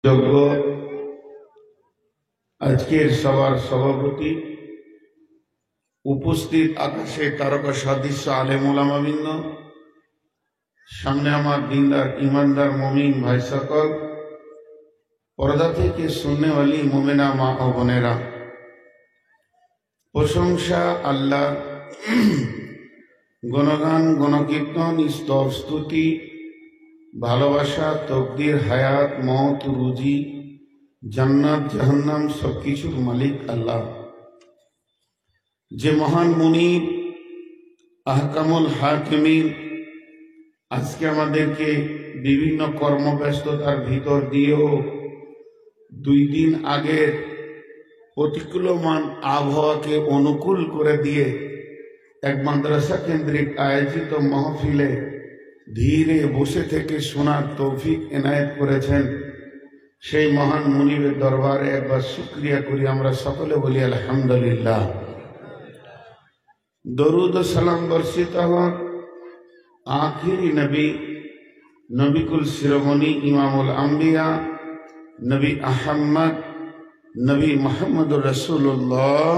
যোগ্য আজকের সবার সভাপতি, উপস্থিত আকাশে তারকা সদৃশ্য আলেম ওলামাবৃন্দ, সামনে আমার দিনদার ইমানদার মুমিন ভাই সকল, পর্দা থেকে সুন্নেওয়ালি মুমিনা মা ও বোনেরা, প্রশংসা আল্লাহ, গুণগান গুণকীর্তন স্তব স্তুতি ভালোবাসা তকদির হায়াত মওত রুজি জান্নাত জাহান্নাম সবকিছুর মালিক আল্লাহ, যে মহান মুনিব আহকামুল হাকিমিন আজকে আমাদেরকে বিভিন্ন কর্মব্যস্ততার ভিতর দিয়েও 2 দিন আগের প্রতিকূলমান আবহাওয়াকে অনুকূল করে দিয়ে এক মাদ্রাসা কেন্দ্রিক আয়োজিত মাহফিলে ধীরে বসে থেকে শোনার তৌফিক এনায়েত করেছেন। সেই মহান মুনিবের দরবারে একবার শুকরিয়া করি, আমরা সকলে বলি আলহামদুলিল্লাহ। দরুদ ও সালাম বর্ষিত হন আখিরি নবী, নবিকুল শিরোমণি ইমামুল আম্বিয়া নবী আহমদ নবী মুহাম্মদুর রাসূলুল্লাহ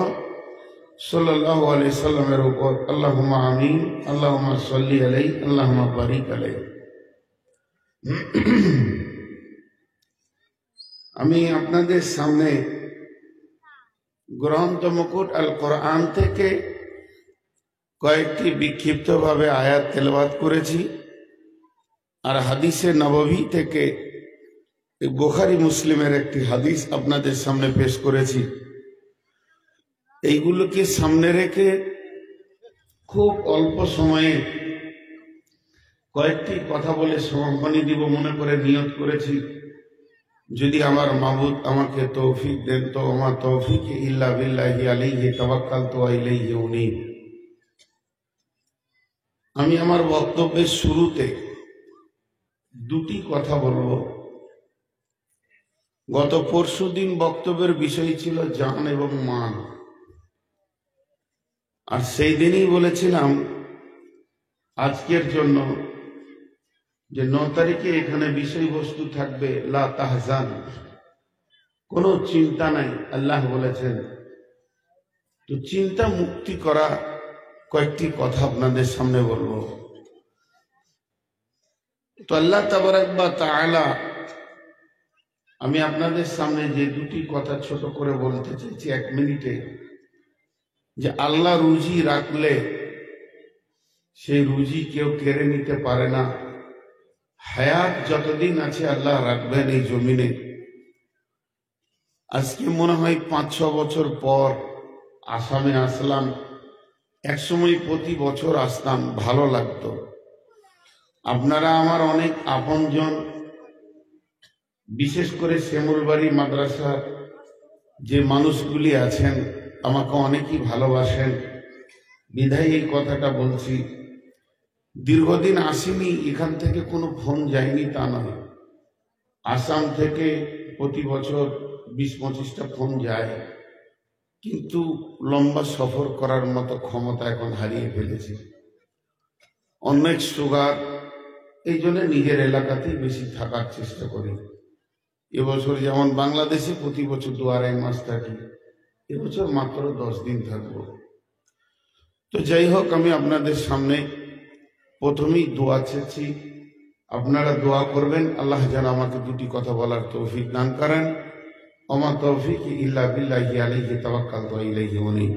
সাল্লাল্লাহু আলাইহি সাল্লামের উপর। আল্লাহুম্মা আমিন, আল্লাহুম্মা সাল্লি আলাইহি, আল্লাহুম্মা বারিক আলাইহি। আমি আপনাদের সামনে গ্রন্থ মুকুট আল কোরআন থেকে কয়েকটি বিক্ষিপ্তভাবে আয়াত তেলাওয়াত করেছি, আর হাদিসে নববী থেকে বুখারী মুসলিমের একটি হাদিস আপনাদের সামনে পেশ করেছি। এইগুলোকে সামনে রেখে খুব অল্প সময়ে কয়েকটি কথা বলে সমাপনী দিব মনে করে নিয়ত করেছি। যদি আমার মাবুদ আমাকে তৌফিক দেন তো আমার তৌফিক ইল্লা বিল্লাহি আলাইহি তাওয়াক্কালতু ওয়া ইলাইহি উনীব। আমি আমার বক্তব্যের শুরুতে 2টি কথা বলবো। গত পরশুদিন বক্তব্যের বিষয় ছিল জান এবং মান, আর সেই দিনই বলেছিলাম আজকের জন্য যে 9 তারিখে এখানে বিষয়বস্তু থাকবে লা তাহজান, কোনো চিন্তা নাই। আল্লাহ বলেছেন, তো চিন্তা মুক্তি করা কয়েকটি কথা আপনাদের সামনে বলবো। তো আল্লাহ তাবারাক ওয়া তাআলা, আমি আপনাদের সামনে যে 2টি কথা ছোট করে বলতে চাইছি 1 মিনিটে, যে আল্লাহ রুজি রাখলে সেই রুজি কেউ কেড়ে নিতে পারে না। হায়াত যতদিন আছে আল্লাহ রাখবেন এই জমিনে। আজকে মনে হয় 5-6 বছর পর আসামে আসলাম। একসময় প্রতি বছর আসতাম, ভালো লাগতো। আপনারা আমার অনেক আপনজন, বিশেষ করে শ্যামলবাড়ি মাদ্রাসার যে মানুষগুলি আছেন আমাকে অনেকেই ভালোবাসেন, বিধায় এই কথাটা বলছি। দীর্ঘদিন আসিনি, এখান থেকে কোনো ফোন যায়নি তা নয়। আসাম থেকে প্রতি বছর 20-25টা ফোন যায়, কিন্তু লম্বা সফর করার মতো ক্ষমতা এখন হারিয়ে ফেলেছি। অনেক সুগার, এই জন্য নিজের এলাকাতেই বেশি থাকার চেষ্টা করি। এবছর যেমন বাংলাদেশে প্রতি বছর 2-2.5 মাস থাকি, এবছর মাত্র 10 দিন থাকবো। তো যাই হোক, আমি আপনাদের সামনে প্রথমেই দোয়া চেয়েছি, আপনারা দোয়া করবেন আল্লাহ যেন আমাকে 2টি কথা বলার তৌফিক দান করেন। ওমা তৌফিক ইল্লা বিল্লাহি আলাইহি তাওয়াক্কালতু ওয়া ইলাইহি উনীব।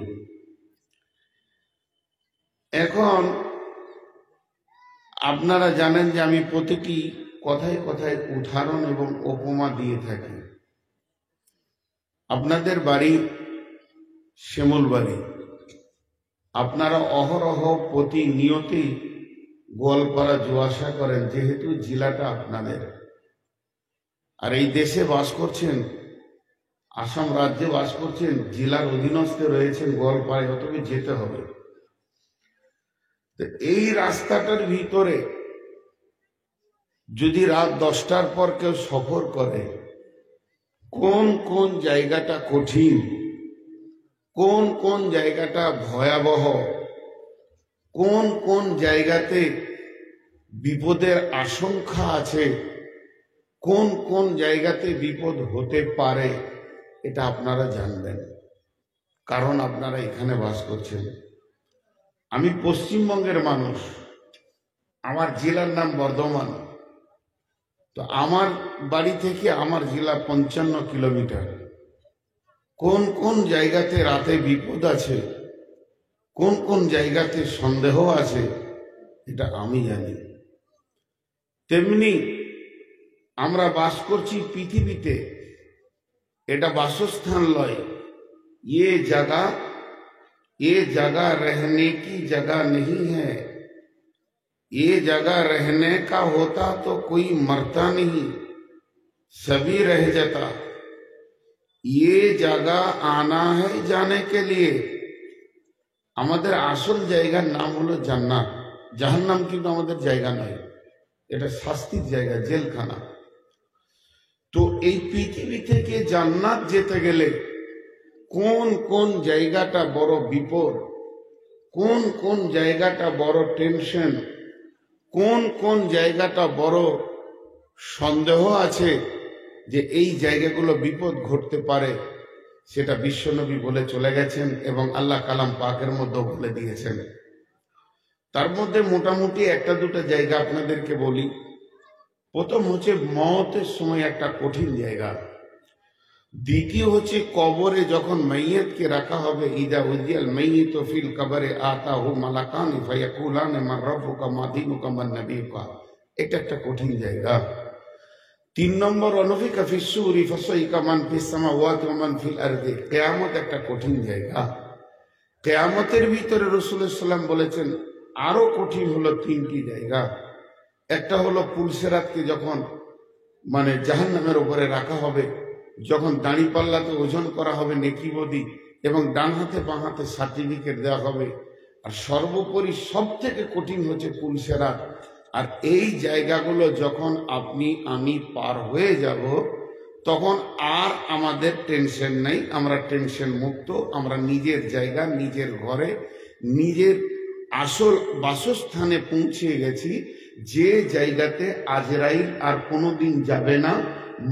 এখন আপনারা জানেন যে আমি প্রতিটি কথায় কথায় উদাহরণ এবং উপমা দিয়ে থাকি। আপনাদের বাড়ি শ্যামলবাড়ি, আপনারা অহরহ প্রতিনিয়তই গোয়ালপাড়া যাওয়া আসা করেন, যেহেতু জেলাটা আপনাদের। আর এই দেশে বাস করছেন, আসাম রাজ্যে বাস করছেন, জেলার অধীনস্থে রয়েছেন গোয়ালপাড়ায়, অতবে যেতে হবে। তো এই রাস্তাটার ভিতরে যদি রাত 10টার পর কেউ সফর করে, কোন কোন জায়গাটা কঠিন, কোন কোন জায়গাটা ভয়াবহ, কোন কোন জায়গাতে বিপদের আশঙ্কা আছে, কোন কোন জায়গাতে বিপদ হতে পারে এটা আপনারা জানবেন, কারণ আপনারা এখানে বাস করছেন। আমি পশ্চিমবঙ্গের মানুষ, আমার জেলার নাম বর্ধমান। তো আমার বাড়ি থেকে আমার জেলা 55 কিলোমিটার। কোন কোন জায়গাতে রাতে বিপদ আছে, কোন কোন জায়গাতে সন্দেহ আছে, এটা আমি জানি। তেমনি আমরা বাস করছি পৃথিবীতে, এটা বাসস্থান লয়। ये जगह रहने की जगह नहीं है। ये जगह रहने का होता तो कोई मरता नहीं, सभी रह जाता। ये जगह आना है जाने के लिए। আমাদের আসল জায়গার নাম হলো জান্নাত, জাহান্নাম কিন্তু আমাদের জায়গা নয়, এটা শাস্তির জায়গা, জেলখানা। তো এই পৃথিবী থেকে জান্নাত যেতে গেলে কোন কোন জায়গাটা বড় বিপদ, কোন কোন জায়গাটা বড় টেনশন, কোন কোন জায়গাটা বড় সন্দেহ আছে যে এই জায়গাগুলো বিপদ ঘটতে পারে, সেটা বিশ্বনবী বলে চলে গেছেন এবং আল্লাহ কালাম পাকের মধ্যে বলে দিয়েছেন। তার মধ্যে মোটামুটি একটা দুটো জায়গা আপনাদেরকে বলি। প্রথম হচ্ছে মওতের সময় একটা কঠিন জায়গা। দ্বিতীয় হচ্ছে কবরে যখন মাইয়াতকে রাখা হবে, ইদা উজিয়াল মাইয়িতু ফিল কবরে আতাহু মালাকানি ফায়াকুলানি মান রাব্বুকা মা দীনুকা মান নাবিয়ুকা, এটা একটা কঠিন জায়গা। 3 নম্বর অনুফিকা ফিস সূরি ফাসাইকা মান ফিস সামাওয়াতি ওয়া মান ফিল আরদি, কিয়ামত একটা কঠিন জায়গা। কিয়ামতের ভিতরে রাসূল সাল্লাল্লাহু আলাইহি ওয়াসাল্লাম বলেছেন আরো কঠিন হলো 3টি জায়গা। একটা হলো পুলসেরাতকে যখন জাহান্নামের উপরে রাখা হবে, যখন দাঁড়ি পাল্লাতে ওজন করা হবে নেকিবদি, এবং ডান হাতে বাঁ হাতে সার্টিফিকেট দেওয়া হবে। আর সর্বোপরি সব থেকে কঠিন হচ্ছে পুলসেরাত। আর এই জায়গাগুলো যখন আপনি আমি পার হয়ে যাব, তখন আর আমাদের টেনশন নেই, আমরা টেনশন মুক্ত। আমরা নিজের জায়গা, নিজের ঘরে, নিজের আসল বাসস্থানে পৌঁছে গেছি, যে জায়গাতে আজরাইল আর কোনোদিন যাবে না,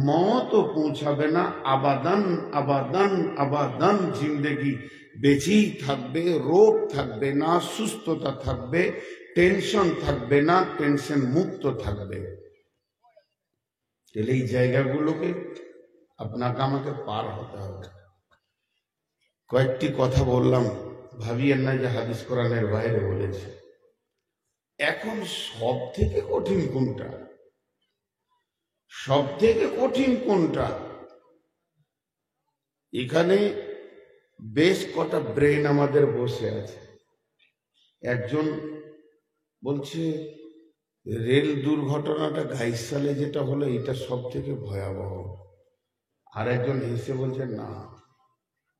মওতও পৌঁছাবে না। আবাদান আবাদান আবাদান জিন্দেগি বেঁচেই থাকবে, রোগ থাকবে না, সুস্থতা থাকবে, টেনশন থাকবে না, টেনশন মুক্ত থাকবে। তাহলে এই জায়গাগুলোকে আপনাকে আমাকে পার হতে হবে। কয়েকটি কথা বললাম, ভাবিয়েন না যে হাদিস কোরআনের বাইরে বলেছে। এখন সব থেকে কঠিন কোনটা, সব থেকে কঠিন কোনটা? এখানে বেশ কটা ব্রেন আমাদের বসে আছে। একজন বলছে রেল দুর্ঘটনাটা 22 সালে যেটা হলো এটা সব থেকে ভয়াবহ। আর একজন হেসে বলছে না,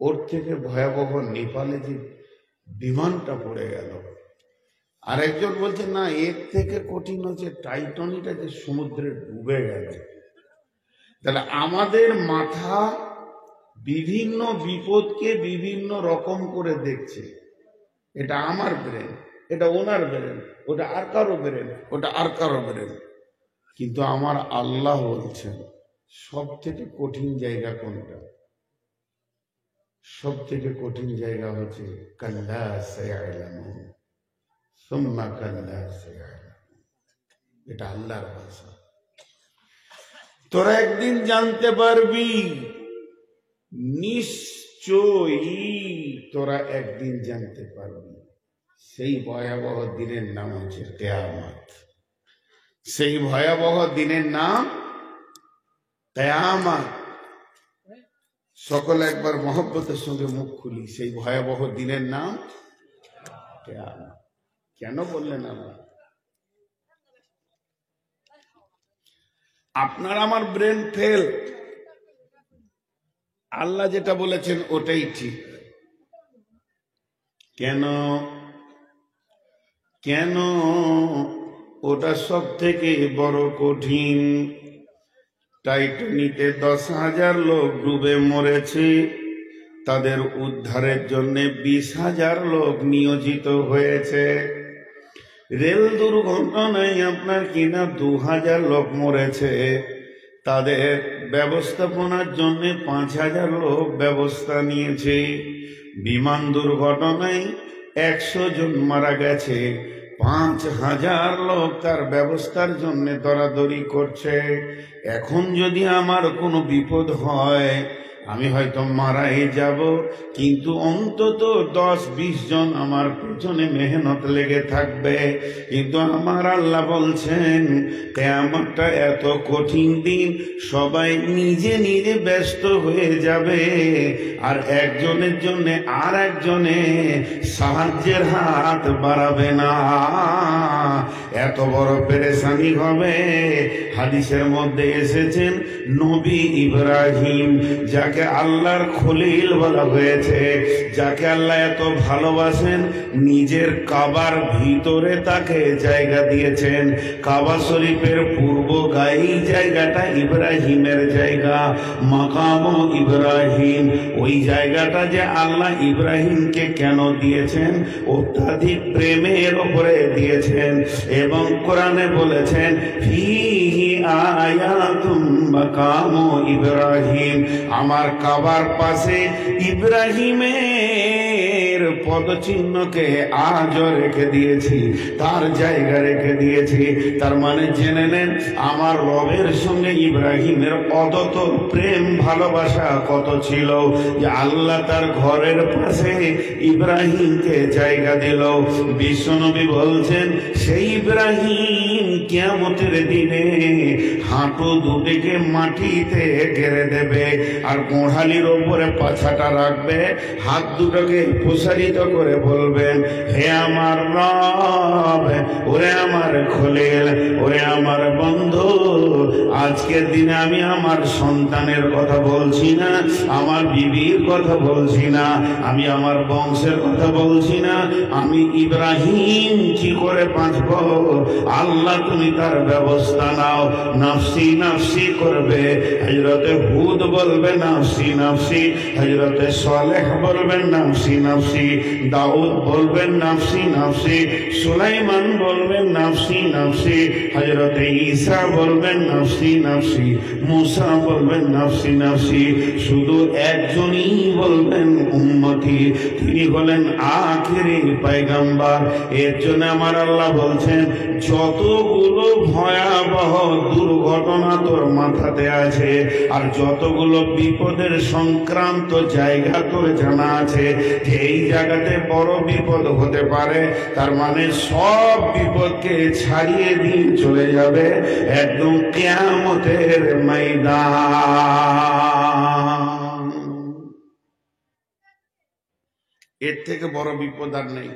ওর থেকে ভয়াবহ নেপালে যে বিমানটা পড়ে গেল। আর একজন বলছে না, এর থেকে কঠিন হচ্ছে টাইটানিকটা যে সমুদ্রে ডুবে গেল। তাহলে আমাদের মাথা বিভিন্ন বিপদকে বিভিন্ন রকম করে দেখছে। এটা আমার ব্রেন, এটা ওনার ব্রেন, ওটা আর কারো ব্রেন, ওটা আর কারো ব্রেন। কিন্তু আমার আল্লাহ বলছেন সব থেকে কঠিন জায়গা কোনটা? সব থেকে কঠিন জায়গা হচ্ছে কাল্লা সায়ালামুন সুম্মা কাল্লা সায়ালামুন। এটা আল্লাহর ভাষা। তোরা একদিন জানতে পারবি, নিশ্চয়ই তোরা একদিন জানতে পারবি। সেই ভয়াবহ দিনের নাম হচ্ছে কিয়ামত। সেই ভয়াবহ দিনের নাম কিয়ামত। সকলে একবার মহব্বতের সঙ্গে মুখ খুলি, সেই ভয়াবহ দিনের নাম কিয়ামত। কেন বললেন আমরা? আপনার আমার ব্রেন ফেল। আল্লাহ যেটা বলেছেন ওটাই ঠিক। কেন? কেন ওটা সব থেকে বড় কঠিন। টাইটানিকে 10,000 লোক ডুবে মরেছে, তাদের উদ্ধারের জন্য 20,000 লোক নিয়োজিত হয়েছে। রেল দুর্ঘটনায় আপনার কিনা 2,000 লোক মরেছে, তাদের ব্যবস্থাপনার জন্য 5,000 লোক ব্যবস্থা নিয়েছে। বিমান দুর্ঘটনায় 100 জন মারা গেছে, 5,000 লোক তার ব্যবস্থার জন্য দরাদরি করছে। এখন যদি আমার কোনো বিপদ হয়, আমি হয়তো মারাই যাব, কিন্তু অন্তত 10-20 জন আমার পেছনে মেহনত লেগে থাকবে। কিন্তু আমার আল্লাহ বলছেন কিয়ামতটা এত কঠিন দিন, সবাই নিজে নিজে ব্যস্ত হয়ে যাবে, আর একজনের জন্য আর একজনে সাহায্যের হাত বাড়াবে না। এত বড় পেরেশানি হবে। হাদিসের মধ্যে এসেছেন নবী ইব্রাহিম, যাকে আল্লাহর খলিল বলা হয়েছে, যাকে আল্লাহ এত ভালোবাসেন, নিজের কাবার ভিতরে তাকে জায়গা দিয়েছেন। কাবা শরীফের পূর্ব গায়ে জায়গাটা ইব্রাহিমের জায়গা, মাকাম ইব্রাহিম। ওই জায়গাটা যে আল্লাহ ইব্রাহিমকে কেন দিয়েছেন? অত্যাধিক প্রেমের ওপরে দিয়েছেন। এবং কোরআনে বলেছেন ফিহি আয়াতুম মাকাম ইব্রাহিম, আমার কাবার পাশে ইব্রাহিমের পদচিহ্নকে আজও রেখে দিয়েছি, তার জায়গা রেখে দিয়েছি। তার মানে জেনে নেন আমার রবের সঙ্গে ইব্রাহিমের অদত প্রেম ভালোবাসা কত ছিল, যে আল্লাহ তার ঘরের পাশে ইব্রাহিমকে জায়গা দিল। বিশ্বনবী বলছেন সেই ইব্রাহিম কিয়ামতের দিনে হাঁটু দুদিকে মাটিতে গেড়ে দেবে, আর গোড়ালির ওপরে পাছাটা রাখবে, হাত দুটোকে প্রসারিত করে বলবেন হে আমার রব, ওরে আমার খলিল, ওরে আমার বন্ধু, আজকের দিনে আমি আমার সন্তানের কথা বলছি না, আমার বিবির কথা বলছি না, আমি আমার বংশের কথা বলছি না, আমি ইব্রাহিম কি করে বাঁচব? আল্লাহ তুমি তার ব্যবস্থা নাও। নাফসি নাফসি করবে, হযরতে হুদ বলবে নাফসি নাফসি, হযরতে সালেহ বলবেন নাফসি নাফসি, দাউদ বলবেন নাফসি নাফসি, সুলাইমান বলবেন নাফসি নাফসি, হযরতে ঈসা বলবেন নাফসি নাফসি, মুসা বলবেন নাফসি নাফসি। শুধু একজনই বলবেন উম্মতি, তিনি হলেন আখিরি পয়গম্বর। এর জন্য আমার আল্লাহ বলছেন যতগুলো ভয়াবহ দুর্ঘটনা তোর মাথাতে আছে, আর যতগুলো বিপদের সংক্রান্ত জায়গা তোর জানা আছে যে এই জায়গাতে বড় বিপদ হতে পারে, তার মানে সব বিপদকে ছাড়িয়ে দিয়ে চলে যাবে একদম কিয়ামতের ময়দান। এর থেকে বড় বিপদ আর নেই।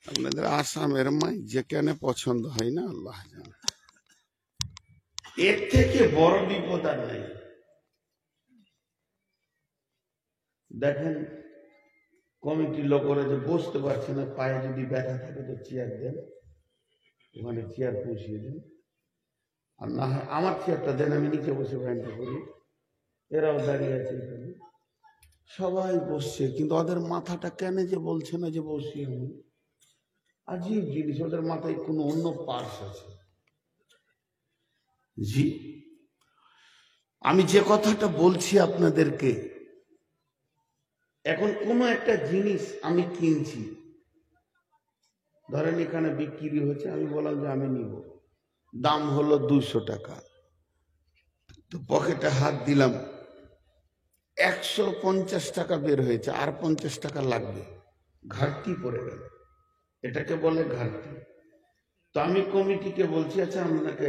আপনাদের আসামের মাই যেখানে পছন্দ হয় না আল্লাহ জানে, এর থেকে বড় বিপদ আর নেই। দেখেন কমিটির লোকেরা যে বসতে পারছে না, পায়ে যদি ব্যথা থাকে তো চেয়ার দেন, ওখানে চেয়ার বসিয়ে দেন, আর না হয় আমার চেয়ারটা দেন, আমি নিচে বসে ব্যায়ামটা করি। এরাও দাঁড়িয়ে আছে এখানে, সবাই বসছে, কিন্তু ওদের মাথাটা কেন যে বলছে না যে বসি আমি? আজীব জিনিস, ওদের মাথায় কোনো অন্য পার্স আছে। জি, আমি যে কথাটা বলছি আপনাদেরকে, এখন কোনো একটা জিনিস আমি কিনছি, ধরেন এখানে বিক্রি হচ্ছে, আমি বললাম যে আমি নিব, দাম হলো 200 টাকা, তো পকেটে হাত দিলাম, 150 টাকা বের হয়েছে, আর 50 টাকা লাগবে, ঘাটতি পড়ে গেল, এটাকে বলে ঘাটতি। তো আমি কমিটিকে বলছি আচ্ছা আপনাকে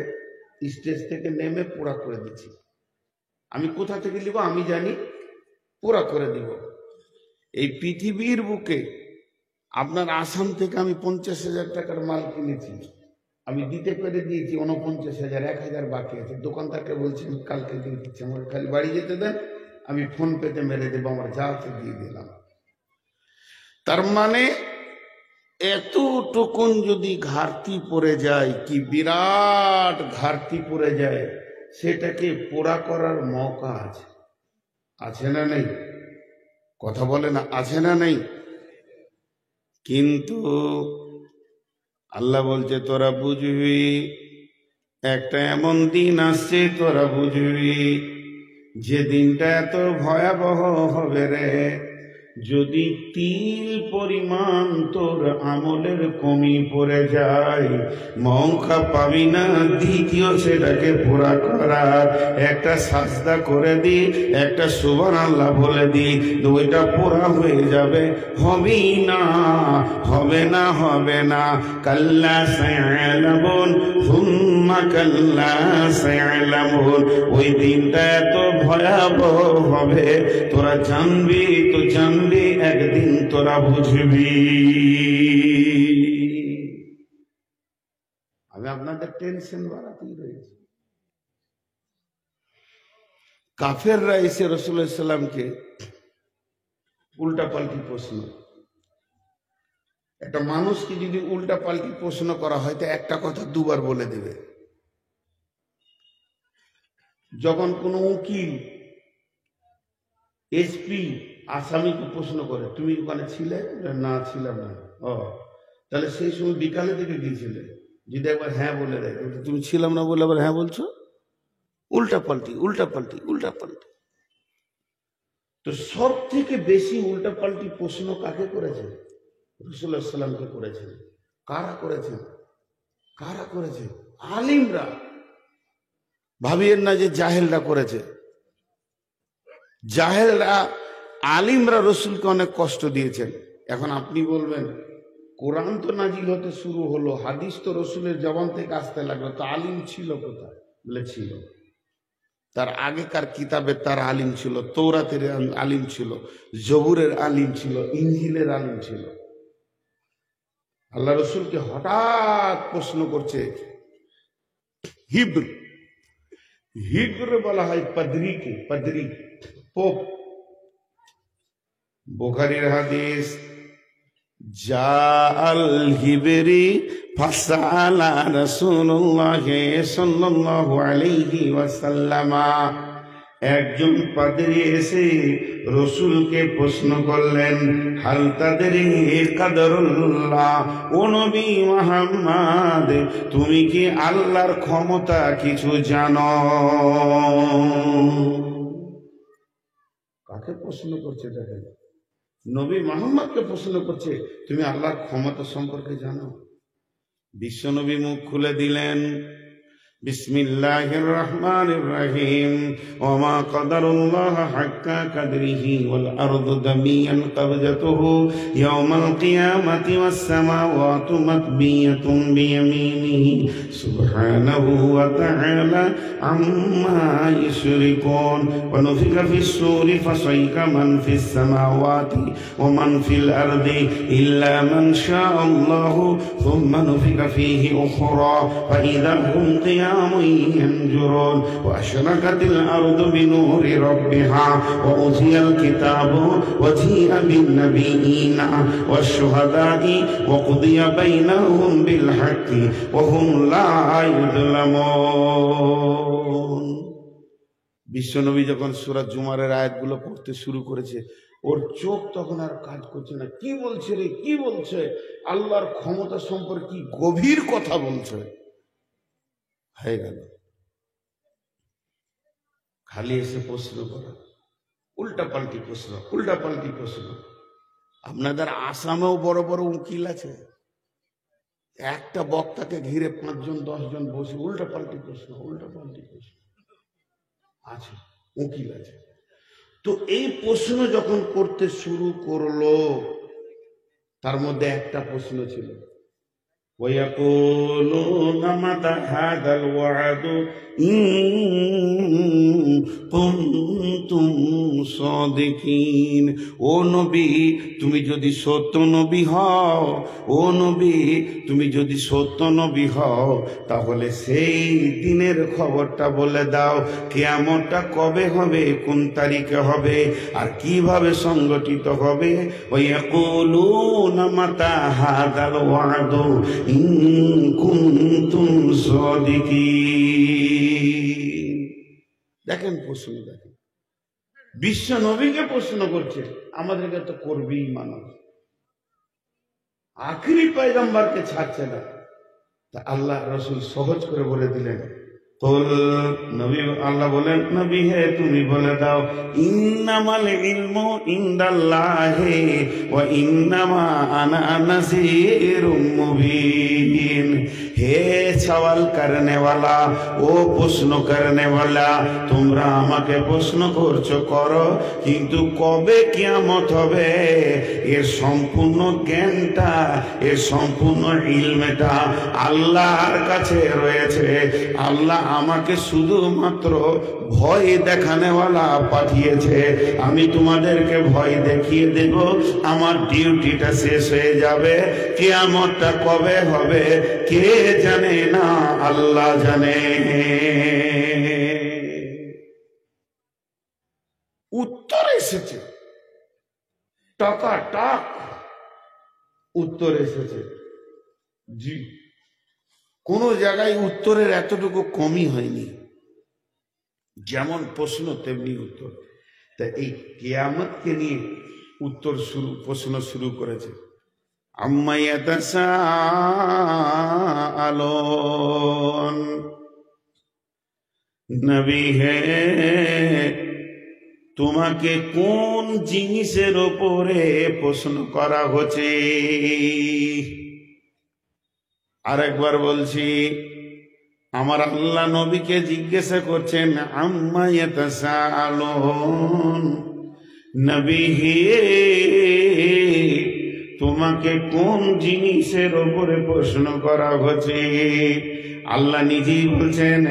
স্টেজ থেকে নেমে পুরা করে দিচ্ছি, আমি কোথা থেকে নিব আমি জানি, পুরা করে দিব। এই পৃথিবীর বুকে আপনার আসাম থেকে আমি 50,000 টাকার মাল কিনেছি, আমি দিতে পেরে দিয়েছি 49,000, 1,000 বাকি আছে। দোকানদারকে বলছি আমি কালকে দিয়ে দিচ্ছি, আমাকে খালি বাড়ি যেতে দেন, আমি ফোন পেতে মেরে দেবো, আমার যা আছে দিয়ে দিলাম। তার মানে এতটুকুন যদি ঘাটতি পড়ে যায়, কি বিরাট ঘাটতি পড়ে যায়, সেটাকে পুরা করার মৌকা আছে, আছে না নেই? কথা বলে না, আছে না নেই? কিন্তু আল্লাহ বলছে তোরা বুঝবি একটা এমন দিন আসছে তোরা বুঝবি, যে দিনটা এত ভয়াবহ হবে রে, যদি তিল পরিমাণ তোর আমলের কমি পড়ে যায়, মৌকা পাবি না দ্বিতীয় সেটাকে পুরা করার। একটা সাজদা করে দি, একটা সুবহানাল্লাহ বলে দি, ওইটা পুরা হয়ে যাবে। হবেই না, হবে না, হবে না। কাল্লা সায়ালামুন সুম্মা কাল্লা সায়ালামুন। ওই দিনটা এত ভয়াবহ হবে, তোরা জানবি তো জানবি, একদিন তোরা বুঝবি। আমি আপনাদের টেনশন বাড়াতেই রয়েছে। কাফেররা এসে রাসূলুল্লাহ সাল্লাল্লাহু আলাইহি ওয়াসাল্লামকে উল্টা পাল্টি প্রশ্ন, একটা মানুষকে যদি উল্টা পাল্টি প্রশ্ন করা হয় তো একটা কথা দুবার বলে দেবে। যখন কোনো উকিল এসপি আসামিকে প্রশ্ন করে, তুমি ওখানে ছিলে? না, ছিলাম না। ও, তাহলে সেই সময় বিকালে থেকে গিয়েছিলে? যদি একবার হ্যাঁ বলে দেয়, তুমি ছিলাম না বলে আবার হ্যাঁ বলছো। উল্টা পাল্টি, উল্টা পাল্টি, উল্টা পাল্টি। তো সব থেকে বেশি উল্টা পাল্টি প্রশ্ন কাকে করেছে? রাসূলুল্লাহ সাল্লাল্লাহু আলাইহি ওয়াসাল্লামকে করেছেন। কারা করেছেন? কারা করেছে? আলিমরা। ভাবিয়েন না যে জাহেলরা করেছে। জাহেলরা, আলিমরা রসুলকে অনেক কষ্ট দিয়েছেন। এখন আপনি বলবেন, কোরআন তো নাজিল হতে শুরু হলো, হাদিস তো রসুলের জবান থেকে আসতে লাগলো, তো আলিম ছিল কোথায়? বলে ছিল। তার আগেকার কিতাবে তার আলিম ছিল, তৌরাতের আলিম ছিল, জবুরের আলিম ছিল, ইনজিলের আলিম ছিল। আল্লাহ রসুলকে হঠাৎ প্রশ্ন করছে হিব্রু, হিব্রু বলা হয় পাদ্রীকে, পাদ্রী, পোপ। বুখারীর হাদিস, জাআল হিবরি ফাসালা রাসূলুল্লাহ সাল্লাল্লাহু আলাইহি ওয়াসাল্লাম। একজন পাদ্রী এসে রসুলকে প্রশ্ন করলেন, হাল তাদরি কাদরুল্লাহ, ও নবী মুহাম্মদ, তুমি কি আল্লাহর ক্ষমতা কিছু জানো? কাকে প্রশ্ন করছে? দেখেন, নবী মুহাম্মদকে প্রশ্ন করছে, তুমি আল্লাহর ক্ষমতা সম্পর্কে জানো? বিশ্বনবী মুখ খুলে দিলেন, বিসমিল্লাহির রহমানির রহিম, ওমা কদরুল্লাহ হাক্কা কদরিহি ওয়াল আরদু দামিয়ান কবজাতুহু ইয়াওমাল কিয়ামাতি ওয়াস সামাওয়াতু মাতবিয়াতুন বিয়ামিনিহি সুবহানাহু ওয়া তাআলা আম্মা ইউশরিকুন। ওয়া নুফিখা ফিস সূরি ফাসাইকা মান ফিস সামাওয়াতি ওয়া মান ফিল আরদি ইল্লা মান শাআল্লাহু সুম্মা নুফিখা ফীহি উখরা ফাইযা হুম ينظرون وأشرقت الأرض بنور ربها وأوتي الكتاب وجيء بالنبيين والشهداء وقضي بينهم بالحق وهم لا يظلمون। বিশ্বনবী যখন সূরা জুমারের আয়াতগুলো পড়তে শুরু করেছে, ওর চোখ তখন আর কাজ করছে না। কি বলছে রে, কি বলছে? আল্লাহর ক্ষমতা সম্পর্কে কি গভীর কথা বলছে। হয়ে গেল। খালি এসে প্রশ্ন করা, উল্টা পাল্টি প্রশ্ন, উল্টা পাল্টি প্রশ্ন। আপনাদের আসামেও বড় বড় উকিল আছে, একটা বক্তাকে ঘিরে 5 জন 10 জন বসে উল্টা পাল্টি প্রশ্ন, উল্টা পাল্টি প্রশ্ন আছে, উকিল আছে। তো এই প্রশ্ন যখন করতে শুরু করলো, তার মধ্যে একটা প্রশ্ন ছিল, ويقولون متى هذا الوعد إن كنتم صادقين। ও নবী, তুমি যদি সত্য নবী হও, ও নবী, তুমি যদি সত্য নবী হও, তাহলে সেই দিনের খবরটা বলে দাও। কিয়ামতটা কবে হবে, কোন তারিখে হবে, আর কিভাবে সংগঠিত হবে। ওয়ায়াকুলুনা মাতা হাযাল ওয়াদু ইন কুনতুম সাদিকিন। দেখেন প্রশ্ন, দেখেন বিশ্ব নবীকে প্রশ্ন করছে, আমাদেরকে তো করবেই মানুষ, আখেরি পয়গম্বরকে ছাড়ছে না। তা আল্লাহ রসুল সহজ করে বলে দিলেন, কুল, নবী আল্লাহ বলেন নবী হে তুমি বলে দাও, ইন্নামাল ইলমু ইনদাল্লাহি ওয়া ইন্নামা আনা নাযীরুম মুবিন। হে সওয়াল করনে ওয়ালা, ও প্রশ্ন করনে ওয়ালা, তোমরা আমাকে প্রশ্ন করছো করো, কিন্তু কবে কিয়ামত হবে এর সম্পূর্ণ জ্ঞানটা, এর সম্পূর্ণ ইলমটা আল্লাহর কাছে রয়েছে। আল্লাহ আমাকে শুধুমাত্র ভয় দেখানেওয়ালা পাঠিয়েছে। আমি তোমাদেরকে ভয় দেখিয়ে দেব, আমার ডিউটিটা শেষ হয়ে যাবে। কিয়ামতটা কবে হবে কে জানে না, আল্লাহ জানে। উত্তর এসেছে, টাকা উত্তর এসেছে। জি, কোন জায়গায় উত্তরের এতটুকু কমই হয়নি। যেমন প্রশ্ন তেমনি উত্তর। তা এই কিয়ামতকে নিয়ে প্রশ্ন শুরু করেছে। আম্মা ইয়াতাসাআলুন, নবী হে তোমাকে কোন জিনিসের ওপরে প্রশ্ন করা হচ্ছে? আরেকবার বলছি, আমার আল্লাহ নবীকে জিজ্ঞাসা করছেন আম্মা ইয়াতাসাআলুন, নবী হে তোমাকে কোন জিনিসের ওপরে প্রশ্ন করা হচ্ছে? আল্লাহ নিজেই বলছেন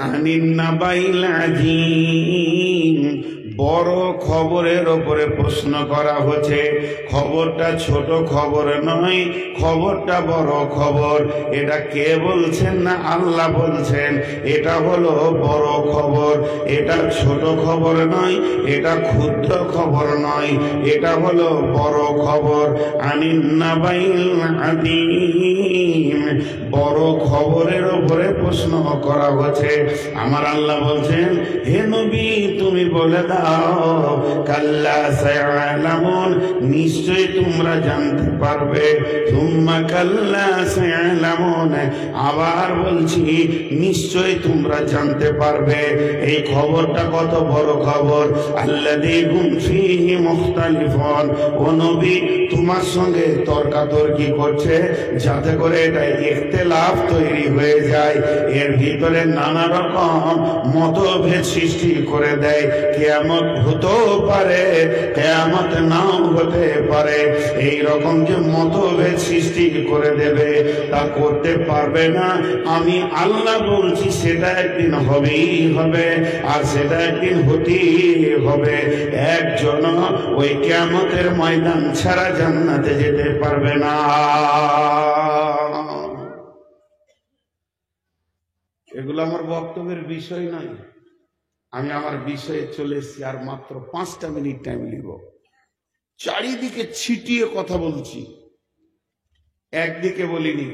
আনিন নাবাইল আযীম, বড় খবরের ওপরে প্রশ্ন করা হচ্ছে। খবরটা ছোট খবর নয়, খবরটা বড় খবর। এটা কে বলছেন না আল্লাহ বলছেন, এটা হলো বড় খবর। এটা ছোট খবর নয়, এটা ক্ষুদ্র খবর নয়, এটা হলো বড় খবর। আনিন নাবাইল আযীম, বড় খবরের ওপরে প্রশ্ন করা হচ্ছে। আমার আল্লাহ বলছেন হে নবী তুমি বলে দাও, কাল্লা সায়ালামুন, নিশ্চয় তোমরা জানতে পারবে। সুম্মা কাল্লা সায়ালামুন, আবার বলছি নিশ্চয় তোমরা জানতে পারবে। এই খবরটা কত বড় খবর। আল্লাযী হুম ফীহি মুখতালিফুন, ও নবী তোমার সঙ্গে তর্কাতর্কি করছে যাতে করে এটা ইখতিলাফ তৈরি হয়ে যায়, এর ভিতরে নানা রকম মতভেদ সৃষ্টি করে দেয়। কিয়ামত হতেও পারে, কিয়ামত নাও হতে পারে। এই রকম যে মতভেদ সৃষ্টি করে দেবে তা করতে পারবে না। আমি আল্লাহ বলছি সেটা একদিন হবেই হবে, আর সেটা একদিন হতেই হবে। একজন ওই কিয়ামতের ময়দান ছাড়া জান্নাতে যেতে পারবে না। এগুলো আমার বক্তব্যের বিষয় নয়। আমি আমার বিষয়ে চলে এসেছি, আর মাত্র 5টা মিনিট টাইম নিব। চারিদিকে ছিটিয়ে কথা বলছি, একদিকে বলিনি।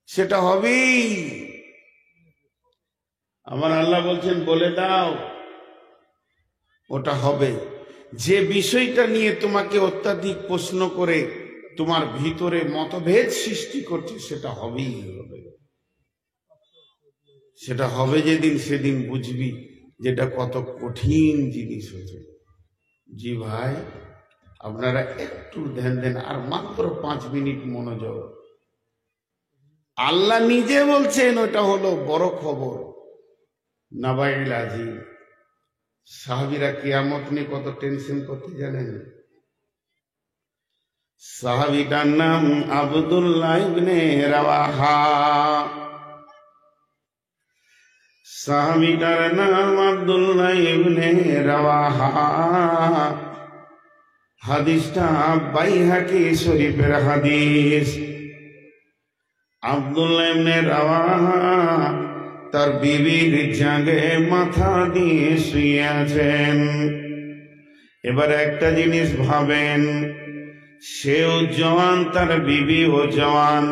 সেটা হবেই। আমার আল্লাহ বলছেন বলে দাও, ওটা হবে। যে বিষয়টা নিয়ে তোমাকে অত্যাধিক প্রশ্ন করে তোমার ভিতরে মতভেদ সৃষ্টি করছে সেটা হবেই হবে। সেটা হবে যেদিন, সেদিন বুঝবি যেটা কত কঠিন জিনিস হয়েছে। জি ভাই, আপনারা একটু ধ্যান দেন, আর মাত্র 5 মিনিট মনোযোগ। আল্লাহ নিজে বলছেন ওটা হলো বড় খবর, নাবাইল আযীম। সাহাবীরা কিয়ামত নিয়ে কত টেনশন করতে জানেন? সাহাবীটার নাম আব্দুল্লাহ ইবনে রাওয়াহা। সাহাবীটার নাম আব্দুল্লাহ ইবনে রাওয়াহা। হাদিসটা বাইহাকি শরীফের হাদিস। আব্দুল্লাহ ইবনে রাওয়াহা তার বিবির জাগে মাথা দিয়ে শুয়ে আছেন। এবার একটা জিনিস ভাবেন, সেও জওয়ান, তার বিবিও জওয়ান,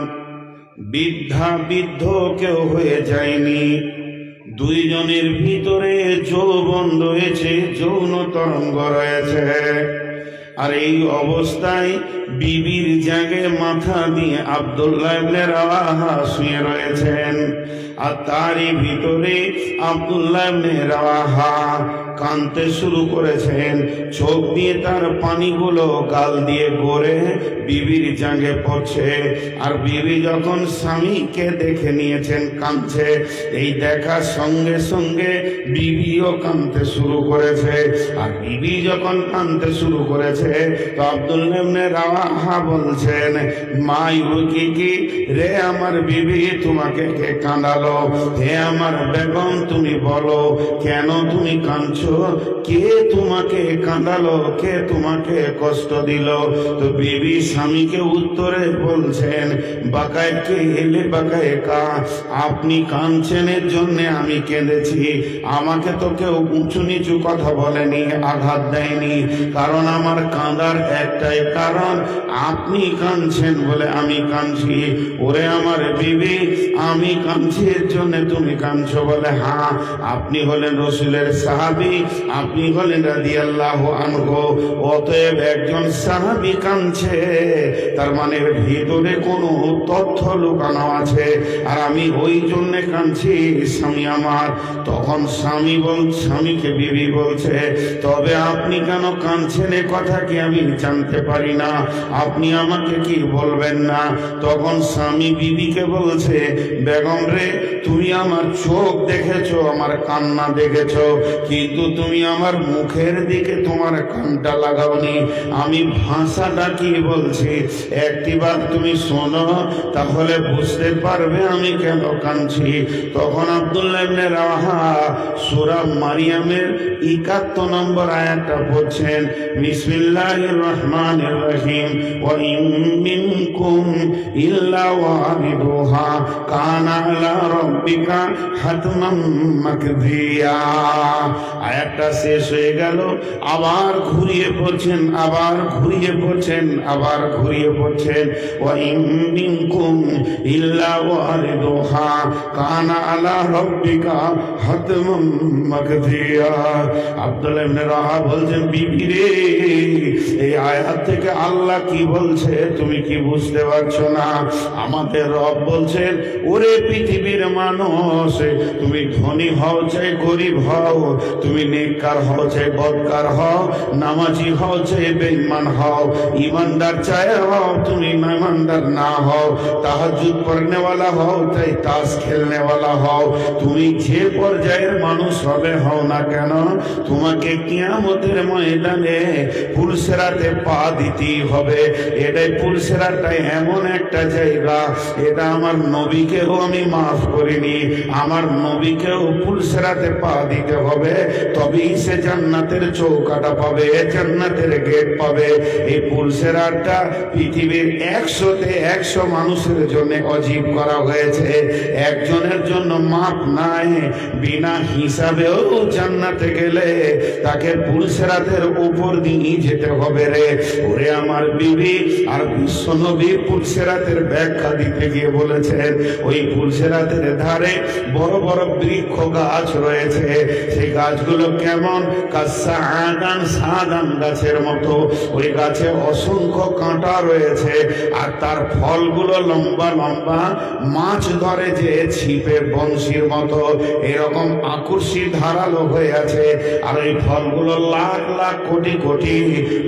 বৃদ্ধা বৃদ্ধ কেউ হয়ে যায়নি। দুইজনের ভিতরে যৌবন রয়েছে, যৌন তরঙ্গ রয়েছে। আর এই অবস্থায় বিবির জাগে মাথা দিয়ে আব্দুল্লাহ ইবনে রাওয়াহা শুয়ে রয়েছেন, আর তারই ভিতরে আব্দুল্লাহ ইবনে রাওয়াহা কাঁদতে শুরু করেছেন। চোখ দিয়ে তার পানিগুলো গাল দিয়ে গড়ে বিবির জাগে পড়ছে। আর বিবি যখন স্বামীকে দেখে নিয়েছেন কাঁদছে, এই দেখার সঙ্গে সঙ্গে বিবিও কাঁদতে শুরু করেছে। আর বিবি যখন কাঁদতে শুরু করেছে তো আব্দুল্লাহ ইবনে রাওয়াহা বলছেন, মা ইউকি রে আমার বিবি, তোমাকে কে কাঁদালো? হে আমার বেগম, তুমি বলো কেন তুমি কাঁদছো? কে তোমাকে কাঁদালো? কে তোমাকে কষ্ট দিল? তো বিবি স্বামীকে উত্তরে বলছেন, বাকায় কে এলে বাকায় কা, আপনি কাঁদছেন এর জন্য আমি কেঁদেছি। আমাকে তো কেউ উঁচু নিচু কথা বলেনি, আঘাত দেয়নি, কারণ আমার কাঁদার একটাই কারণ, আপনি কাঁদছেন বলে আমি কাঁদছি। ওরে আমার বিবি, আমি কাঁদছি এর জন্য তুমি কাঁদছো বলে? হ্যাঁ, আপনি হলেন রসুলের সাহাবী, আপনি হলেন রাদিয়াল্লাহু আনহু। অতএব একজন সাহাবী কাঁদছে, তার মানে ভিতরে কোনো তথ্য লুকানো আছে, আর আমি ওই জন্য কাঁদছি স্বামী আমার। তখন স্বামীকে বিবি বলছে, তবে আপনি কেন কাঁদছেন এ কথা কি আমি জানতে পারি না? আপনি আমাকে কি বলবেন না? তখন স্বামী বিবিকে বলছে, বেগম রে, তুমি আমার চোখ দেখেছো, আমার কান্না দেখেছো, কিন্তু তুমি আমার মুখের দিকে তোমার কানটা লাগাওনি। আমি ভাষাটা কি বলছি একটিবার তুমি শোনো, তাহলে বুঝতে পারবে আমি কেন কাঁদছি। তখন আব্দুল্লাহ ইবনে রাওয়াহা সূরা মারিয়ামের ৭১ নম্বর আয়াতটা পড়ছেন, বিসমিল্লাহির রহমানির রহিম, ওয়া ইন মিনকুম ইল্লা ওয়ারিদুহা কানা আলা রাব্বিকা হাতমান মাকদিয়া। আয়াতটা শেষ হয়ে গেল, আবার ঘুরিয়ে পড়ছেন, আবার ঘুরিয়ে পড়ছেন, আবার ঘুরিয়ে পড়ছেন, ওয়া ইন মিনকুম ইল্লা ওয়ারিদুহা কানা আলা রাব্বিকা হাতমান মাকদিয়া। আব্দুল্লাহ ইবনে রাওয়াহা বলছেন, বিবি রে, এই আয়াত থেকে আল্লাহ কি বলছে তুমি কি বুঝতে পারছো না? আমাদের রব বলছেন, ওরে পৃথিবীর মানুষ, তুমি ধনী হও চাই গরিব হও, তুমি নেককার হও চাই বদকার হও, নামাজি হও চাই বেঈমান হও, ইমানদার চাই হও তুমি ইমানদার না হও, তাহাজ্জুদ পড়নেওয়ালা হও চাই তাস খেলনেওয়ালা হও, তুমি যে পর্যায়ের মানুষ হবে হও না কেন, তোমাকে কিয়ামতের ময়দানে পুলসেরাতে পা দিতেই হবে। এটাই পুলসেরাটাই এমন একটা জায়গা, এটা আমার নবীকেও আমি মাফ করিনি, আমার নবীকেও পুলসেরাতে পা দিতে হবে, তবেই সে জান্নাতের চৌকাটা পাবে, জান্নাতের গেট পাবে। এই পুলসেরাটা পৃথিবীর 100তে 100 মানুষের জন্য অজীব করা হয়েছে, একজনের জন্য মাপ নাই। বিনা হিসাবেও জান্নাতে গেলে তাকে পুলসেরাতের উপর দিয়ে যেতে হবে রে। ওরে আমার বিবি, আর বিশ্বনবী পুলসেরাতের ব্যাখ্যা দিতে গিয়ে বলেছেন, ওই পুলসেরাতের ধারে বড় বড় বৃক্ষ গাছ রয়েছে, সেই গাছগুলো কেমন? সাদান গাছের মতো, ওই গাছে অসংখ্য কাঁটা রয়েছে, আর তার ফলগুলো লম্বা লম্বা, মাছ ধরে যে ছিপে বংশীর মতো এরকম আকর্ষী ধারালো হয়ে আছে, আর ওই ফলগুলো লাখ লাখ কোটি কোটি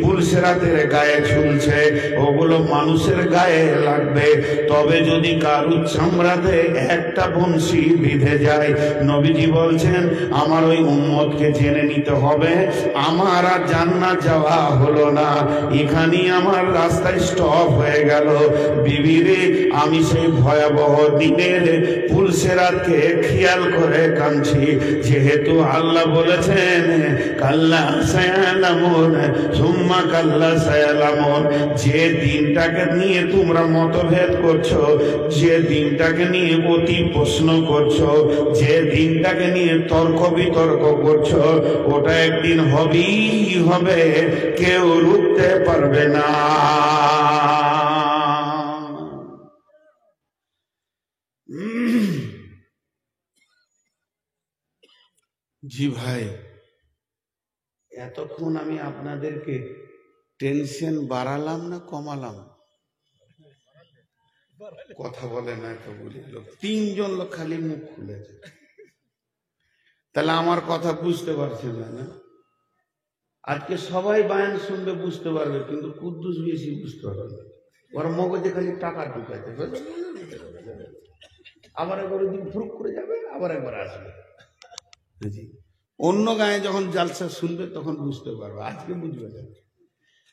পুলসেরাতের গায়ে ঝুলছে। ওগুলো মানুষের গায়ে লাগবে, তবে যদি কারুর চামড়াতে একটা বংশী বিঁধে যায়, নবীজি বলছেন আমার ওই উম্মতকে জেনে নিতে হবে, আমার আর জান্নাত যাওয়া হলো না, এখানেই আমার রাস্তায় স্টপ হয়ে গেল। বিবিরে, আমি সেই ভয়াবহ দিনের পুলসেরাতকে খেয়াল করে কাঁদছি, যেহেতু আল্লাহ বলেছেন কাল্লা সায়ালামুন সুম্মা কাল্লা সায়ালামুন। যে দিনটাকে নিয়ে তোমরা মতভেদ করছো, যে দিনটাকে নিয়ে অতি প্রশ্ন করছো, যে দিনটাকে নিয়ে তর্ক বিতর্ক করছো, ওটা একদিন হবেই হবে, কেউ রুখতে পারবে না। জি ভাই, এতক্ষণ আমি আপনাদেরকে টেনশন বাড়ালাম না কমালাম? কথা বলে না তো বলি লোক, 3 জন লোক খালি মুখ খুলেছে। তাহলে আমার কথা বুঝতে পারছেন না? আজকে সবাই বায়ান শুনবে, বুঝতে পারবে, কিন্তু কুদ্দুস বেশি বুঝতে পারবে না। ওর মগজে খালি টাকা ঢুকাইতে, আবার একবার ওদিন ফুরুক করে যাবে, আবার একবার আসবে। অন্য গায়ে যখন জালসা শুনবে তখন বুঝতে পারবে, আজকে বুঝবে না।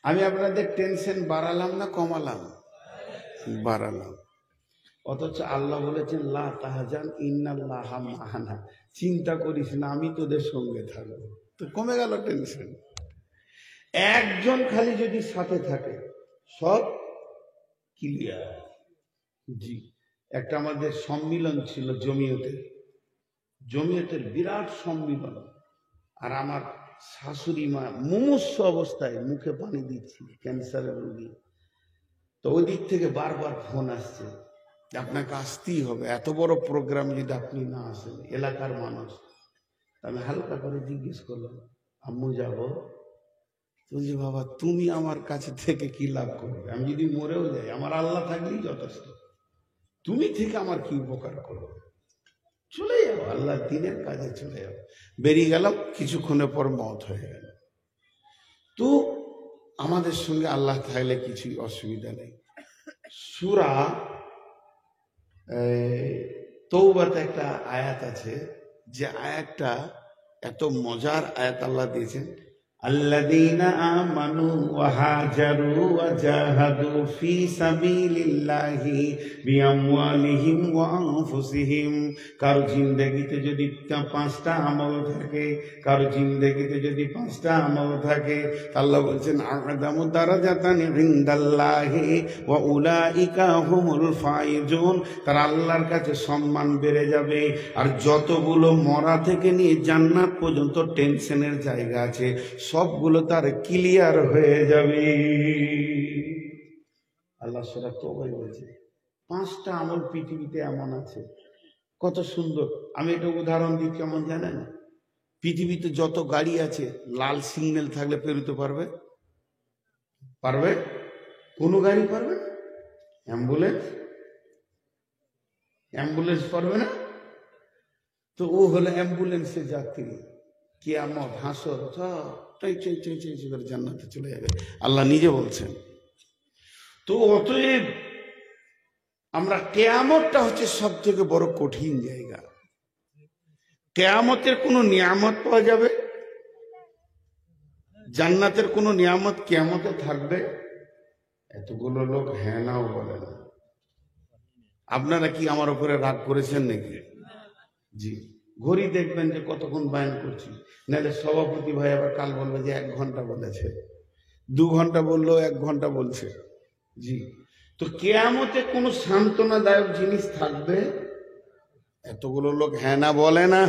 আমি আপনাদের টেনশন বাড়ালাম না কমালাম? বাড়ালাম। অথচ আল্লাহ বলেছেন লা তাহজান ইন্নাল্লাহা মা'ানা, চিন্তা করিস না, আমি তোদের সঙ্গে থাকবো। তো কমে গেল টেনশন। একজন খালি যদি সাথে থাকে সব ক্লিয়ার। জি, একটা আমাদের সম্মিলন ছিল জমিয়তের বিরাট সম্মিলন, আর আমার শাশুড়ি মা মুমূর্ষ অবস্থায় মুখে পানি দিচ্ছিল, ক্যান্সারের রোগী। তো ওই দিক থেকে বারবার ফোন আসছে, আপনাকে আসতেই হবে, এত বড় প্রোগ্রাম যদি আপনি না আসেন, এলাকার মানুষ। আমি হালকা করে জিজ্ঞেস করলাম, আম্মু যাবো? বলছি বাবা তুমি আমার কাছে থেকে কি লাভ করবে? আমি যদি মরেও যাই, আমার আল্লাহ থাকলেই যথেষ্ট। তুমি থেকে আমার কি উপকার করবে? চলে যাও, আল্লাহ দিনের কাজে চলে যাও। বেরিয়ে গেলাম, কিছুক্ষণের পর মওত হয়ে গেল। তো আমাদের সঙ্গে আল্লাহ থাকলে কিছুই অসুবিধা নেই। সূরা তওবাতে একটা আয়াত আছে, যে আয়াতটা এত মজার আয়াত আল্লাহ দিয়েছেন, আল্লাযীনা আমানু ওয়া হাজারু ওয়া জাহাদু ফি সাবিলিল্লাহি বিআমওয়ালিহিম ওয়া আনফুসিহিম। কারো জিন্দেগিতে যদি 5টা আমল থাকে, কারো জিন্দেগিতে যদি 5টা আমল থাকে, আল্লাহ বলছেন আ'যামু দারাজাতান ইনদাল্লাহি ওয়া উলাইকা হুমুল ফাইজুন। তারা আল্লাহর কাছে সম্মান বেড়ে যাবে। আর যতগুলো মরা থেকে নিয়ে জান্নাত পর্যন্ত টেনশনের জায়গা আছে, সবগুলো তার ক্লিয়ার হয়ে যাবে। আল্লাহ সূরা তওবায় বলছে 5টা আমল পৃথিবীতে এমন আছে, কত সুন্দর। আমি এটা উদাহরণ দিই, কেমন জানেন? পৃথিবীতে যত গাড়ি আছে, লাল সিগন্যাল থাকলে পেরোতে পারবে? পারবে? কোনো গাড়ি পারবে না? অ্যাম্বুলেন্স পারবে না? তো ও হলো অ্যাম্বুলেন্সের যাত্রী। কিয়ামত, হাসর, করে জান্নাতে চলে যাবে, আল্লাহ নিজে বলছেন। তো অতএব আমরা, কিয়ামতটা হচ্ছে সব থেকে বড় কঠিন জায়গা। কিয়ামতের কোনো নিয়ামত পাওয়া যাবে? জান্নাতের কোনো নিয়ামত কিয়ামতে থাকবে? এতগুলো লোক হ্যাঁ নাও বলে না। আপনারা কি আমার উপরে রাগ করেছেন নাকি? জি, ঘড়ি দেখবেন যে কতক্ষণ বায়ান করছি, নাহলে সভাপতি ভাই আবার কাল বলবে যে 1 ঘন্টা বলেছে, 2 ঘন্টা বললো, 1 ঘন্টা বলছে। জি, তো কিয়ামতে কোনো সান্ত্বনাদায়ক জিনিস থাকবে? এতগুলো লোক হ্যাঁ না বলে না,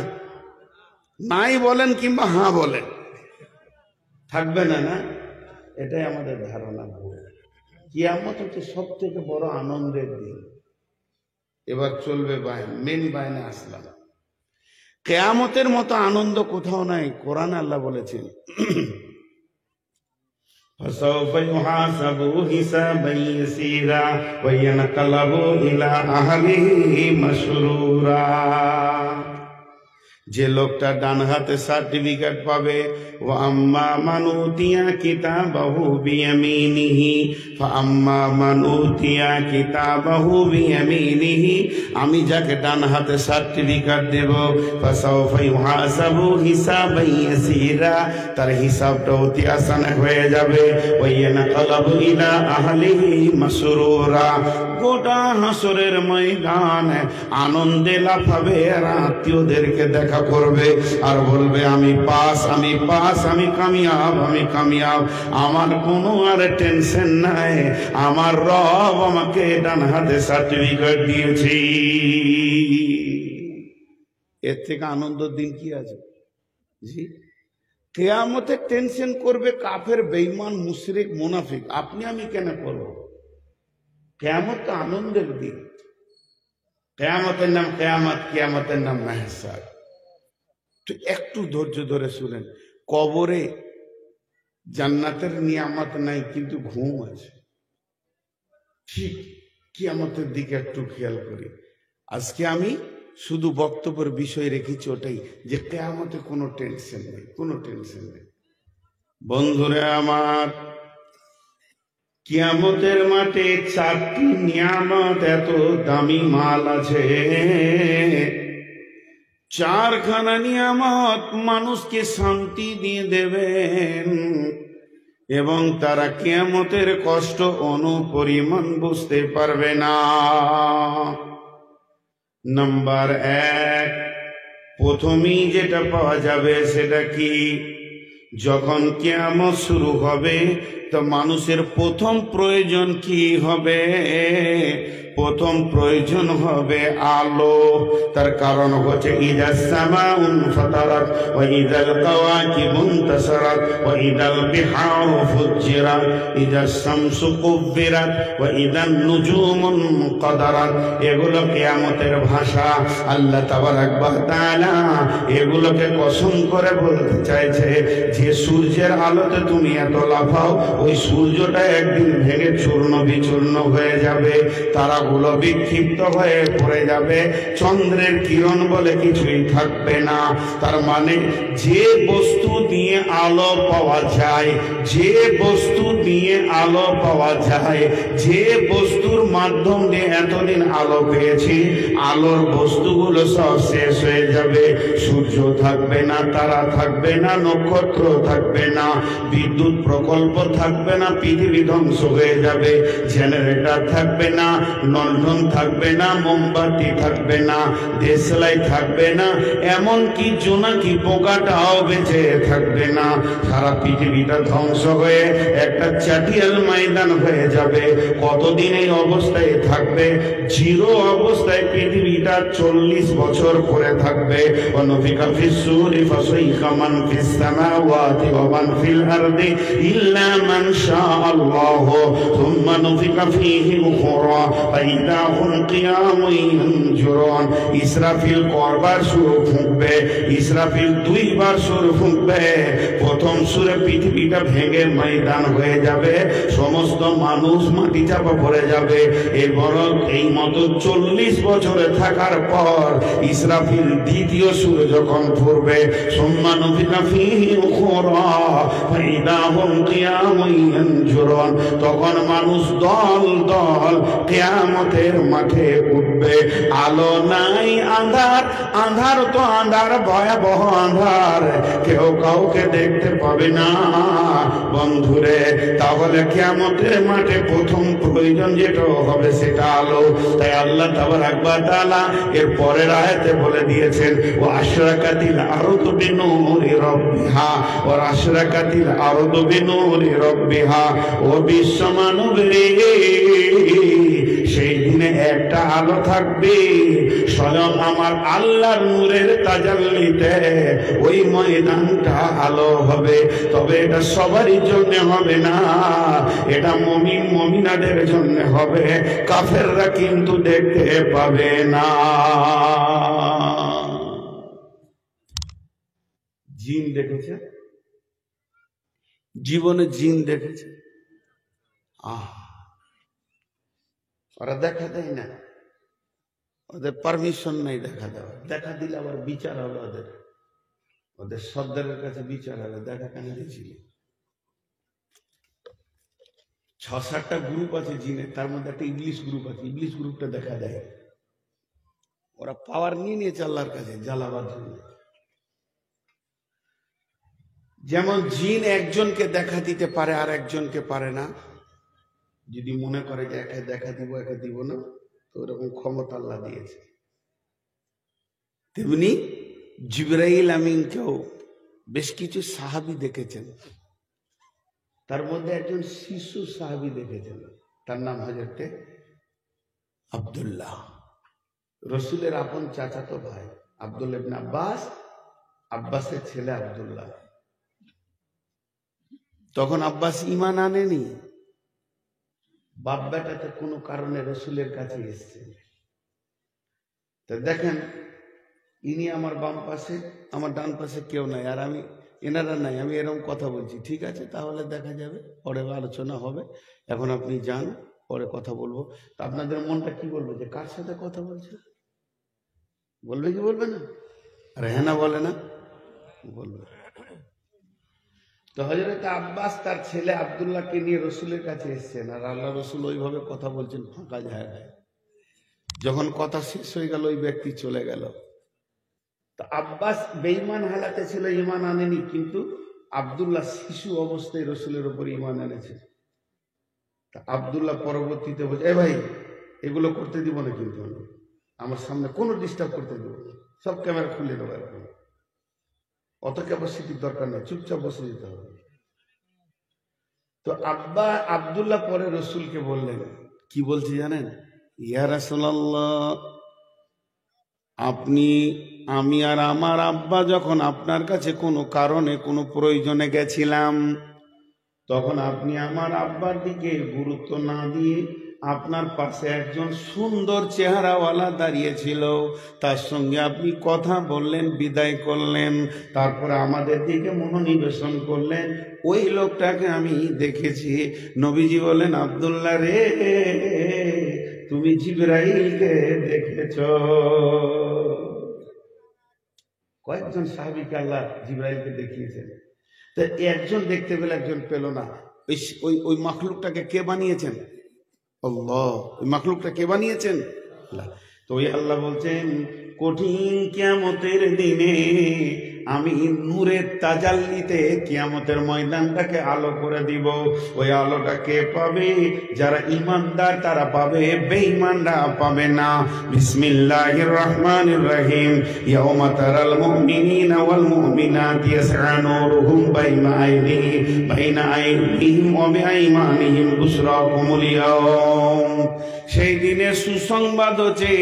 নাই বলেন কিংবা হ্যাঁ বলেন, থাকবে না, না? এটাই আমাদের ধারণা ভুল। কিয়ামত হচ্ছে সব থেকে বড় আনন্দের দিন। এবার চলবে বায়ান, মেন বায়ানে আসলাম। কিয়ামতের মতো আনন্দ কোথাও নাই। কোরআন আল্লাহ বলেছেন, ফাসাউফা ইউহাসাবু হিসাবান ইয়াসীরা ওয়া ইয়ানকালাবু ইলা আহলিহি মাসরুরা। যে লোকটা ডান হাতে সার্টিফিকেট পাবে, ও আম্মা মান উতিয়া কিতাবাহু বিয়ামিনিহি ফাআম্মা মান উতিয়া কিতাবাহু বিয়ামিনিহি, আমি যাকে ডান হাতে সার্টিফিকেট দেব, ফাসাউফা ইউহাসাবু হিসাবান ইয়াসীরা, তার হিসাবটা অতি আসান হয়ে যাবে। ওয়া ইয়ানকালাবু ইলা আহলিহি মাসরুরা, গোটা হাসরের ময়দানে আনন্দে লাফাবে, আর আত্মীয়দেরকে দেখা করবে আর বলবে আমি পাস, আমি পাস, আমি কামিয়াব, আমি কামিয়াব, আমার কোনো আর টেনশন নাই, আমার রব আমাকে ডান হাতে সার্টিফিকেট দিয়েছি। এর থেকে আনন্দের দিন কি আছে? জি, কিয়ামতে টেনশন করবে কাফের, বেঈমান, মুশরিক, মুনাফিক। আপনি আমি কেন করব? কিয়ামত তো আনন্দের দিন। কিয়ামতের নাম কিয়ামত, কিয়ামতের নাম মাহশার। তো একটু ধৈর্য ধরে শুনেন। কবরে জান্নাতের নিয়ামত নাই, কিন্তু ঘুম আছে। ঠিক কিয়ামতের দিকে একটু খেয়াল করি। আজকে আমি শুধু বক্তব্যের বিষয় রেখেছি ওটাই, যে কিয়ামতে কোনো টেনশন নেই, কোনো টেনশন নেই। বন্ধুরা আমার, কিয়ামতের মাঠে 4টি নিয়ামত, এত দামি মাল আছে। 4খানা নিয়ামত মানুষকে শান্তি দিয়ে দেবেন, এবং তারা কিয়ামতের কষ্ট অনুপরিমাণ বুঝতে পারবে না। নাম্বার 1, প্রথমেই যেটা পাওয়া যাবে সেটা কি? যখন কিয়ামত শুরু হবে তো মানুষের প্রথম প্রয়োজন কি হবে? প্রথম প্রয়োজন হবে আলো। তার কারণ হচ্ছে ইদাস সামাউন ফাতারাত ওয়া ইদাল কাওয়াকিবুন তাসারাত ওয়া ইদাল বিহারু ফুজ্জিরাত ইদাস শামসু কুব্বিরাত ওয়া ইদান নুজুমুন মুকাদারাত। এগুলো কিয়ামতের ভাষা। আল্লাহ তাবারাক ওয়া তাআলা এগুলোকে কসম করে বলতে চাইছে যে সূর্যের আলোতে তুমি এত লাফাও, ওই সূর্যটা একদিন ভেঙে চূর্ণ বিচূর্ণ হয়ে যাবে, তারাগুলো বিক্ষিপ্ত হয়ে পড়ে যাবে, চন্দ্রের কিরণ বলে কিছুই থাকবে না। তার মানে যে বস্তু দিয়ে আলো পাওয়া যায়, যে বস্তু দিয়ে আলো পাওয়া যায়, যে বস্তুর মাধ্যম দিয়ে এতদিন আলো পেয়েছি, আলোর বস্তুগুলো সব শেষ হয়ে যাবে। সূর্য থাকবে না, তারা থাকবে না, নক্ষত্র থাকবে না, বিদ্যুৎ প্রকল্প থাকবে না, পৃথিবী ধ্বংস হয়ে যাবে। জেনারেটর থাকবে না, লন্ডন থাকবে না, মোমবাতি থাকবে না, দেশলাই থাকবে না, এমনকি জোনাকি পোকাটাও বেঁচে থাকবে না। সারা পৃথিবীটা ধ্বংস হয়ে একটা চাটিয়াল ময়দান হয়ে যাবে। কতদিন এই অবস্থায় থাকবে? জিরো অবস্থায় পৃথিবীটা 40 বছর পরে থাকবে। ওয়ানুফিকা ফিস-সূরি ফাসাইকা মান ফিস-সামাওয়াতি ওয়া মান ফিল আরদি ইল্লা মান শাআল্লাহু সুম্মা নুফিকা ফীহি উখরা ফাইদা হুম কিয়ামুন ইয়ানজুরুন। ইসরাফিল কয়বার সুর ফুঁকবে? ইসরাফিল 2 বার সুর ফুঁকবে। প্রথম সুরে পৃথিবীটা ভেঙে ময়দান হয়ে যাবে, সমস্ত মানুষ মাটি চাপা পড়ে যাবে। এরপর এই মতো 40 বছরে থাকার পর ইসরাফিল দ্বিতীয় সুরে যখন ফুঁকবে, সুম্মা নুফিকা ফীহি উখরা ফাইদা হুম কিয়ামুন ইয়ানজুরুন, তখন মানুষ দল দল কিয়ামতের মাঠে উঠবে। আলো নাই, আঁধার, আঁধার তো আঁধার, ভয়াবহ আঁধার, কেউ কাউকে দেখতে পাবে না। বন্ধুরে, তাহলে কিয়ামতের মাঠে প্রথম প্রয়োজন যেটা হবে সেটা আলো। তাই আল্লাহ তাবারাক ওয়া তাআলা এর পরের আয়াতে বলে দিয়েছেন, ওয়া আশরাকাতিল আরদু বিনূরি রাব্বিহা ওয়া আশরাকাতিল আরদু বিনূরি রাব্বিহা। ও বিশ্ব মানব রে, সেই দিনে একটা আলো থাকবে, স্বয়ং আমার আল্লাহর নূরের তাজাল্লিতে ওই ময়দানটা আলো হবে। তবে এটা সবারই জন্য হবে না, এটা মুমিন মুমিনাদের জন্য হবে, কাফেররা কিন্তু দেখতে পাবে না। জিন দেখেছে? জীবনে জিন দেখেছে? ওরা দেখা দেয় না, ওদের পারমিশন নেই দেখা দেওয়ার। দেখা দিলে আবার বিচার হবে, ওদের সর্দারের কাছে বিচার হবে, দেখা কেন দিয়েছিলি। 6-7টা গ্রুপ আছে জিনের, তার মধ্যে একটা ইবলিশ গ্রুপ আছে, ইবলিশ গ্রুপটা দেখা দেয়। ওরা পাওয়ার নিয়ে নিয়েছে আল্লাহর কাছে জ্বালাবার জন্য। যেমন জিন একজনকে দেখা দিতে পারে আর একজনকে পারে না, যদি মনে করে যে একে দেখা দিব একে দিব না, তো ওরকম ক্ষমতা আল্লাহ দিয়েছে। তেমনি জিবরাইল আমিনকেও বেশ কিছু সাহাবী দেখেছেন, তার মধ্যে একজন শিশু সাহাবী দেখেছেন, তার নাম হযরতে আব্দুল্লাহ, রসুলের আপন চাচাতো ভাই। আব্দুল্লাহ ইবনে আব্বাস, আব্বাসের ছেলে আব্দুল্লাহ। তখন আব্বাস ঈমান আনেনি, বাপ বেটাতে কোনো কারণে রসুলের কাছে এসছে। তো দেখেন, ইনি আমার বাম পাশে, আমার ডান পাশে কেউ নাই, আর আমি এনারা নাই, আমি এরকম কথা বলছি। ঠিক আছে, তাহলে দেখা যাবে, পরে আলোচনা হবে, এখন আপনি যান, পরে কথা বলবো। তা আপনাদের মনটা কি বলবে যে কার সাথে কথা বলছে? বলবে কি বলবে না? আর হ্যাঁ না বলে না, বলবে। তো হযরত আব্বাস তার ছেলে আব্দুল্লাহকে নিয়ে রসুলের কাছে এসছেন, আর আল্লাহ রসুল ওইভাবে কথা বলছেন ফাঁকা জায়গায়। যখন কথা শেষ হয়ে গেল, ওই ব্যক্তি চলে গেল। তো আব্বাস বেঈমান হালাতে ছিল, ঈমান আনেনি, কিন্তু আব্দুল্লাহ শিশু অবস্থায় রসুলের উপর ঈমান এনেছে। তা আব্দুল্লাহ পরবর্তীতে বলছে, এ ভাই, এগুলো করতে দিব না, কিন্তু আমার সামনে কোনো ডিস্টার্ব করতে দিব না, সব ক্যামেরা খুলে দেবো, এখন অত ক্যাপাসিটির দরকার নেই, চুপচাপ বসে যেতে হবে। তো আব্দুল্লাহ পরে রসুলকে বললেন, কি বলছে জানেন? ইয়া রাসূলুল্লাহ, আমি আর আমার আব্বা যখন আপনার কাছে কোনো কারণে কোনো প্রয়োজনে গেছিলাম, তখন আপনি আমার আব্বার দিকে গুরুত্ব না দিয়ে আপনার পাশে একজন সুন্দর চেহারাওয়ালা দাঁড়িয়েছিল, তার সঙ্গে আপনি কথা বললেন, বিদায় করলেন, তারপরে আমাদের দিকে মনোনিবেশন করলেন। ওই লোকটাকে আমি দেখেছি। নবীজি বলেন, আব্দুল্লাহ রে, তুমি জিবরাইলকে দেখেছ। কয়েকজন সাহাবীকে আল্লাহ জিবরাইলকে দেখিয়েছেন। তো একজন দেখতে পেল, একজন পেল না। ওই মাখলুকটাকে কে বানিয়েছেন? আল্লাহ। ওই মাখলুকটা কে বানিয়েছেন? আল্লাহ। তো ওই আল্লাহ বলছেন, কঠিন কিয়ামতের দিনে আমি নূরের তাজাল্লিতে কিয়ামতের ময়দানটাকে আলো করে দিব। ওই আলোটা কে পাবে? যারা ঈমানদার তারা পাবে, বেঈমানরা পাবে না। বিসমিল্লাহির রহমানির রহিম। ইয়াউমা তারাল মুমিনিনা ওয়াল মুমিনাতি ইয়াসআ নূরুহুম বাইনা আইদিহিম ওয়া বিআইমানিহিম বুশরাকুমুল ইয়াওম। সেই দিনে সুসংবাদ হচ্ছে,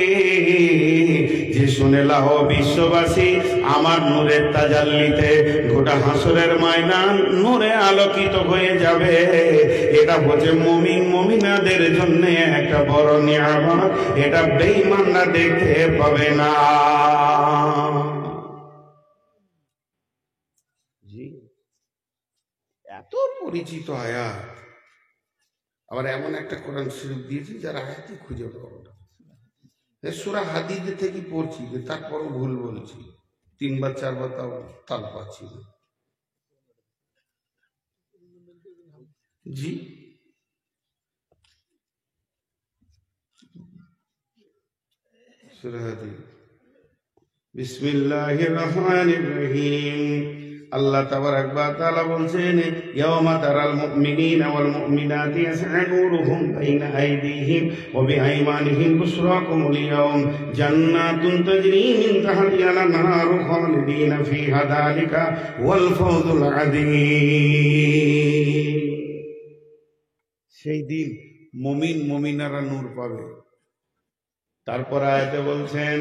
যে শুনে লাও বিশ্ববাসী, আমার নূরের তাজাল্লিতে গোটা হাসরের ময়দান নূরে আলোকিত হয়ে যাবে। এটা হচ্ছে মুমিন মুমিনাদের জন্য একটা বড় নিয়ামত, এটা বেঈমানরা দেখতে পাবে না। জি, এত পরিচিত আয়াত, আবার এমন একটা কোরআন শরীফ দিয়েছি যার আয়াতই খুঁজে পাবো না। সূরা হাদীদ থেকে পড়ছি, তারপরও ভুল বলছি, 3 বার 4 বার তাও তাল পাচ্ছি না। জি, সূরা হাদীদ। বিসমিল্লাহির রহমানির রহিম। আল্লাহ তাবারাক ওয়া তাআলা বলছেন, ইয়াওমা তারাল মুমিনিনা ওয়াল মুমিনাতি ইয়াসআ নূরুহুম বাইনা আইদিহিম ওয়া বিআইমানিহিম বুশরাকুমুল ইয়াওম জান্নাতুন তাজরি মিন তাহতিহাল আনহারু খালিদিনা ফিহা যালিকা ওয়াল ফাওজুল আযীম। সেই দিন মুমিন মুমিনারা নূর পাবে। তারপর আয়াতে বলছেন,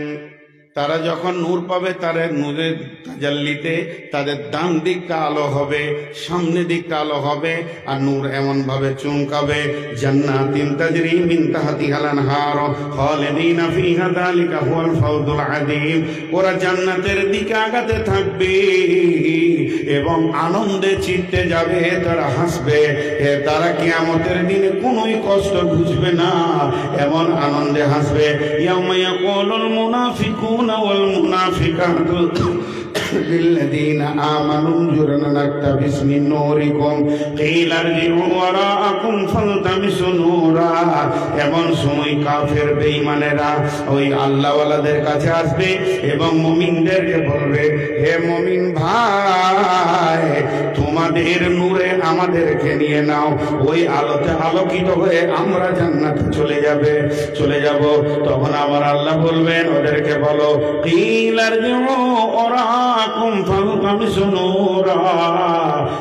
তারা যখন নূর পাবে, তারা নূরের তাজাল্লিতে তাদের ডান দিকটা আলো হবে, সামনে দিকটা আলো হবে, আর নূর এমন ভাবে চমকাবে, জান্নাতিন তাজরি মিন তাহতিহাল আনহার খালিদিনা ফিহা যালিকা হুয়াল ফাওজুল আযীম। ওরা জান্নাতের দিকে আগাতে থাকবে এবং আনন্দে চিত্তে যাবে, তারা হাসবে। তারা কিয়ামতের দিনে কোনোই কষ্ট বুঝবে না, এমন আনন্দে হাসবে। ইয়াউমা ইয়াকুলুল মুনাফিকুনা والمنافقات للذين آمنوا انظرنا نقتبس من نوركم قيل ارجعوا وراءكم فالتمسوا نورا। এমন সময় কাফের বেঈমানেরা ওই আল্লাহওয়ালাদের কাছে আসবে এবং মুমিনদেরকে বলবে, হে মুমিন ভাই, তোমাদের নূরে আমাদেরকে নিয়ে নাও, ওই আলোতে আলোকিত হয়ে আমরা জান্নাতে চলে যাব। তখন আবার আল্লাহ বলবেন, ওদেরকে বলো, কিল আরজিউ ওরাকুম ফালতামিসু নূরা,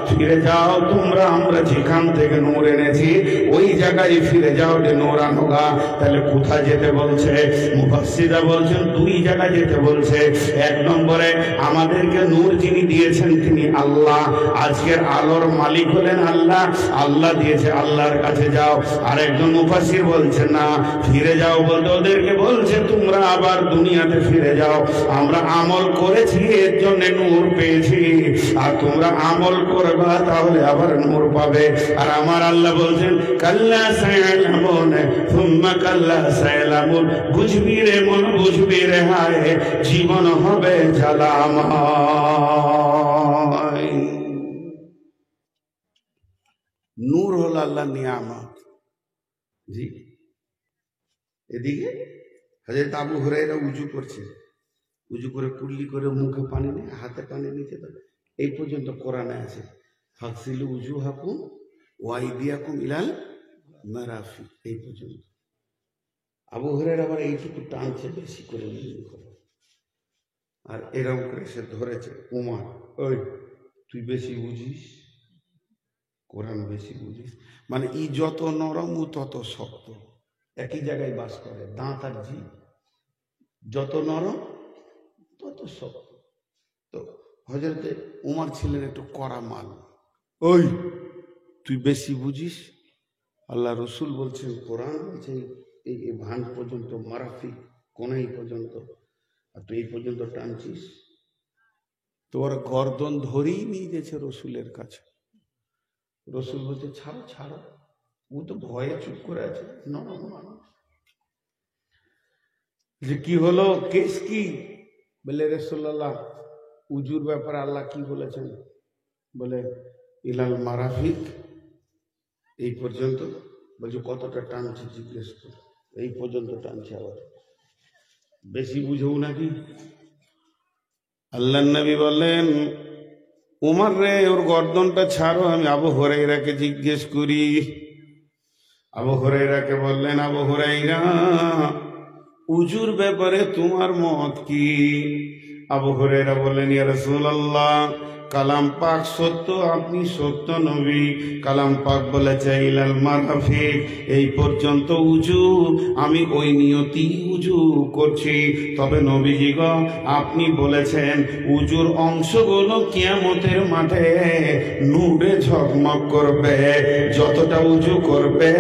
ফিরে যাও তোমরা, আমরা যেখান থেকে নূর এনেছি ওই জায়গায় ফিরে যাও, যে নূর আনোগা। তাহলে কোথায় যেতে বলছে? মুফাসসিররা বলছেন 2 জায়গায় যেতে বলছে। 1 নম্বরে, আমাদেরকে নূর যিনি দিয়েছেন তিনি আল্লাহ, আজকের আলোর মালিক হলেন আল্লাহ, আল্লাহ দিয়েছে, আল্লাহর কাছে যাও। আর একজন মুফাসসির বলছেন না, ফিরে যাও বলতে ওদেরকে বলছে তোমরা আবার দুনিয়াতে ফিরে যাও, আমরা আমল করেছি এর জন্য নূর পেয়েছি, আর তোমরা আমল করবা তাহলে আবার নূর পাবে। আর আমার আল্লাহ বলছেন কাল্লা সায়ালামুন সুম্মা কাল্লা সায়ালামুন, বুঝবি রে মন বুঝবি রে হায়, জীবন হবে জ্বালাময়। নূর হলো আল্লাহ নিয়ামত। জি, এদিকে হযরত আবু হুরায়রা উজু করছে, উজু করে কুল্লি করে মুখে পানি নেই, হাতে পানি নিতে দেবে, এই পর্যন্ত কোরআনে আছে ফাগসিলু উজুহাকুম ওয়া আইদিয়াকুম ইলাল মারাফিক, এই পর্যন্ত। আবু হুরায়রা আবার এইটুকু টানছে বেশি করে উজু করে, আর এরকম করে সে ধরেছে, উমর ওই তুই বেশি বুঝিস, কোরআন বেশি বুঝিস, মানে ই যত নরম ও তত শক্ত, একই জায়গায় বাস করে, দাঁত আর জিভ যত নরম তত শক্ত। তো হযরতে উমর ছিলেন একটু কড়া মাল, ওই তুই বেশি বুঝিস, আল্লাহ রসুল বলছেন, কোরআন বলছে এই ভান পর্যন্ত মারাফি কোনাই পর্যন্ত, আর তুই এই পর্যন্ত টানছিস, তোর গর্দন ধরেই নিয়ে গেছে রসুলের কাছে। রসুল বলছে ছাড়ো ছাড়ো, ও তো ভয়ে চুপ করে আছে, নরম মানুষ। যে কি হলো, কেস কি? বলে রাসূলুল্লাহ উজুর ব্যাপারে আল্লাহ কি বলেছেন? বলে ইলাল মারাফিক, এই পর্যন্ত। বলছে কতটা টানছে জিজ্ঞেস করে, এই পর্যন্ত টানছে, আবার বেশি বুঝেও নাকি? আল্লাহর নবী বললেন উমর রে, ওর গর্দনটা ছাড়ো, আমি আবু হুরায়রাকে জিজ্ঞেস করি। আবু হুরায়রাকে বললেন, আবু হুরায়রা উজুর ব্যাপারে তোমার মত কি? আবু হুরায়রা বললেন, ইয়া রাসূলুল্লাহ, কালাম পাক সত্য, আপনি সত্য নবী। কালাম পাক বলেছে ইলাল মারাফিক, এই পর্যন্ত উজু, আমি ওই নিয়তি উজু করছি। তবে নবীজি গো, আপনি বলেছেন উজুর অংশগুলো কিয়ামতের মাঠে নূরে ঝকমক করবে, যতটা উজু করবে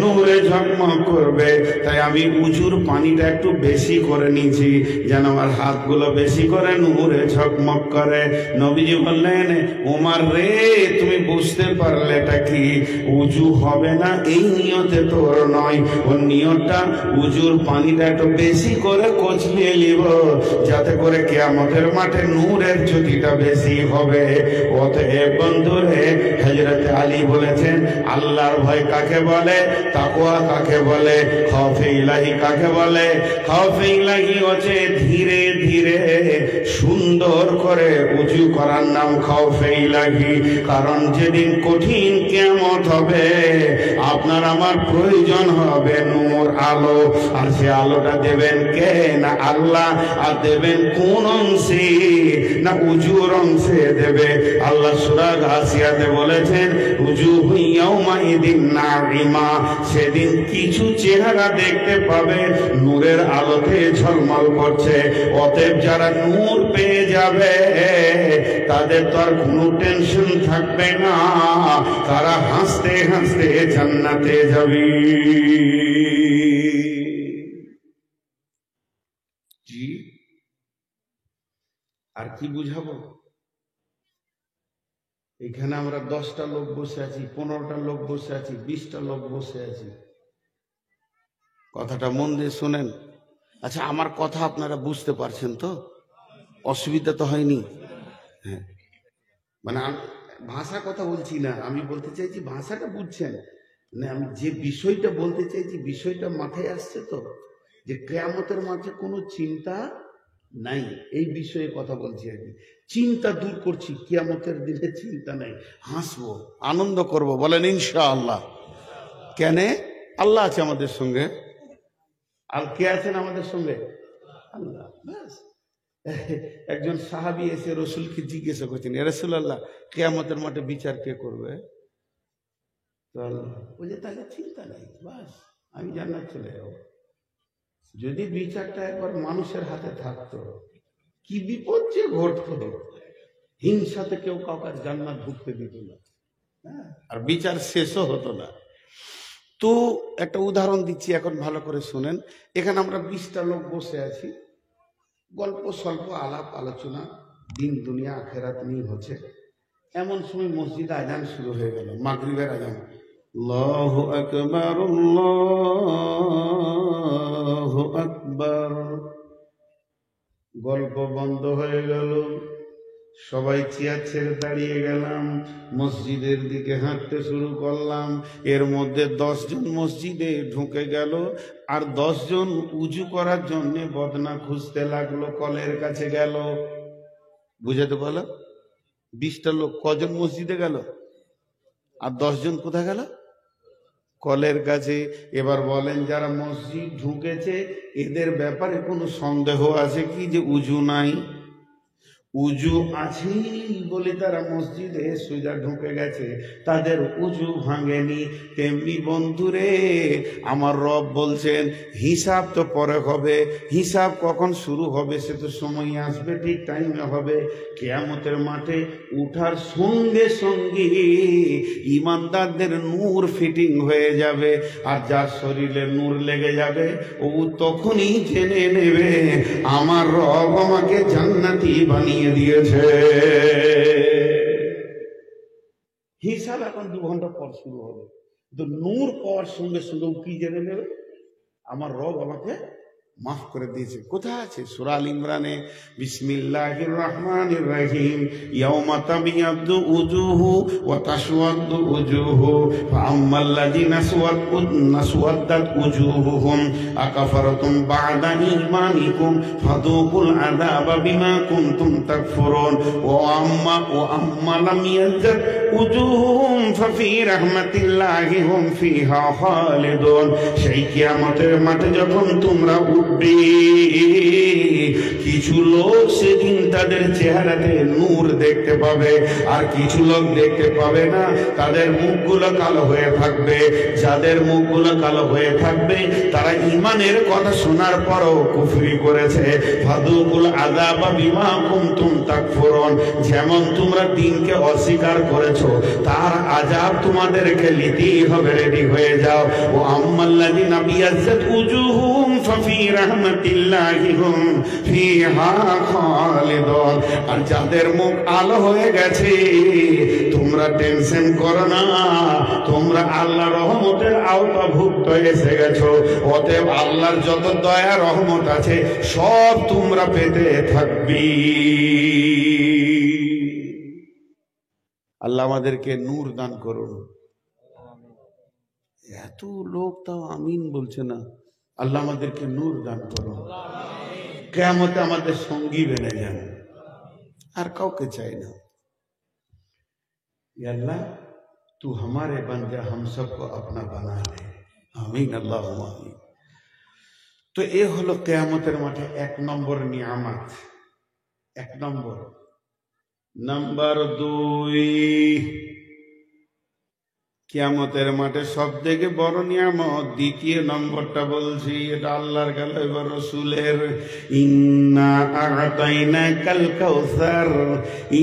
নূরে ঝকমক করবে। তাই আমি উজুর পানিটা একটু বেশি করে নিয়েছি, যেন আমার হাতগুলো বেশি করে নূরে ঝকমক করে। নবী বললেন, ওমর রে, তুমি বুঝতে পারলে এটা কি? উজু হবে না এই নিয়তে তোর নয়, ওর নিয়তটা উজুর পানিটা একটু বেশি করে কচলিয়ে নিব, যাতে করে কিয়ামতের মাঠে নূরের জ্যোতিটা বেশি হবে। অতএব বন্ধুরে, হযরত আলী বলেছেন আল্লাহর ভয় কাকে বলে, তাকওয়া কাকে বলে, খাউফে ইলাহি কাকে বলে? খাউফে ইলাহি হচ্ছে ধীরে ধীরে সুন্দর করে উজু করার নাম খাউফে ইলাহি। কারণ যেদিন কঠিন কিয়ামত হবে, আপনার আমার প্রয়োজন হবে নূর, আলো। আর সে আলোটা দেবেন কে? না আল্লাহ। আর দেবেন কোন অংশে? না উজুর অংশে দেবে। আল্লাহ সূরা গাসিয়াতে বলেছেন উজুহু ইয়াউমাইদিন নাঈমা, সেদিন কিছু চেহারা দেখতে পাবে নূরের আলোতে ঝলমল করছে। অতএব যারা নূর পেয়ে যাবে তাদের তো আর কোনো টেনশন থাকবে না, তারা হাসতে হাসতে জান্নাতে যাবে। জি, আর কি বুঝাবো? এখানে আমরা 10টা লোক বসে আছি, 15টা লোক বসে আছি, 20টা লোক বসে আছি। কথাটা মন দিয়ে শোনেন। আচ্ছা, আমার কথা আপনারা বুঝতে পারছেন তো? অসুবিধা তো হয়নি? হ্যাঁ, মানে ভাষা কথা বলছি না, আমি বলতে চাইছি ভাষাটা বুঝছেন, মানে আমি যে বিষয়টা বলতে চাইছি বিষয়টা মাথায় আসছে তো, যে কিয়ামতের মাঝে কোনো চিন্তা নাই, এই বিষয়ে কথা বলছি আর কি। চিন্তা দূর করছি, কিয়ামতের দিনে চিন্তা নাই, হাসবো, আনন্দ করব, বলেন ইনশাআল্লাহ। কেন? আল্লাহ আছে আমাদের সঙ্গে। আর কে আছেন আমাদের সঙ্গে? আল্লাহ। ব্যাস। একজন সাহাবী এসে রসুলকে জিজ্ঞাসা করছেন, ইয়া রাসূলুল্লাহ, কিয়ামতের মাঠে বিচার কে করবে? তো আল্লাহ বলে, তাহলে চিন্তা নাই, বাস আমি জান্নাত চলে যাব। যদি বিচারটা একবার মানুষের হাতে থাকতো, কি বিপদ যে ঘটতো। হিংসাতে কেউ কাউকে জান্নাত ঢুকতে দিত না, আর বিচার শেষও হতো না। তো একটা উদাহরণ দিচ্ছি, এখন ভালো করে শুনেন। এখানে আমরা 20টা লোক বসে আছি, গল্প স্বল্প আলাপ আলোচনা দিন দুনিয়া আখেরাত নিয়ে হচ্ছে। এমন সময় মসজিদে আজান শুরু হয়ে গেল, মাগরিবের আজান। আল্লাহু আকবার, আল্লাহু আকবার। গল্প বন্ধ হয়ে গেল, সবাই চেয়ার ছেড়ে দাঁড়িয়ে গেলাম, মসজিদের দিকে হাঁটতে শুরু করলাম। এর মধ্যে 10 জন মসজিদে ঢুকে গেল, আর 10 জন উজু করার জন্য বদনা খুঁজতে লাগলো, কলের কাছে গেল। বুঝাতে বলো, 20টা লোক কজন মসজিদে গেল, আর 10 জন কোথায় গেল? কলের কাছে। এবার বলেন, যারা মসজিদ ঢুকেছে এদের ব্যাপারে কোনো সন্দেহ আছে কি যে উজু নাই? উজু আছে বলে তারা মসজিদে সোজা ঢুকে গেছে, তাদের উজু ভাঙেনি। তেমনি বন্ধুরে, আমার রব বলছেন হিসাব তো পরে হবে, হিসাব কখন শুরু হবে সে তো সময় আসবে, ঠিক টাইমে হবে। কিয়ামতের মাঠে উঠার সঙ্গে সঙ্গে ইমানদারদের নূর ফিটিং হয়ে যাবে, আর যার শরীরে নূর লেগে যাবে ও তখনই জেনে নেবে আমার রব আমাকে জান্নাতি বানিয়ে দিয়েছে। হিসাব এখন 2 ঘন্টা পর শুরু হবে, তো নূর পাওয়ার সঙ্গে সঙ্গে কি জেনে নেবে? আমার রব আমাকে মাফ করে দিয়েছে। কোথায় আছে? সূরা আল ইমরানে বিসমিল্লাহির রহমানির রহিম, ইয়াউমা তাবিয়াদ্দু উজুহু ওয়া তাসওয়াদ্দু উজুহু ফাআম্মাল্লাযিনা সুওয়াদ্দাত উজুহুহুম আকাফারতুম বা'দা ঈমানিকুম ফাদুকুল আযাবা বিমা কুনতুম তাকফুরুন ওয়া আম্মা লাম ইয়াজ্জাদ উজুহুহুম ফাফি রাহমাতিল্লাহি হুম ফিহা খালিদুন। সেই কিয়ামতের মাঠে যখন তোমরা কিছু লোক সেদিন তাদের চেহারাতে নূর দেখতে পাবে, আর কিছু লোক দেখতে পাবে না, তাদের মুখগুলো কালো হয়ে থাকবে। যাদের মুখগুলো কালো হয়ে থাকবে তারা ঈমানের কথা শোনার পরও কুফরি করেছে। ফাদুকুল আযাবা বিমা কুনতুম তাকফুরুন, যেমন তোমরা দিনকে অস্বীকার করেছো তার আযাব তোমাদেরকে নিতেই হবে, রেডি হয়ে যাও। ও আম্মাল্লাযিনা বিয়াজ্জাত উজুহুম ফাফি রাহমাতিল্লাহি হুম ফিহা খালিদুন। আর যাদের মুখ আলো হয়ে গেছে তোমরা টেনশন করো না, তোমরা আল্লাহর রহমতের আওতাভুক্ত এসে গেছো। অতএব আল্লাহর যত দয়া রহমত আছে সব তোমরা পেতে থাকবি। আল্লাহ আমাদেরকে নূর দান করুন। এত লোক তাও আমিন বলছে না। আল্লাহ আমাদেরকে নূর দান করুন, কিয়ামতে আমাদের সঙ্গী বেনে যান, আর কাউকে চাই না। अल्लाह तू हमारे बंदे हम सबको अपना बना ले, आमीन अल्लाहुम्मा आमीन। तो ये हलो कियामतेर माठे 1 नम्बर नियामत। 1 नम्बर। नम्बर 2 কিয়ামতের মাঠে সবথেকে বড় নিয়ামত, দ্বিতীয় নম্বরটা বলছি, এটা আল্লাহর কাছে এবার রাসূলের। ইন্না আ'তাইনাকাল কাউসার,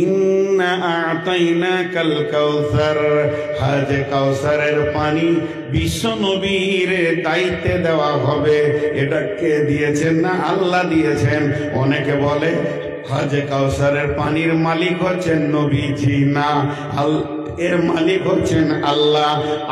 ইন্না আ'তাইনাকাল কাউসার। হাজে কাউসারের পানি বিশ্ব নবীর দায়িত্বে দেওয়া হবে। এটা কে দিয়েছেন? না আল্লাহ দিয়েছেন। অনেকে বলে হাজে কাউসারের পানির মালিক হচ্ছেন নবীজি, না, এর মালিক হচ্ছেন আল্লাহ।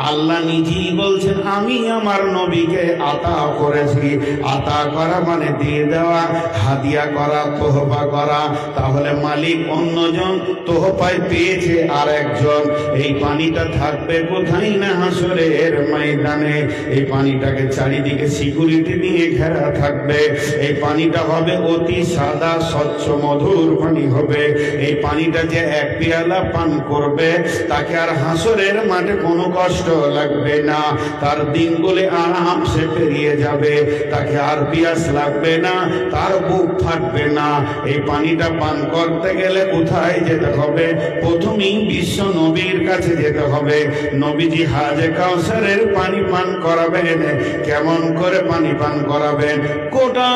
আল্লাহ নিজেই বলছেন আমি আমার নবীকে আতা করেছি। আতা করা মানে দিয়ে দেওয়া, হাদিয়া করা, তোহফা করা। তাহলে মালিক অন্যজন, তোহফায় পেয়েছে আর একজন। এই পানিটা থাকবে কোথায়? না হাসরের ময়দানে। এই পানিটাকে চারিদিকে সিকিউরিটি দিয়ে ঘেরা থাকবে। এই পানিটা হবে অতি সাদা স্বচ্ছ মধুর পানি হবে। এই পানিটা যে 1 পেয়ালা পান করবে তাকে আর হাসরের মাঠে কোনো কষ্ট লাগবে না, তার দিনগুলি আরামসে পেরিয়ে যাবে। তাকে আর পিয়াস লাগবে না, তার বুক ফাটবে না। এই পানিটা পান করতে গেলে কোথায় যেতে হবে? প্রথমেই বিশ্ব নবীর কাছে যেতে হবে। নবীজি হাজে কাউসারের পানি পান করাবেন। কেমন করে পানি পান করাবেন? গোটা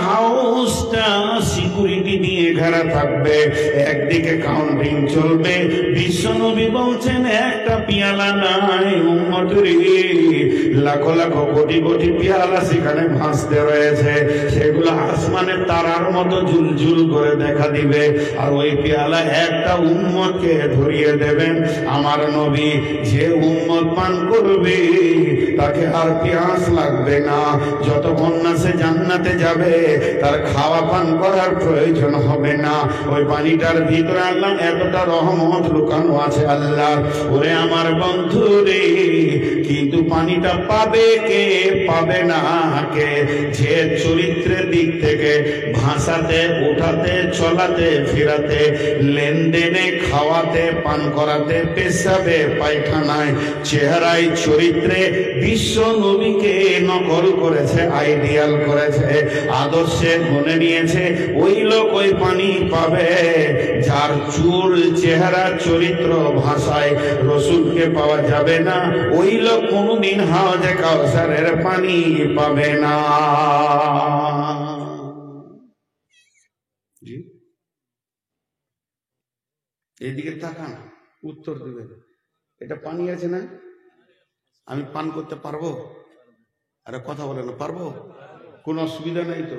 হাউসটা সিকিউরিটি দিয়ে ঘেরা থাকবে। একদিকে কাউন্টিং চলবে, বিশ্ব বিশ্বনবী বলছেন একটা পেয়ালা নাই উম্মত রে, লাখো লাখো কোটি কোটি পেয়ালা সেখানে ভাসতে রয়েছে, সেগুলো আসমানের তারার মতো ঝুলঝুল করে দেখা দিবে। আর ওই পেয়ালা একটা উম্মতকে ধরিয়ে দেবেন আমার নবী। যে উম্মত পান করবে তাকে আর পিয়াস লাগবে না, যতক্ষণ না সে জান্নাতে যাবে তার খাওয়া পান করার প্রয়োজন হবে না। ওই পানিটার ভিতরে আল্লাহ এতটা রহমত লুকানো আছে আল্লাহ। ওরে আমার বন্ধু রে, কিন্তু পানিটা পাবে কে, পাবে না কে? যে চরিত্রের দিক থেকে ভাষাতে, ওঠাতে, চলাতে, ফেরাতে, লেনদেনে, খাওয়াতে, পান করাতে, পেশাবে, পায়খানায়, চেহারায়, চরিত্রে বিশ্ব নবীকে নকল করেছে, আইডিয়াল করেছে, আদর্শে মনে নিয়েছে, ওই লোক ওই পানি পাবে। যার চুল, চেহারা, চরিত্র, ভাষায় রসুলকে পাওয়া যাবে না, ওই লোক কোনদিন হাওজে কাউসারের পানি পাবে না। এইদিকে তাকান, উত্তর দিবেন। এটা পানি আছে না? আমি পান করতে পারবো? আরে কথা বলে না, পারবো? কোনো অসুবিধা নাই তো?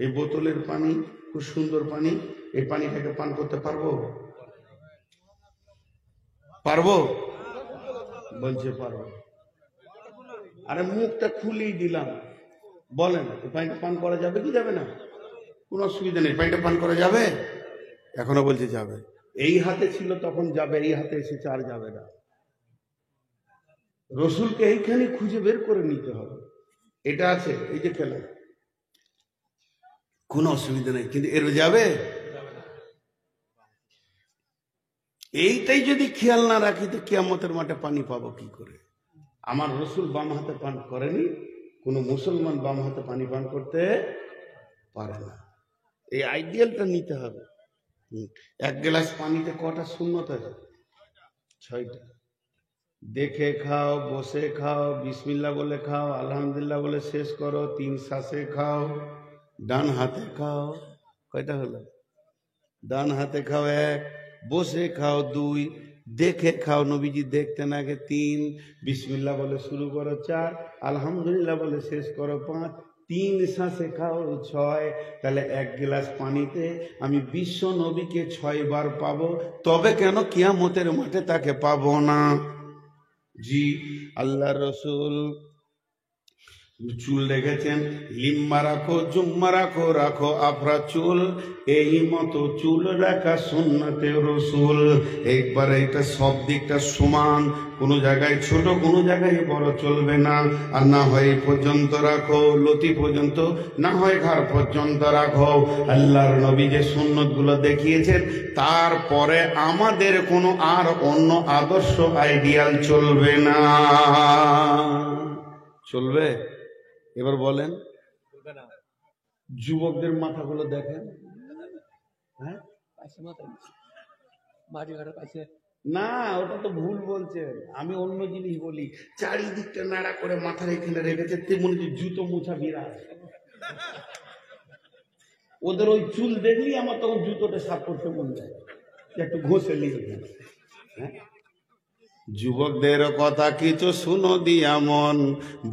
এই বোতলের পানি খুব সুন্দর পানি, এই পানিটাকে পান করতে পারবো? পারবো? বলছে পারবো। আরে মুখটা খুলেই দিলাম, বলেন এই পানিটা পান করা যাবে কি যাবে না? কোনো অসুবিধা নেই, পানিটা পান করা যাবে? এখনো বলছে যাবে। এই হাতে ছিল তখন যাবে, এই হাতে এসেছে আর যাবে না। রসুলকে এইখানে খুঁজে বের করে নিতে হবে। এটা আছে, এই যে খেলা, কোনো অসুবিধা নেই, কিন্তু এর যাবে? এইটাই যদি খেয়াল না রাখি তো কিয়ামতের মাঠে পানি পাবো কি করে? আমার রসুল বাম হাতে পান করেনি, কোন মুসলমান বাম হাতে পানি পান করতে পারে না। এই আইডিয়ালটা নিতে হবে। এক গ্লাস পানিতে কটা সুন্নত আছে? 6টা। দেখে খাও, বসে খাও, বিসমিল্লাহ বলে খাও, আলহামদুলিল্লাহ বলে শেষ করো, 3 শ্বাসে খাও, ডান হাতে খাও। কয়টা হলো? ডান হাতে খাও 1, বসে খাও 2, দেখে খাও, নবীজি দেখতেন আগে 3, বিসমিল্লাহ বলে শুরু করো 4, আলহামদুলিল্লাহ বলে শেষ করো 5, 3 শ্বাসে খাও 6। তাহলে 1 গ্লাস পানিতে আমি বিশ্ব নবীকে 6 বার পাবো, তবে কেন কিয়ামতের মাঠে তাকে পাবো না? জি, আল্লাহ রসুল চুল রেখেছেন, লিম্মা রাখো, জুম্মা রাখো, রাখো আফরা চুল, এই মতো চুল রাখা সুন্নতে রসুল। একবার এটা সব দিকটা সমান, কোনো জায়গায় ছোট, কোনো জায়গায় বড় চলবে না। আর না হয় পর্যন্ত রাখো, লতি পর্যন্ত, না হয় ঘাড় পর্যন্ত রাখো। আল্লাহর নবী যে সুন্নত গুলো দেখিয়েছেন, তারপরে আমাদের কোনো আর অন্য আদর্শ আইডিয়াল চলবে না। চলবে? এবার বলেন, যুবকদের মাথাগুলো দেখেন, হ্যাঁ না, ওটা তো ভুল বলছেন। আমি অন্য জিনিস বলি। চারিদিকটা নাড়া করে মাথার এখানে রেখেছে, তেমন জুতো মোছা বিরাজ। ওদের ওই চুল দেখলেই আমার তখন জুতোটা সাফ করতে মন যায়, একটু ঘষে নিয়ে। হ্যাঁ, যুবকদের কথা কিছু শুনো দিয়া মন,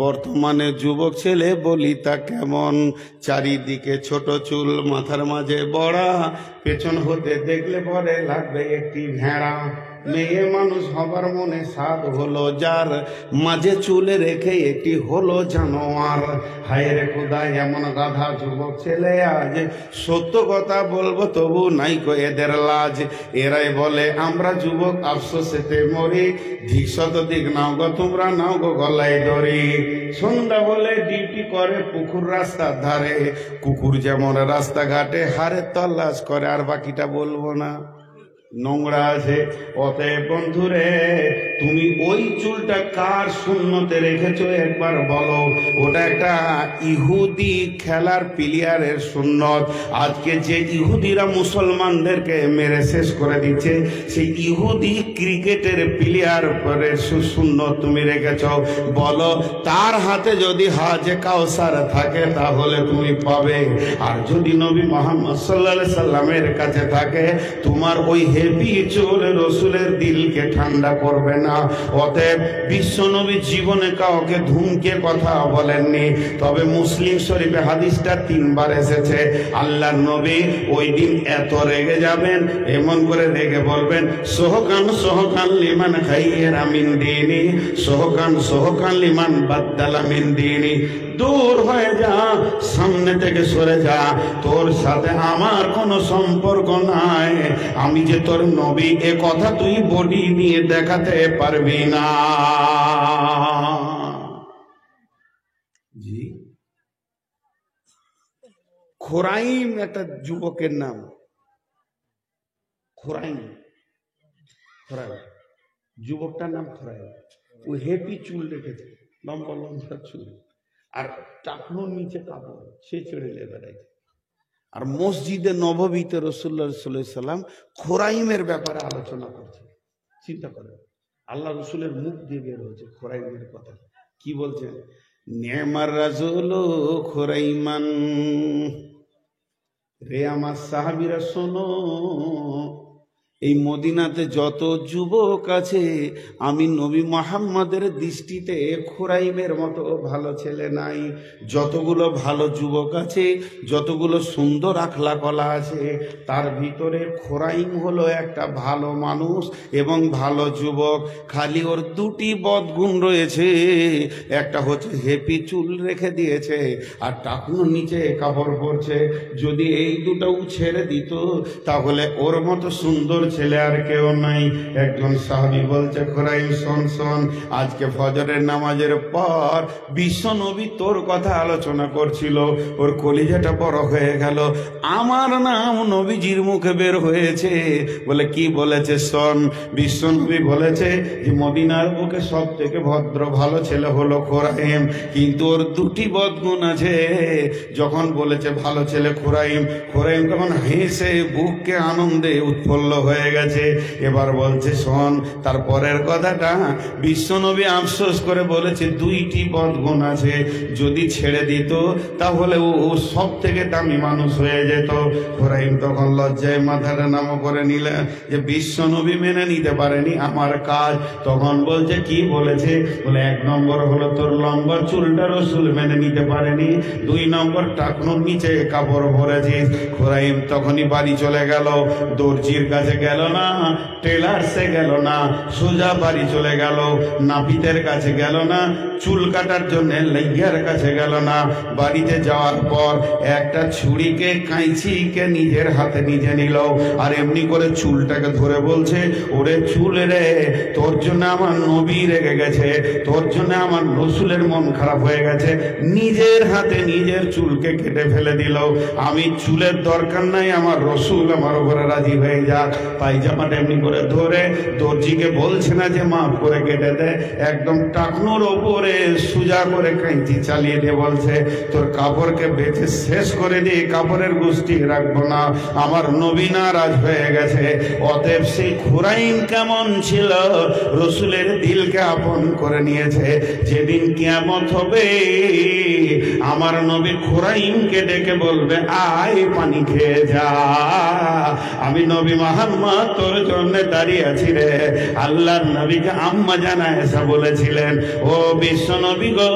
বর্তমানে যুবক ছেলে বলি তা কেমন? চারিদিকে ছোট চুল, মাথার মাঝে বড়া, পেছন হতে দেখলে পরে লাগবে একটি ভেড়া। মেয়ে মানুষ হবার মনে সাধ হলো যার, মাঝে চুলে রেখে একটি হলো জানোয়ার। হায় রে খোদা, এমন গাধা যুবক ছেলে আজ, সত্য কথা বলবো তবু নাই কো এদের লাজ। এরাই বলে আমরা যুবক আফসোসেতে মরি, ধিক শত দিক নাও গো তোমরা, নাও গো গলায় দড়ি। সন্ধ্যা বলে ডিউটি করে পুকুর রাস্তার ধারে, কুকুর যেমন রাস্তাঘাটে হারে তল্লাশ করে। আর বাকিটা বলবো না, নোংরা আছে। অতএব বন্ধুরে, তুমি ওই চুলটা কার সুন্নতে রেখেছো একবার বলো। ওটা একটা ইহুদি খেলার প্লেয়ারের সুন্নত। আজকে যে ইহুদিরা মুসলমানদেরকে মেরে শেষ করে দিচ্ছে, সেই ইহুদি ক্রিকেটের প্লেয়ার পরে সুন্নত তুমি রেখেছ। বলো, তার হাতে যদি হাজে কাউসার থাকে তাহলে তুমি পাবে। আর যদি নবী মুহাম্মদ সাল্লাল্লাহু আলাইহি সাল্লামের কাছে থাকে, তোমার ওই হেপি চুল রসুলের দিলকে ঠান্ডা করবে না। অতএব বিশ্বনবী জীবনে কাউকে ধুমকে কথা বলেননি। তবে মুসলিম শরীফে হাদিসটা 3 বার এসেছে। আল্লাহর নবী ওই দিন এত রেগে যাবেন, এমন করে রেগে বলবেন, সোহকান সোহকান লিমান খাইয়েরা মিন দিনি, সোহকান সোহকান লিমান বাদ্দালা মিন দিনি। দূর হয়ে যা, সামনে থেকে সরে যা, তোর সাথে আমার কোনো সম্পর্ক নাই। আমি যে তোর নবী এ কথা তুই বডি নিয়ে দেখাতে পারবি না। জি, খোরাইম একটা যুবকের নাম, খোরাইম। খোরাইম যুবকটার নাম খোরাইম। ও হেপি চুল রেখেছে, লম্বা লম্বা চুল, আর টাকনোর নিচে কাপড় সে ছেড়ে বেড়াইছে। আর মসজিদে নববীতে রাসূলুল্লাহ সাল্লাল্লাহু আলাইহি সাল্লাম খোরাইমের ব্যাপারে আলোচনা করছে। চিন্তা করেন, আল্লাহ রসুলের মুখ দিয়ে বের হয়েছে খোরাইমের কথা। কি বলছেন? নেমার রাজুল খোরাইমান, রে আমার সাহাবীরা শোনো, এই মদিনাতে যত যুবক আছে, আমি নবী মুহাম্মদের দৃষ্টিতে খোরাইমের মতো ভালো ছেলে নাই। যতগুলো ভালো যুবক আছে, যতগুলো সুন্দর আখলাকলা আছে, তার ভিতরে খোরাইম হলো একটা ভালো মানুষ এবং ভালো যুবক। খালি ওর 2টি বদগুণ রয়েছে। একটা হচ্ছে হেপি চুল রেখে দিয়েছে আর টাকনুর নিচে কাপড় পরছে। যদি এই দুটো ছেড়ে দিত তাহলে ওর মতো সুন্দর ছেলে আর কেউ নাই। একজন সাহাবী বলছে, খোরাইম শোন শোন, আজকে ফজরের নামাজের পর বিশ্বনবী তোর কথা আলোচনা করছিল, ওর কলিজাটা বড় হয়ে গেল। আমার নাম নবীজির মুখে বের হয়েছে। বলে কি বলেছে শোন। বিশ্বনবী বলেছে যে মদিনার বুকে সব থেকে ভদ্র ভালো ছেলে হলো খোরাইম, কিন্তু ওর 2টি বদগুণ আছে। যখন বলেছে ভালো ছেলে খোরাইম, খোরাইম তখন হেসে বুককে আনন্দে উৎফুল্ল হয়ে গেছে। এবার বলছে শোন, তারপরের কথাটা বিশ্বনবী আফসোস করে বলেছে 2টি বদগুণ আছে, যদি ছেড়ে দিত তাহলে ও সব থেকে দামি মানুষ হয়ে যেত। খোরাইম তখন লজ্জায় মাথাটা নামো করে নিলেন যে বিশ্বনবী মেনে নিতে পারেনি আমার কাজ। তখন বলছে কি বলেছে? বলে 1 নম্বর হলো তোর লম্বা চুলটা রসুল মেনে নিতে পারেনি, 2 নম্বর টাকনুর নিচে কাপড় ভরেছিস। খোরাইম তখনই বাড়ি চলে গেল। দর্জির কাছে গেল না, টেলার্সে গেল না, সোজা বাড়ি চলে গেল। নাপিতের কাছে গেল না, চুল কাটার জন্য লাইয়ার কাছে গেল না। বাড়িতে যাওয়ার পর একটা ছুরিকে কাঁচিকে নিজের হাতে নিজে নিল, আর এমনি করে চুলটাকে ধরে বলছে, ওরে চুল রে, তোর জন্য আমার নবী রেগে গেছে, তোর জন্য আমার রসুলের মন খারাপ হয়ে গেছে। নিজের হাতে নিজের চুলকে কেটে ফেলে দিল। আমি চুলের দরকার নাই, আমার রসুল আমার উপরে রাজি হয়ে যাক। পায়জামাটা এমনি করে ধরে দর্জিকে বলছে না যে মাফ করে কেটে দে, একদম টাকনোর ওপরে সোজা করে কাঁচি চালিয়ে দিয়ে বলছে, তোর কাপড়কে বেঁচে শেষ করে দিয়ে কাপড়ের গোষ্ঠী রাখবো না, আমার নবী নারাজ হয়ে গেছে। অতএব সেই খোরাইম কেমন ছিল? রসুলের দিলকে আপন করে নিয়েছে। যেদিন কিয়ামত হবে, আমার নবী খোরাইমকে ডেকে বলবে, আয় পানি খেয়ে যা, আমি নবী মুহাম্মদ তোর জন্য দাঁড়িয়ে আছি রে। আল্লাহর নবীকে আম্মা জানা এসা বলেছিলেন, ও বিশ্ব নবী গো,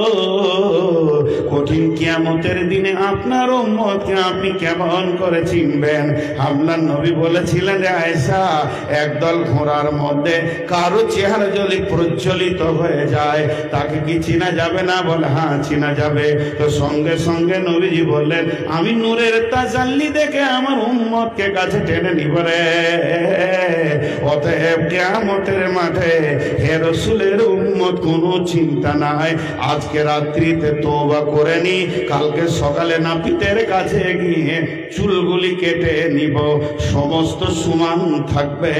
কঠিন কিয়ামতের দিনে আপনার উম্মতকে আপনি কেমন করে চিনবেন? আপনার নবী বলেছিলেন, রে আয়েশা, একদল ঘোড়ার মধ্যে কারো চেহারা যদি প্রজ্বলিত হয়ে যায় তাকে কি চিনা যাবে না? বলে হ্যাঁ চিনা যাবে। তো সঙ্গে সঙ্গে নবীজি বললেন, আমি নূরের তাজাল্লি দেখে আমার উম্মতকে কাছে টেনে নিব রে। অতএব কিয়ামতের মাঠে হে রাসূলের উম্মত কোনো চিন্তা নাই, আজকে রাত্রিতে তওবা করে নি, কালকে সকালে নাপিতের কাছে গিয়ে চুলগুলি কেটে নিব, সমস্ত সমান থাকবে।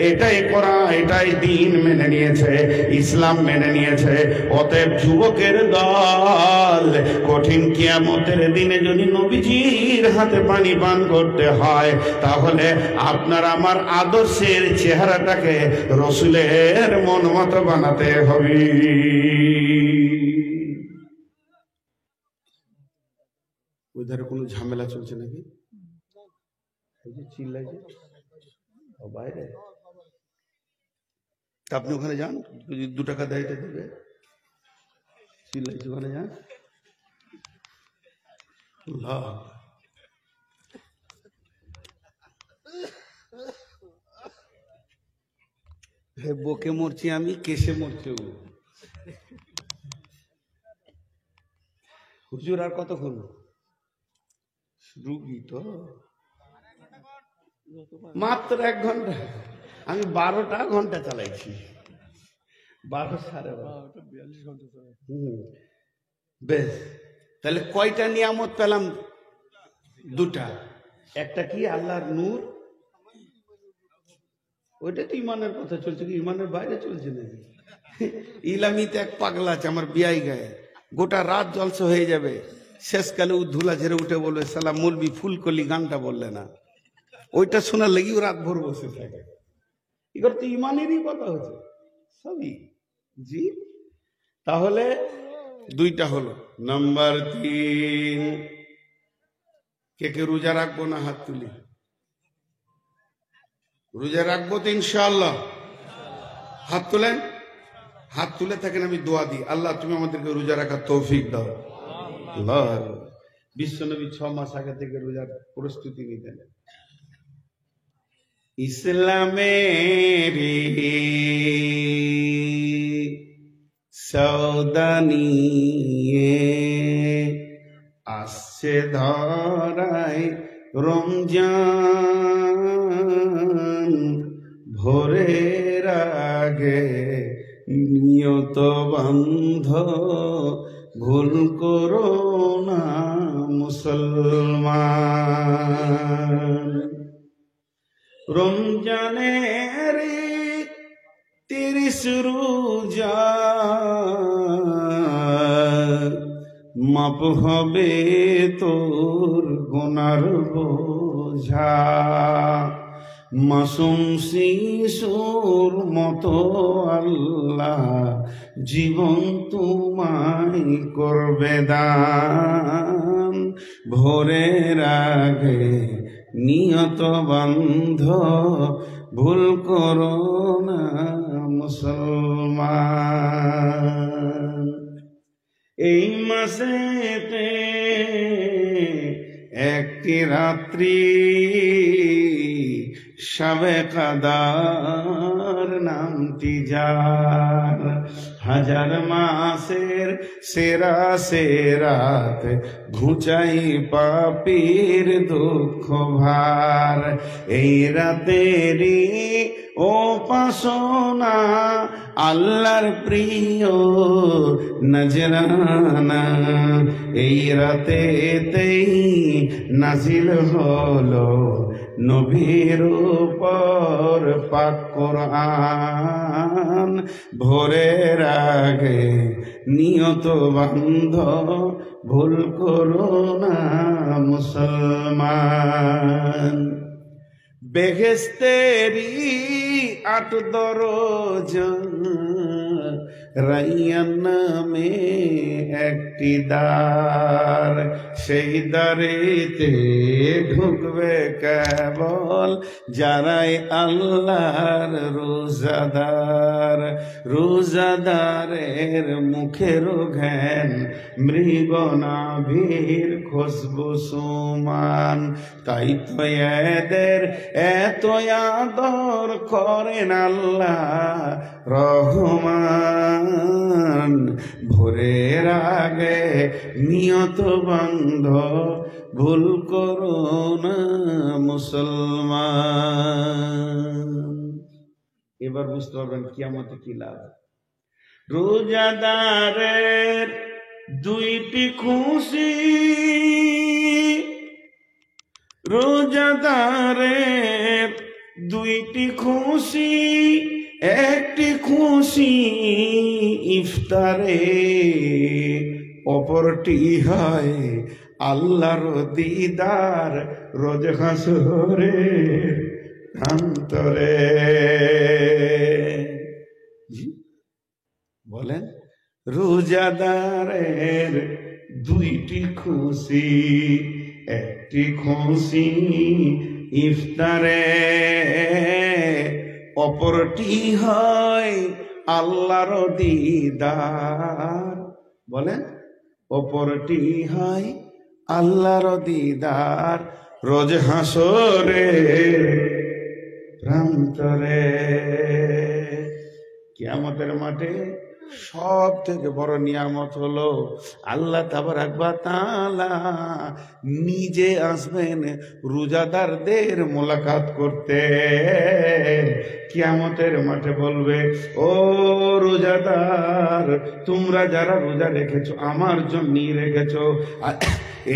এটাই করা, এটাই দিন মেনে নিয়েছে, ইসলাম মেনে নিয়েছে। অতএব যুবকের দল, কঠিন কিয়ামতের দিনে যদি নবীজির হাতে পানি পান করতে হয়, তাহলে আপনার আমার আদর্শের চেহারাটাকে রসুলের মন মতো বানাতে হবে। ওই ধারে কোনো ঝামেলা চলছে নাকি? চিল্লাইছে বাইরে, আপনি ওখানে যান, যদি 2 টাকা দেয় এটা দেবে, ওখানে যান। বকে মরছি আমি, কেসে মরছে ও। হুজুর আর কতক্ষণ? রুগী তো মাত্র 1 ঘন্টা, আমি 12টা ঘন্টা চালাইছি, 12 সাড়ে 12, 42 ঘন্টা। বেশ, তাহলে কয়টা নিয়ামত পেলাম? 2টা। একটা কি? আল্লাহর নূর, ওইটা তো ইমানের কথা চলছে, কি ইমানের বাইরে চলছে নাকি? ইলামিতে এক পাগলা আছে আমার বিয়াই গায়ে, গোটা রাত জলসা হয়ে যাবে, শেষকালে ও ধুলা ঝেড়ে উঠে বলবে সালাম মৌলবি ফুলকলি গানটা বললে না, ওইটা শোনার লেগেও রাত ভোর বসে থাকে। এগুলো তো ইমানেরই কথা হচ্ছে সবই। জি, তাহলে 2টা হলো। নাম্বার 3, কে রোজা রাখবো না? হাত তুলি। রোজা রাখবো তো ইনশাআল্লাহ? হাত তোলেন, হাত তুলে থাকেন, আমি দোয়া দিই, আল্লাহ তুমি আমাদেরকে রোজা রাখার তৌফিক দাও। আল্লাহ। বিশ্বনবী 6 মাস আগে থেকে রোজার প্রস্তুতি নিতেন। ইসলামের সওদা নিয়ে আসছে ধরায় রমজান, ভোরের আগে নিয়ত বন্ধ ভুল করো না মুসলমান। রমজানের 30 রোজা মাপ হবে তোর গুনার বোঝা, মাসুম শিশুর মতো আল্লাহ জীবন তোমায় করবে দান, ভোরের আগে নিয়ত বন্ধ ভুল করো না মুসলমান। এই মাসেতে একটি রাত্রি শবে কদর নামটি যার, 1000 মাসের সেরা সেরাত ঘুচাই পাপীর দুঃখ ভার। এই রাতেরই ও পাসনা আল্লাহর প্রিয় নজরানা, এই রাতেতেই নাজিল হলো নবীর উপর পাক কোরআন, ভোরের আগে নিয়ত বন্ধ ভুল করো না মুসলমান। বেহেশতেরি 8 দরজা, রাইয়ান নামে একটি দ্বার, সেই দ্বারেতে ঢুকবে কেবল যারাই আল্লাহর রোজাদার। রোজাদারের মুখের ঘ্যান মৃগ নাভির খুশবু সুমান, তাই তো এদের এত আদর করেন আল্লাহ রহমান। ভোরের আগে নিয়ত বন্ধ ভুল করো না মুসলমান। এবার বুঝতে পারবেন কিয়ামতে কি লাভ। রোজাদারের 2টি খুশি, রোজাদারের 2টি খুশি, একটি খুশি ইফতারে, অপরটি হয় আল্লাহর দিদার রোজ হাসরে অন্তরে। বলেন, রোজাদারের 2টি খুশি, একটি খুশি ইফতারে, অপরটি হয় আল্লাহর দিদার। বলেন, অপরটি হয় আল্লাহর দিদার, রোজ হাসরে প্রান্তরে। কিয়ামতের মাঠে সব থেকে বড় নিয়ামত হলো আল্লাহ তাবারাক ওয়া তাআলা নিজে আসবেন রোজাদারদের মোলাকাত করতে। কিয়ামতের মাঠে বলবে, ও রোজাদার, তোমরা যারা রোজা রেখেছো আমার জন্যই রেখেছো,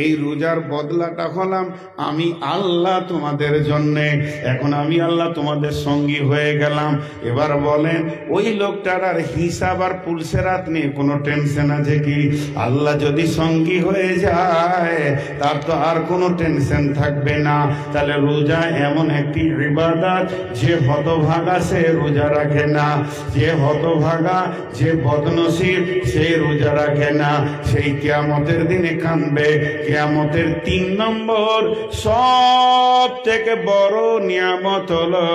এই রোজার বদলাটা হলাম আমি আল্লাহ তোমাদের জন্যে। এখন আমি আল্লাহ তোমাদের সঙ্গী হয়ে গেলাম। এবার বলেন, ওই লোকটার আর হিসাব আর পুলসেরাত নিয়ে কোনো টেনশন আছে কি? আল্লাহ যদি সঙ্গী হয়ে যায় তার তো আর কোনো টেনশন থাকবে না। তাহলে রোজা এমন একটি ইবাদত, যে হতভাগা সে রোজা রাখে না, যে হতভাগা, যে বদনসিব সে রোজা রাখে না, সেই কিয়ামতের দিনে কাঁদবে। কিয়ামতের 3 নম্বর সব থেকে বড় নিয়ামত হলো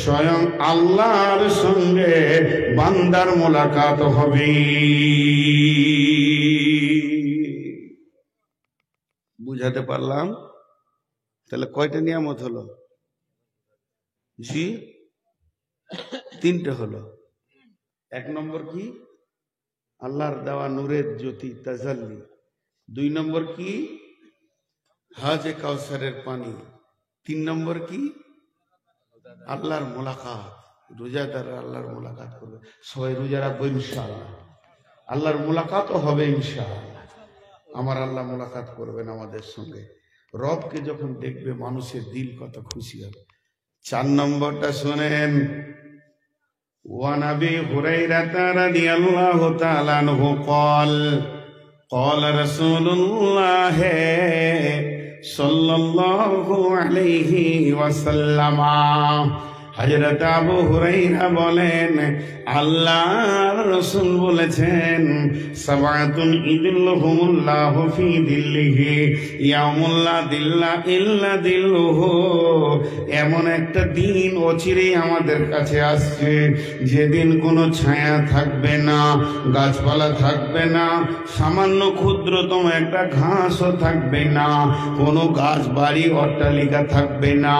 স্বয়ং আল্লাহর সঙ্গে বান্দার মোলাকাত হবে। বুঝাতে পারলাম? তাহলে কয়টা নিয়ামত হলো? জি, 3টে হলো। 1 নম্বর কি? আল্লাহর দেওয়া নূরের জ্যোতি তাজাল্লি। 2 নম্বর কি? হাজে কাউসারের পানি। 3 নম্বর কি? আল্লাহর মোলাকাত। রোজাদার আল্লাহর মোলাকাত করবে। সবাই রোজা রাখবো ইনশাআল্লাহ। আল্লাহর মোলাকাতও হবে ইনশাআল্লাহ। আমার আল্লাহ মোলাকাত করবেন আমাদের সঙ্গে। রবকে যখন দেখবে মানুষের দিল কত খুশি হবে। 4 নম্বরটা শোনেন। ওয়ান আবি হুরায়রা রাদিয়াল্লাহু তাআলা আনহু قال قال رسول الله صلى الله عليه وسلم। হযরত আবু হুরায়রা বলেন, আল্লাহর রাসূল বলেছেন, সাবাতুন ইযিল্লুহুমুল্লাহু ফি দিল্লিহি ইয়াউমুল লা দিল্লা ইল্লা দিল্লুহু। এমন একটা দিন অচিরেই আমাদের কাছে আসছে, যেদিন কোনো ছায়া থাকবে না, গাছপালা থাকবে না, সামান্য ক্ষুদ্রতম একটা ঘাসও থাকবে না, কোনো গাছ বাড়ি অট্টালিকা থাকবে না,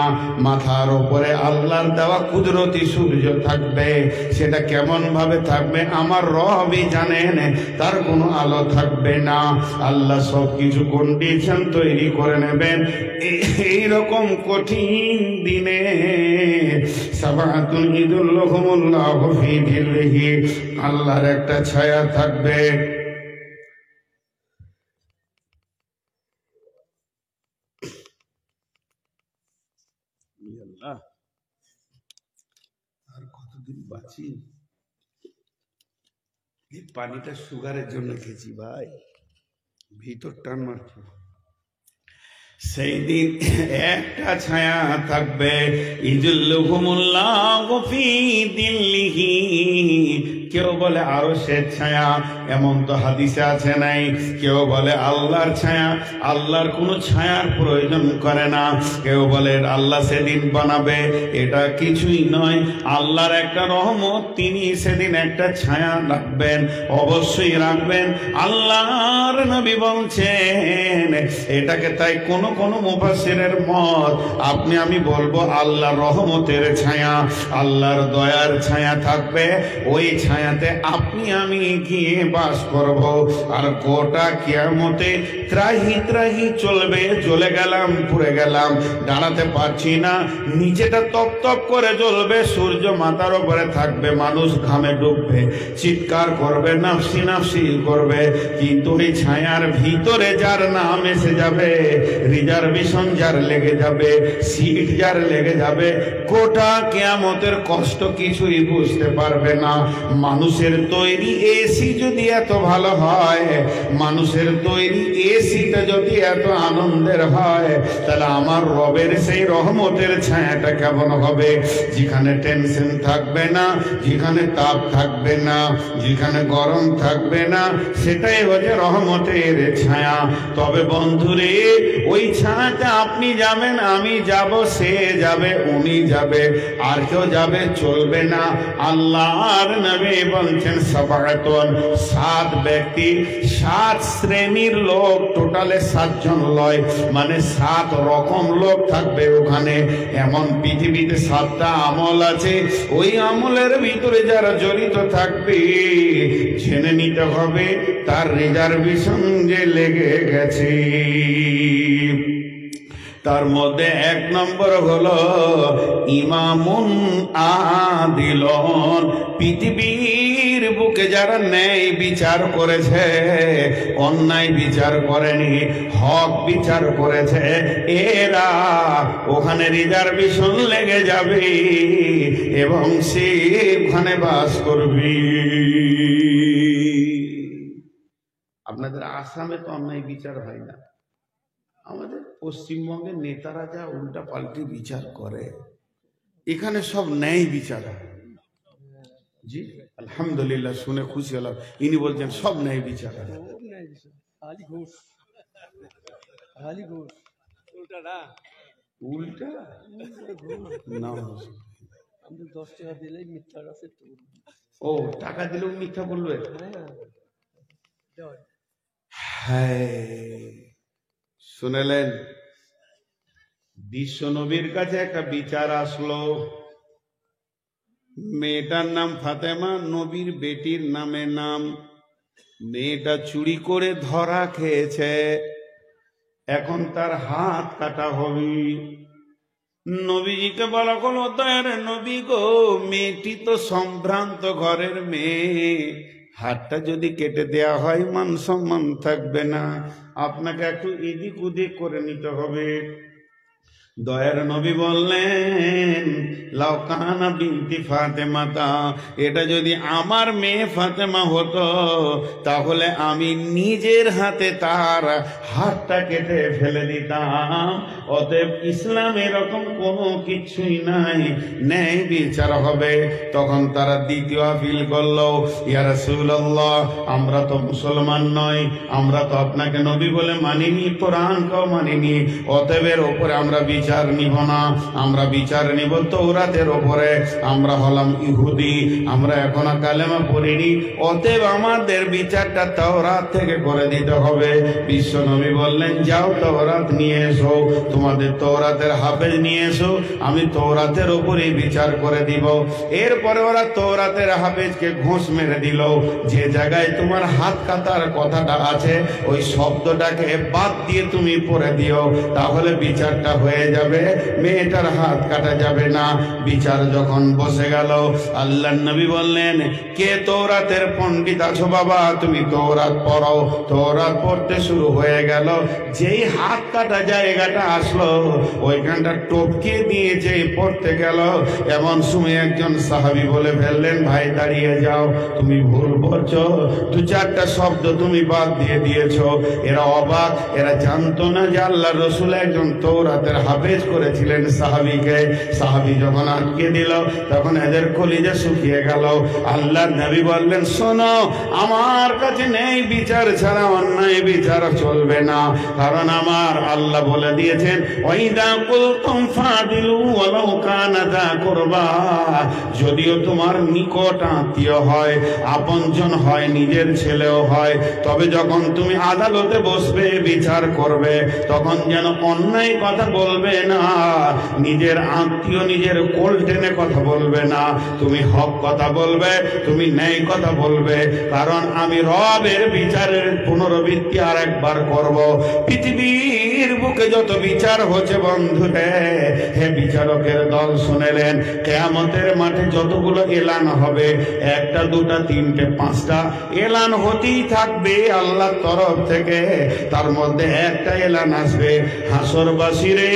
মাথার উপরে আল্লাহর দেওয়া কুদরতি সূর্য থাকবে। সেটা কেমন ভাবে থাকবে আমার রবই জানেন। তার কোনো আলো থাকবে না। আল্লাহ সবকিছু কন্ডিশন তৈরি করে নেবেন। এই রকম কঠিন দিনে সাবাতুন ইযিল্লুহুমুল্লাহু ফি দিল্লিহি, আল্লাহর একটা ছায়া থাকবে। আর কতদিন বাঁচি? এই পানিটা সুগারের জন্য খেয়েছি ভাই, ভিতর টান মারছে। সেই দিন একটা ছায়া থাকবে, ইযিল্লুহুমুল্লাহু ফি দিল্লিহি। কেউ বলে আরশের ছায়া, এমন তো হাদিসে আছে নাই। কেউ বলে আল্লাহর ছায়া, আল্লাহর কোনো ছায়ার প্রয়োজন করে না। কেউ বলে আল্লাহ সেদিন বানাবে, এটা কিছুই নয়। আল্লাহর একটা রহমত, তিনি সেদিন একটা ছায়া রাখবেন, অবশ্যই রাখবেন। আল্লাহর নবী বলছেন এটাকে। তাই কোন কোন মুফাসসিরের মত, আপনি আমি বলবো আল্লাহর রহমতের ছায়া, আল্লাহর দয়ার ছায়া থাকবে। ওই ছায়াতে আপনি আমি গিয়ে বাস করব। আর গোটা কিয়ামতে ত্রাহি ত্রাহি চলবে। জ্বলে গেলাম, পুড়ে গেলাম, দাঁড়াতে পারছি না, নিচেটা তপ তপ করে জ্বলবে, সূর্য মাথার উপরে থাকবে, মানুষ ঘামে ডুববে, চিৎকার করবে, নাফসি নাফসি করবে। কিন্তু এই ছায়ার ভিতরে যার নাম এসে যাবে, রিজার্ভেশন যার লেগে যাবে, সিট যার লেগে যাবে, গোটা কিয়ামতের কষ্ট কিছুই বুঝতে পারবে না। মানুষের তৈরি এসি যদি এত ভালো হয়, মানুষের তৈরি এসিটা যদি এত আনন্দের হয়, তাহলে আমার রবের সেই রহমতের ছায়াটা কেমন হবে? যেখানে টেনশন থাকবে না, যেখানে তাপ থাকবে না, যেখানে গরম থাকবে না, সেটাই হচ্ছে রহমতের ছায়া। তবে বন্ধুরে, ওই ছায়াতে আপনি যাবেন, আমি যাব, সে যাবে, উনি যাবে, আর কেউ যাবে চলবে না। আল্লাহর নবী বলছেন সাবাতুন, 7 ব্যক্তি, 7 শ্রেণীর লোক, টোটালে 7 জন লয়, মানে 7 রকম লোক থাকবে ওখানে। এমন পৃথিবীতে 7টা আমল আছে, ওই আমলের ভিতরে যারা জড়িত থাকবে, জেনে নিতে হবে তার রিজার্ভেশন যে লেগে গেছে। তার মধ্যে 1 নম্বর হলো ইমামুন আদিলন। পৃথিবীর বুকে যারা ন্যায় বিচার করেছে, অন্যায় বিচার করেনি, হক বিচার করেছে, এরা ওখানে রিজার্ভেশন লেগে যাবে এবং সে ওখানে বাস করবে। আপনাদের আসামে তো অন্যায় বিচার হয় না, আমাদের পশ্চিমবঙ্গের নেতারা যা উল্টা পাল্টি বিচার করে, এখানে সব ন্যায় বিচার হয়। জি আলহামদুলিল্লাহ, শুনে খুশি হলাম। ইনি বলছেন সব ন্যায় বিচার হয়। উল্টা না, 10 টাকা দিলেই মিথ্যা আছে। ও টাকা দিলেও মিথ্যা বলবে? হ্যাঁ, শুনেলেন, বিশ্ব নবীর কাছে একটা বিচার আসলো। মেয়েটার নাম ফাতেমা, নবীর বেটির নামে নাম। মেয়েটা চুরি করে ধরা খেয়েছে, এখন তার হাত কাটা হবে। নবীজিকে বলা হলো, দয়ার নবী গো, মেয়েটি তো সম্ভ্রান্ত ঘরের মেয়ে, হাতটা যদি কেটে দেয়া হয় মান সম্মান থাকবে না, আপনাকে একটু এদিক ওদিক করে নিতে হবে। দয়ার নবী বললেন, লাউকানা বিনতি ফাতেমাতা, এটা যদি আমার মেয়ে ফাতেমা হতো, তাহলে আমি নিজের হাতে তার হাতটা কেটে ফেলে দিতাম। অতএব ইসলামে এরকম কোনো কিছুই নাই, ন্যায় বিচার হবে। তখন তারা দ্বিতীয় আপিল করলো, ইয়া রাসূলুল্লাহ, আমরা তো মুসলমান নই, আমরা তো আপনাকে নবী বলে মানিনি, কোরআনকেও মানিনি, অতএব এর উপরে আমরা বিচার নিব না, আমরা বিচার নিব তৌরাতের উপরে। আমরা হলাম ইহুদি, আমরা এখনো কালেমা পড়িনি, অতএব আমাদের বিচারটা তৌরাত থেকে করে দিতে হবে। বিশ্ব নবী বললেন, যাও তৌরাত নিয়ে এসো, তোমাদের তৌরাতের হাফেজ নিয়ে এসো, আমি তৌরাতের উপরে বিচার করে দিব। এরপরে ওরা তৌরাতের হাফেজকে ঘুষ মেরে দিল, যে জায়গায় তোমার হাত কাটার কথাটা আছে ওই শব্দটাকে বাদ দিয়ে তুমি পড়ে দিও, তাহলে বিচারটা হয়ে যাবে, মেয়েটার হাত কাটা যাবে না। বিচার যখন বসে গেল, আল্লাহর নবী বললেন, কে তৌরাতের পণ্ডিত আছো বাবা, তুমি তৌরাত পড়ো। তৌরাত পড়তে শুরু হয়ে গেল, যেই হাত কাটা জায়গাটা আসলো, ওইখানটা টপকে দিয়ে যেই পড়তে গেল, এমন সময় একজন সাহাবী বলে ফেললেন, ভাই দাঁড়িয়ে যাও, তুমি ভুল পড়ছো, 2-4টা শব্দ তুমি বাদ দিয়ে দিয়েছো। এরা অবাক, এরা জানতো না যে আল্লাহ রসুল একজন তৌরাতের হাফেজ করেছিলেন সাহাবীকে। সাহাবী যখন আটকে দিল, তখন এদের কলিজা শুকিয়ে গেল। আল্লাহর নবী বললেন, শোনো, আমার কাছে নেই বিচার ছাড়া অন্যায় বিচার চলবে না, কারণ আমার আল্লাহ বলে দিয়েছেন, ওয়াইদা কুলতুম ফাদিলু ওয়ালাউ কানা যা কুরবা, যদিও তোমার নিকট আত্মীয় হয়, আপনজন হয়, নিজের ছেলেও হয়, তবে যখন তুমি আদালতে বসবে, বিচার করবে, তখন যেন অন্যায় কথা বলবে না, নিজের আত্মীয় নিজের কোল টেনে কথা বলবে না, তুমি হক কথা বলবে, তুমি ন্যায় কথা বলবে, কারণ আমি রবের বিচারের পুনরাবৃত্তি আর একবার করব। পৃথিবীর বুকে যত বিচার হচ্ছে বন্ধুরে, হে বিচারকের দল শুনেলেন, কিয়ামতের মাঠে যতগুলো এলান হবে, 1টা 2টা 3টে 5টা এলান হতেই থাকবে আল্লাহর তরফ থেকে। তার মধ্যে একটা এলান আসবে, হাসরবাসী রে,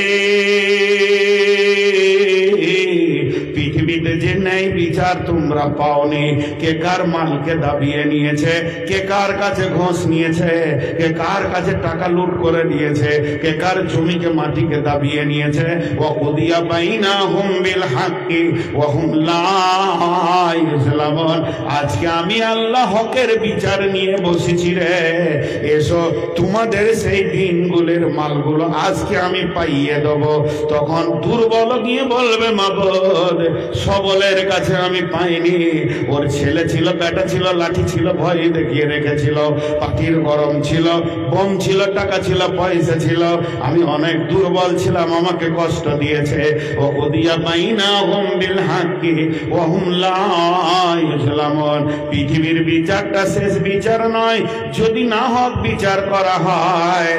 পৃথিবীতে পৃথিবীতে যে ন্যায় বিচার তোমরা পাওনি, কে কার মালকে দাবিয়ে নিয়েছে, কে কার কাছে ঘোষ নিয়েছে, কে কার কাছে টাকা লুট করে নিয়েছে, কে কার জমিকে মাটিকে দাবিয়ে নিয়েছে। ওয়াকুদিয়া বাইনাহুম বিল হাক্কি ওয়া হুম লা ইউযলামুন। আজকে আমি আল্লাহ হকের বিচার নিয়ে বসেছি রে। এসো তোমাদের সেই দিনগুলোর মালগুলো আজকে আমি পাইয়ে দেব। তখন দুর্বল গিয়ে বলবে মাবুদ, সবলের কাছে আমি পাইনি। ওর ছেলে ছিল, বেটা ছিল, লাঠি ছিল, ভয় দেখিয়ে রেখেছিল, পাখির গরম ছিল, বোম ছিল, টাকা ছিল, পয়সা ছিল, আমি অনেক দুর্বল ছিলাম, আমাকে কষ্ট দিয়েছে। ওয়াকুদিয়া বাইনাহুম বিল হাক্কি ওয়া হুম লা ইউযলামুন। পৃথিবীর বিচারটা শেষ বিচার নয়, যদি না হক বিচার করা হয়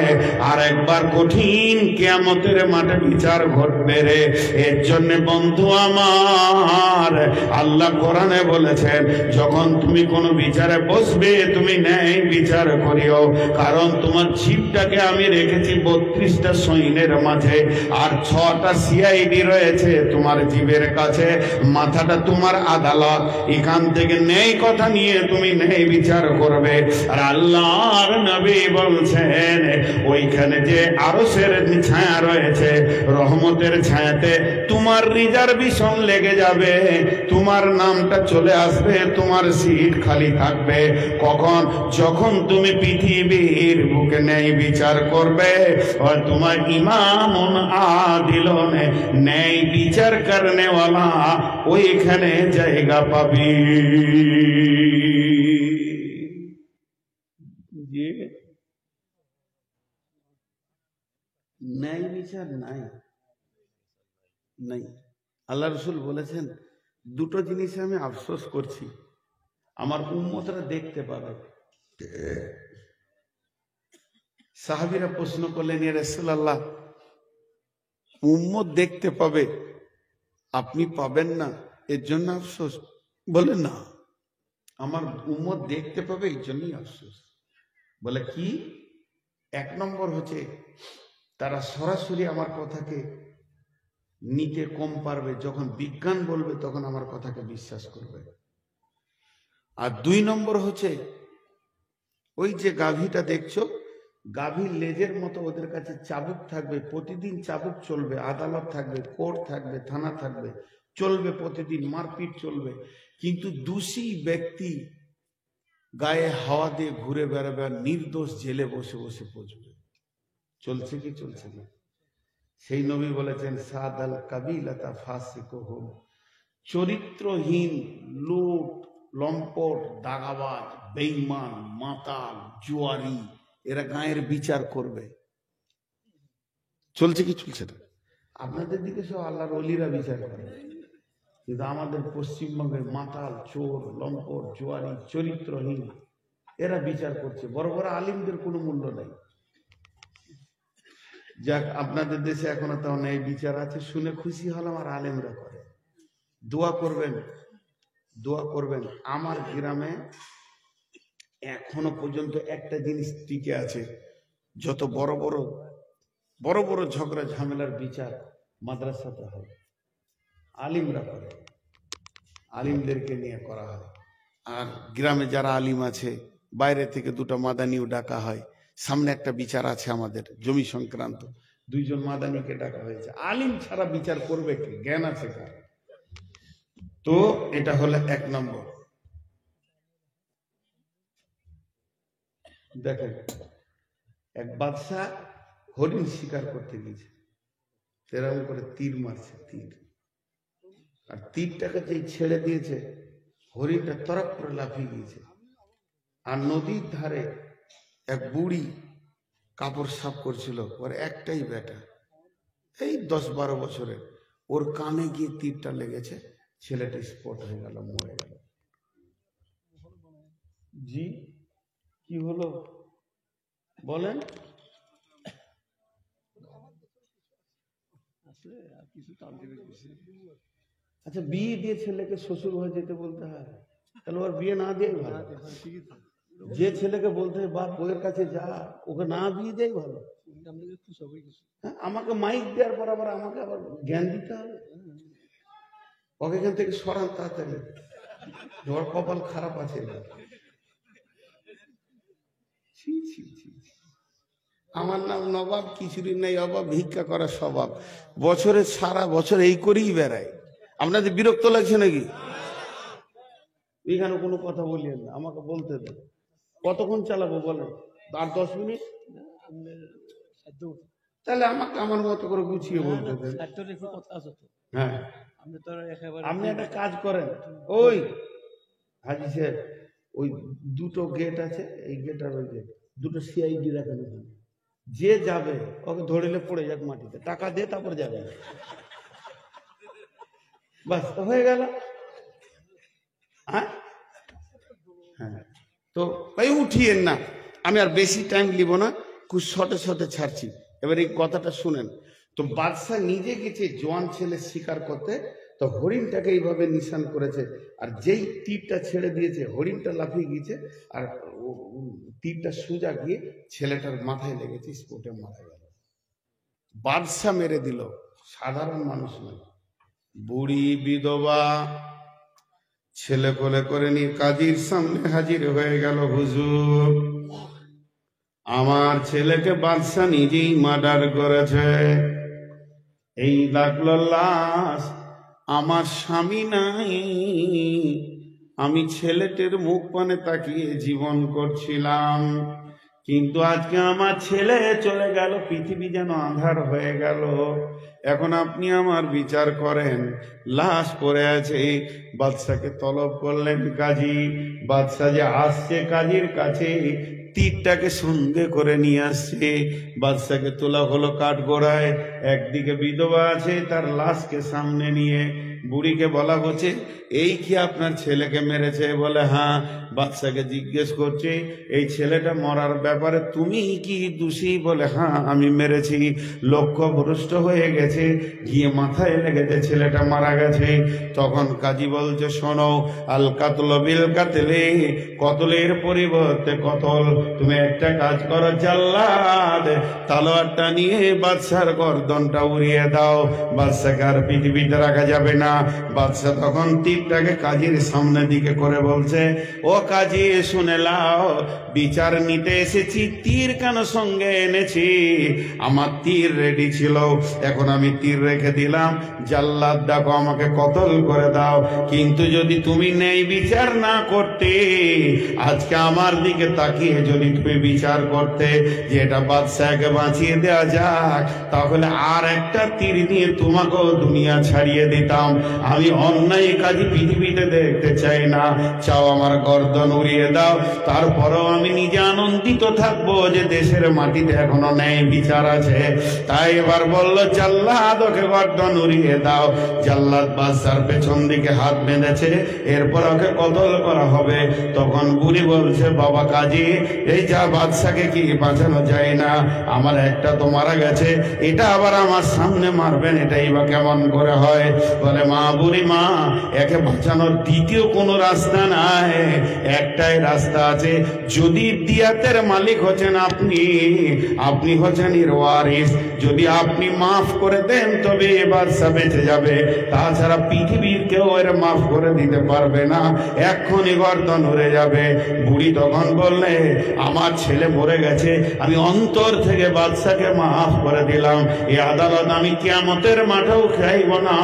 আর একবার কঠিন কিয়ামতের মাঠে বিচার ঘটবে রে। এর জন্য বন্ধু আমার, আল্লাহ কোরআনে বলেছেন, যখন তুমি কোনো বিচারে বসবে তুমি ন্যায় বিচার করিও, কারণ তোমার জিভটাকে আমি রেখেছি 32টা সৈন্যের মাঝে, আর 6টা সিআইডি রয়েছে তোমার জিভের কাছে। মাথাটা তোমার আদালত, এখান থেকে ন্যায় কথা নিয়ে তুমি ন্যায় বিচার করবে। আর আল্লাহর নবী বলছেন, ওইখানে যে আরশের ছায়া রয়েছে, রহমতের ছায়াতে তোমার রিজার্ভেশন লেগে যাবে, তোমার নামটা চলে আসবে, তোমার সিট খালি থাকবে। কখন? যখন তুমি পৃথিবীর বুকে ন্যায় বিচার করবে, और তোমার ইমামুন আদিলুন, ন্যায় বিচার করনে वाला ওইখানে জায়গা পাবি। যে ন্যায় বিচার নাই নাই। আল্লাহ রসুল বলেছেন, দুটো জিনিসে আমি আফসোস করছি, আমার উম্মতরা দেখতে পাবে। সাহাবীরা প্রশ্ন করলেন, ইয়া রাসূলুল্লাহ, উম্মত দেখতে পাবে, আপনি পাবেন না, এর জন্য আফসোস? বলে না, আমার উম্মত দেখতে পাবে, এই জন্যই আফসোস। বলে কি? এক নম্বর হচ্ছে, তারা সরাসরি আমার কথাকে নিতে কম পারবে, যখন বিজ্ঞান বলবে তখন আমার কথাকে বিশ্বাস করবে। আর 2 নম্বর হচ্ছে, ওই যে গাভীটা দেখছো, গাভীর লেজের মতো ওদের কাছে চাবুক থাকবে, প্রতিদিন চাবুক চলবে, আদালত থাকবে, কোর্ট থাকবে, থানা থাকবে, চলবে প্রতিদিন, মারপিট চলবে, কিন্তু দোষী ব্যক্তি গায়ে হাওয়া দিয়ে ঘুরে বেড়াবে আর নির্দোষ জেলে বসে বসে পচবে। চলছে কি চলছে না? সেই নবী বলেছেন, সাদাল কাবিলাতা ফাসিকুহুম, চরিত্রহীন, লুট, লম্পট, দাগাবাজ, বেঈমান, মাতাল, জুয়ারি, এরা গায়ের বিচার করবে। চলছে কি চলছে না? আপনাদের দিকে সব আল্লাহর ওলিরা বিচার করে, কিন্তু আমাদের পশ্চিমবঙ্গের মাতাল, চোর, লম্পট, জুয়ারি, চরিত্রহীন, এরা বিচার করছে। বড় বড় আলিমদের কোনো মূল্য নেই। যাক, আপনাদের দেশে এখনো তাও ন্যায় বিচার আছে, শুনে খুশি হলাম। আর আলেমরা করে। দোয়া করবেন, দোয়া করবেন। আমার গ্রামে এখনো পর্যন্ত একটা জিনিস টিকে আছে, যত বড় বড় ঝগড়া ঝামেলার বিচার মাদ্রাসাতে হয়, আলিমরা করে, আলিমদেরকে নিয়ে করা হয়। আর গ্রামে যারা আলিম আছে, বাইরে থেকে 2টা মাদানিও ডাকা হয়। সামনে একটা বিচার আছে আমাদের জমি সংক্রান্ত, 2 জন মাদানিকে ডাকা হয়েছে। আলিম ছাড়া বিচার করবে কি? জ্ঞান আছে কার? তো এটা হলো 1 নম্বর। দেখেন, এক বাদশাহ হরিণ শিকার করতে গিয়েছে, সেরকম করে তীর মারছে, তীর, আর তীরটাকে যেই ছেড়ে দিয়েছে, হরিণটা তরক করে লাফিয়ে গিয়েছে। আর নদীর ধারে এক বুড়ি কাপড় সাফ করছিল, ওর একটাই বেটা, এই 10-12 বছরের, ওর কানে গিয়ে তীরটা লেগেছে, ছেলেটা স্পট হয়ে গেল, মরে গেল। জি, কি হলো বলেন? আচ্ছা, বিয়ে দিয়ে ছেলেকে শ্বশুর ঘরে যেতে বলতে হয়, তাহলে ওর বিয়ে না দিয়ে ভালো। যে ছেলেকে বলতে হয় বাপ বউয়ের কাছে যা, ওকে না বিয়ে দেয় ভালো। আমাকে মাইক দেওয়ার পর আবার আমাকে আবার জ্ঞান দিতে হবে। ওকে এখান থেকে সরান তাড়াতাড়ি, ওর কপাল খারাপ আছে না। ছি ছি ছি, আমার নাম নবাব, কিছুরই নেই অভাব, ভিক্ষা করার স্বভাব, বছরে সারা বছর এই করেই বেড়ায়। আপনাদের বিরক্ত লাগছে নাকি? এখানে কোনো কথা বলিয়েন না, আমাকে বলতে দেন। কতক্ষণ চালাবো বলেন? আর 10 মিনিট? তাহলে আমাকে আমার মতো করে গুছিয়ে বলতে দেন। হ্যাঁ, আপনি একটা কাজ করেন, ওই হাজি সাহেব, ওই দুটো গেট আছে, এই গেট আর ওই গেট, দুটো সিআইডি রাখেন ওখানে। যে যাবে ওকে ধরিলে পড়ে যাক মাটিতে, টাকা দিয়ে তারপর যাবে, বাস তো হয়ে গেল। হ্যাঁ, তো ভাই উঠিয়েন না, আমি আর বেশি টাইম নিব না, খুব শর্টে শর্টে ছাড়ছি। এবার এই কথাটা শুনেন। তো বাদশাহ নিজে গেছে জোয়ান ছেলে শিকার করতে, তো হরিণটাকে এইভাবে নিশান করেছে, আর যেই তীরটা ছেড়ে দিয়েছে হরিণটা লাফিয়ে গিয়েছে, আর তীরটা সোজা গিয়ে ছেলেটার মাথায় লেগেছে, স্পটে মারা গেল। বাদশাহ মেরে দিল, সাধারণ মানুষ নয়। বুড়ি বিধবা ছেলে কোলে করে নিয়ে কাজীর সামনে হাজির হয়ে গেল। হুজুর, আমার ছেলেকে বাদশাহ নিজেই মার্ডার করেছে, এই লাগলো লাশ, আমার স্বামী নাই, আমি ছেলেটির মুখ পানে তাকিয়ে জীবন করছিলাম, কিন্তু আজকে আমার ছেলে চলে গেল, পৃথিবী যেন আঁধার হয়ে গেল, এখন আপনি আমার বিচার করেন। লাশ পড়ে আছে। বাদশাকে তলব করলেন কাজী। বাদশাহ যে আসছে কাজীর কাছে, তীরটাকে সঙ্গে করে নিয়ে আসছে। বাদশাকে তোলা হলো কাঠগড়ায়, একদিকে বিধবা আছে, তার লাশকে সামনে নিয়ে বুড়িকে বলা হচ্ছে, এই কি আপনার ছেলেকে মেরেছে? বলে হ্যাঁ। বাদশাকে জিজ্ঞেস করছে, এই ছেলেটা মরার ব্যাপারে তুমি কি দোষী? বলে হ্যাঁ, আমি মেরেছি। লক্ষ্য ভ্রষ্ট হয়ে গেছে, গিয়ে মাথায় লেগেছে, ছেলেটা মারা গেছে। তখন কাজী বলছে, শোনো, আল কাতল বিল কাতলে, কতলের পরিবর্তে কতল। তুমি একটা কাজ করো, জাল্লাদ তলোয়ারটা নিয়ে বাদশার গর্দনটা উড়িয়ে দাও, বাদশাকে আর পৃথিবীতে রাখা যাবে না। বাদশাহ তখন তীরটাকে কাজীর সামনের দিকে করে বলছে, ও কাজী শুনে লাও, বিচার নিতে এসেছি, তীর কেন সঙ্গে এনেছি? আমার তীর রেডি ছিল, এখন আমি তীর রেখে দিলাম, জাল্লাদ ডাকো, আমাকে কতল করে দাও। কিন্তু যদি তুমি নেই বিচার না করতে, আজকে আমার দিকে তাকিয়ে যদি তুমি বিচার করতে যে এটা বাদশাহকে বাঁচিয়ে দেওয়া যাক, তাহলে আর একটা তীর নিয়ে তোমাকেও দুনিয়া ছাড়িয়ে দিতাম। আমি অন্যায় কাজী পৃথিবীতে দেখতে চাই না, চাও আমার গর্দন উড়িয়ে দাও, তারপরেও আমি নিজে আনন্দিত থাকবো যে দেশের মাটিতে এখনো ন্যায় বিচার আছে। তাই এবার বলল, জাল্লাদ ওকে গর্দন উড়িয়ে দাও। জাল্লাদ বাদশার পেছন দিকে হাত বেঁধেছে, এরপর ওকে কতল করা হবে। তখন বুড়ি বলছে, বাবা কাজী, এই যা বাদশাকে কি বাঁচানো যায় না? আমার একটা তো মারা গেছে, এটা আবার আমার সামনে মারবেন, এটাই বা কেমন করে হয়? বলে, মা বুড়ি মা, একে বাঁচানোর দ্বিতীয় কোনো রাস্তা নাই, একটাই রাস্তা আছে। যদি দিয়াতের মালিক হচ্ছেন আপনি, আপনি হচ্ছেন এর ওয়ারিস, যদি আপনি মাফ করে দেন তবে এ বাদশা বেঁচে যাবে, তাছাড়া পৃথিবীর কেউ এর মাফ করে দিতে পারবে না, এক্ষুনি গর্দন উড়ে যাবে। বুড়ি তখন বললে, আমার ছেলে মরে গেছে, আমি অন্তর থেকে বাদশাকে মাফ করে দিলাম, এই আদালত আমি কিয়ামতের মাঠেও খাইব না,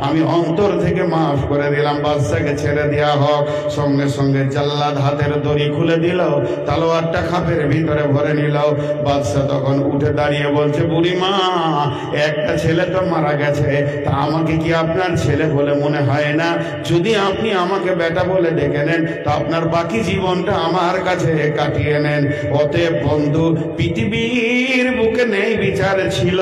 আমি অন্তর থেকে মাফ করে দিলাম, বাদশাকে ছেড়ে দেওয়া হোক। সঙ্গে সঙ্গে জাল্লাদ হাতের দড়ি খুলে দিল, তলোয়ারটা খাপের ভিতরে ভরে নিল। বাদশা তখন উঠে দাঁড়িয়ে বলছে, বুড়িমা, একটা ছেলে তো মারা গেছে, তা আমাকে কি আপনার ছেলে বলে মনে হয় না? যদি আপনি আমাকে বেটা বলে ডেকে নেন, তো আপনার বাকি জীবনটা আমার কাছে কাটিয়ে নেন। অতএব বন্ধু, পৃথিবীর বুকে নেই বিচার ছিল,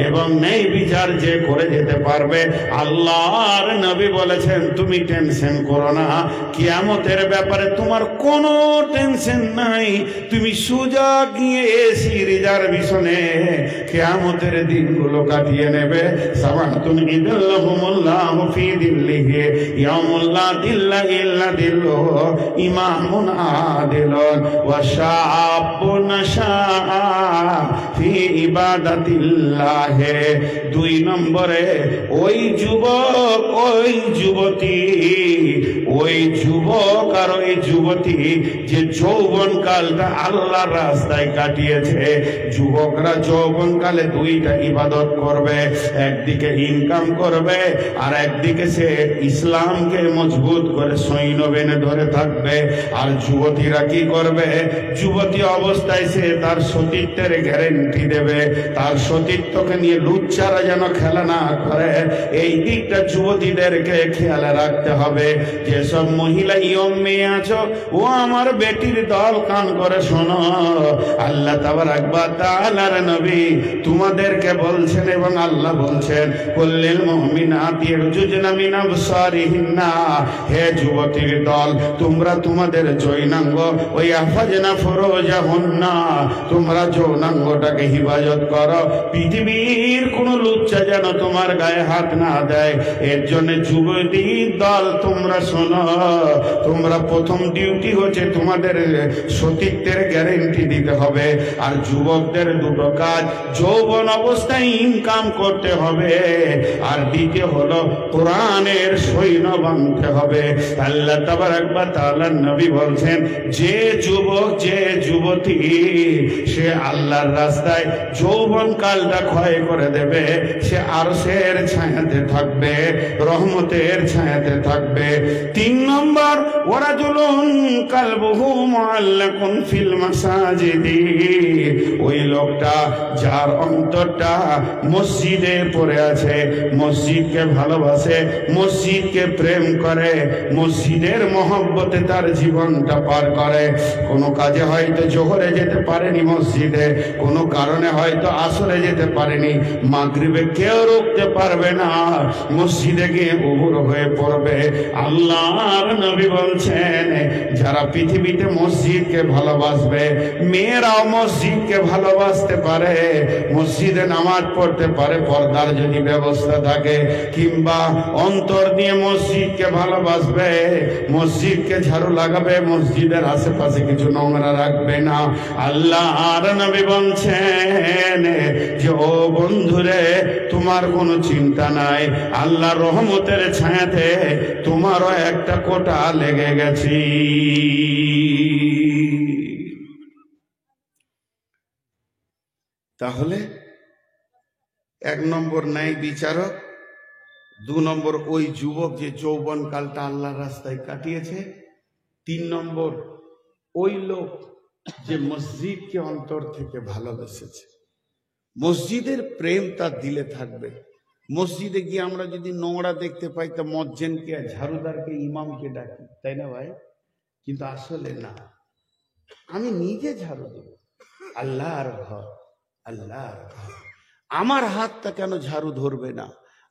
এবং নেই বিচার যে করে যেতে পারবে। আল্লাহর নবী বলেছেন, তুমি টেনশন করো না, কিয়ামতের ব্যাপারে তোমার কোনো টেনশন নাই, তুমি সোজা গিয়ে এসি রিজার্ভেশনে কিয়ামতের দিনগুলো কাটিয়ে নেবে। সামাতুন ইদাল্লাহুমুল্লাহু ফি দিল্লিহি ইয়াউমুল্লা দিল্লা ইল্লা দিল্লুহু ইমামুন আদিলুন ওয়া শাআবুন নাশাআ ফি ইবাদাতিল্লাহ। 2 নম্বরে, ওই যুবক, ওই ওই যুবতী, ওই যুবক আর ওই যুবতী যে যৌবন কালটা আল্লাহর রাস্তায় কাটিয়েছে। যুবকরা যৌবন কালে দুইটা ইবাদত করবে, একদিকে ইনকাম করবে আর একদিকে সে ইসলামকে মজবুত করে সৈন্য বেনে ধরে থাকবে। আর যুবতীরা কি করবে? যুবতী অবস্থায় সে তার সতীত্বের গ্যারেন্টি দেবে, তার সতীত্বকে নিয়ে লুচ্চারা যেন খেলা না করে, এই দিকটা যুবতীদেরকে খেয়াল রাখতে হবে। যেসব মহিলা ইয়ং মেয়ে আছো, ও আমার বেটির দল, কান করে শোনো, আল্লাহ তাবারাক ওয়া তাআলার নবী তোমাদেরকে বলছেন এবং আল্লাহ বলছেন, কুল্লিল মুমিনাতি ইয়াগজুজনা মিন আবসারিহিন্না, হে যুবতীর দল, তোমরা তোমাদের যৌনাঙ্গ ওই আফাজনা ফুরুজাহুন্না, তোমরা যৌনাঙ্গটাকে হিফাজত করো, পৃথিবীর কোন লুচ্চা যেন তোমার গায়ে হাত না দেয়। এর জন্য যুবতীর দল তোমরা শোনো, তোমরা প্রথম ডিউটি হচ্ছে তোমাদের সতীত্বের গ্যারেন্টি দিতে হবে। আর যুবকদের দুটো কাজ, যৌবন অবস্থায় ইনকাম করতে হবে, আর দ্বিতীয় হলো কোরআনের সৈন্য বাঁধতে হবে। আল্লাহ তাবারাক ওয়া তাআলার নবী বলছেন, যে যুবক যে যুবতী সে আল্লাহর রাস্তায় যৌবন কালটা ক্ষয় করে দেবে, সে আরশের ছায়াতে থাকবে, রহমতের ছায়াতে থাকবে। 3 নম্বর, ওয়ারাজুলুন কালবুহু মুআল্লাকুন ফিল মাসাজিদি, ওই লোকটা যার অন্তরটা মসজিদে পড়ে আছে, মসজিদকে ভালোবাসে, মসজিদকে প্রেম করে, মসজিদের মহব্বতে তার জীবনটা পার করে। কোনো কাজে হয়তো জোহরে যেতে পারেনি মসজিদে, কোনো কারণে হয়তো আসরে যেতে পারেনি, মাগরিবে কেউ রুখতে পারবে না, মসজিদে গিয়ে উবুর হয়ে পড়বে। আল্লাহর নবী বলছেন, যারা পৃথিবীতে মসজিদকে ভালোবাসবে, মেয়েরাও মসজিদকে ভালোবাসতে পারে, মসজিদে নামাজ পড়তে পারে পর্দার যদি ব্যবস্থা থাকে, কিংবা অন্তর দিয়ে মসজিদকে ভালোবাসবে, মসজিদকে ঝাড়ু লাগাবে, মসজিদের আশেপাশে কিছু নোংরা রাখবে না। আল্লাহর নবী বলছেন যে, ও বন্ধুরে, তোমার কোনো চিন্তা নাই, আল্লাহর রহমতের ছায়াতে তোমারও একটা কোটা লেগে গেছি। তাহলে 1 নম্বর ন্যায় বিচারক, 2 নম্বর ওই যুবক যে যৌবন কালটা আল্লাহর রাস্তায় কাটিয়েছে, 3 নম্বর ওই লোক যে মসজিদকে অন্তর থেকে ভালোবেসেছে, মসজিদের প্রেম তার দিলে থাকবে। মসজিদে গিয়ে আমরা যদি নোংরা দেখতে পাই তো মজ্জেনকে, ঝাড়ুদারকে, ইমামকে ডাকি, তাই না ভাই? কিন্তু আসলে না, আমি নিজে ঝাড়ু দেব, আল্লাহর ঘর, আল্লাহর ঘর, আমার হাতটা কেন ঝাড়ু ধরবে না?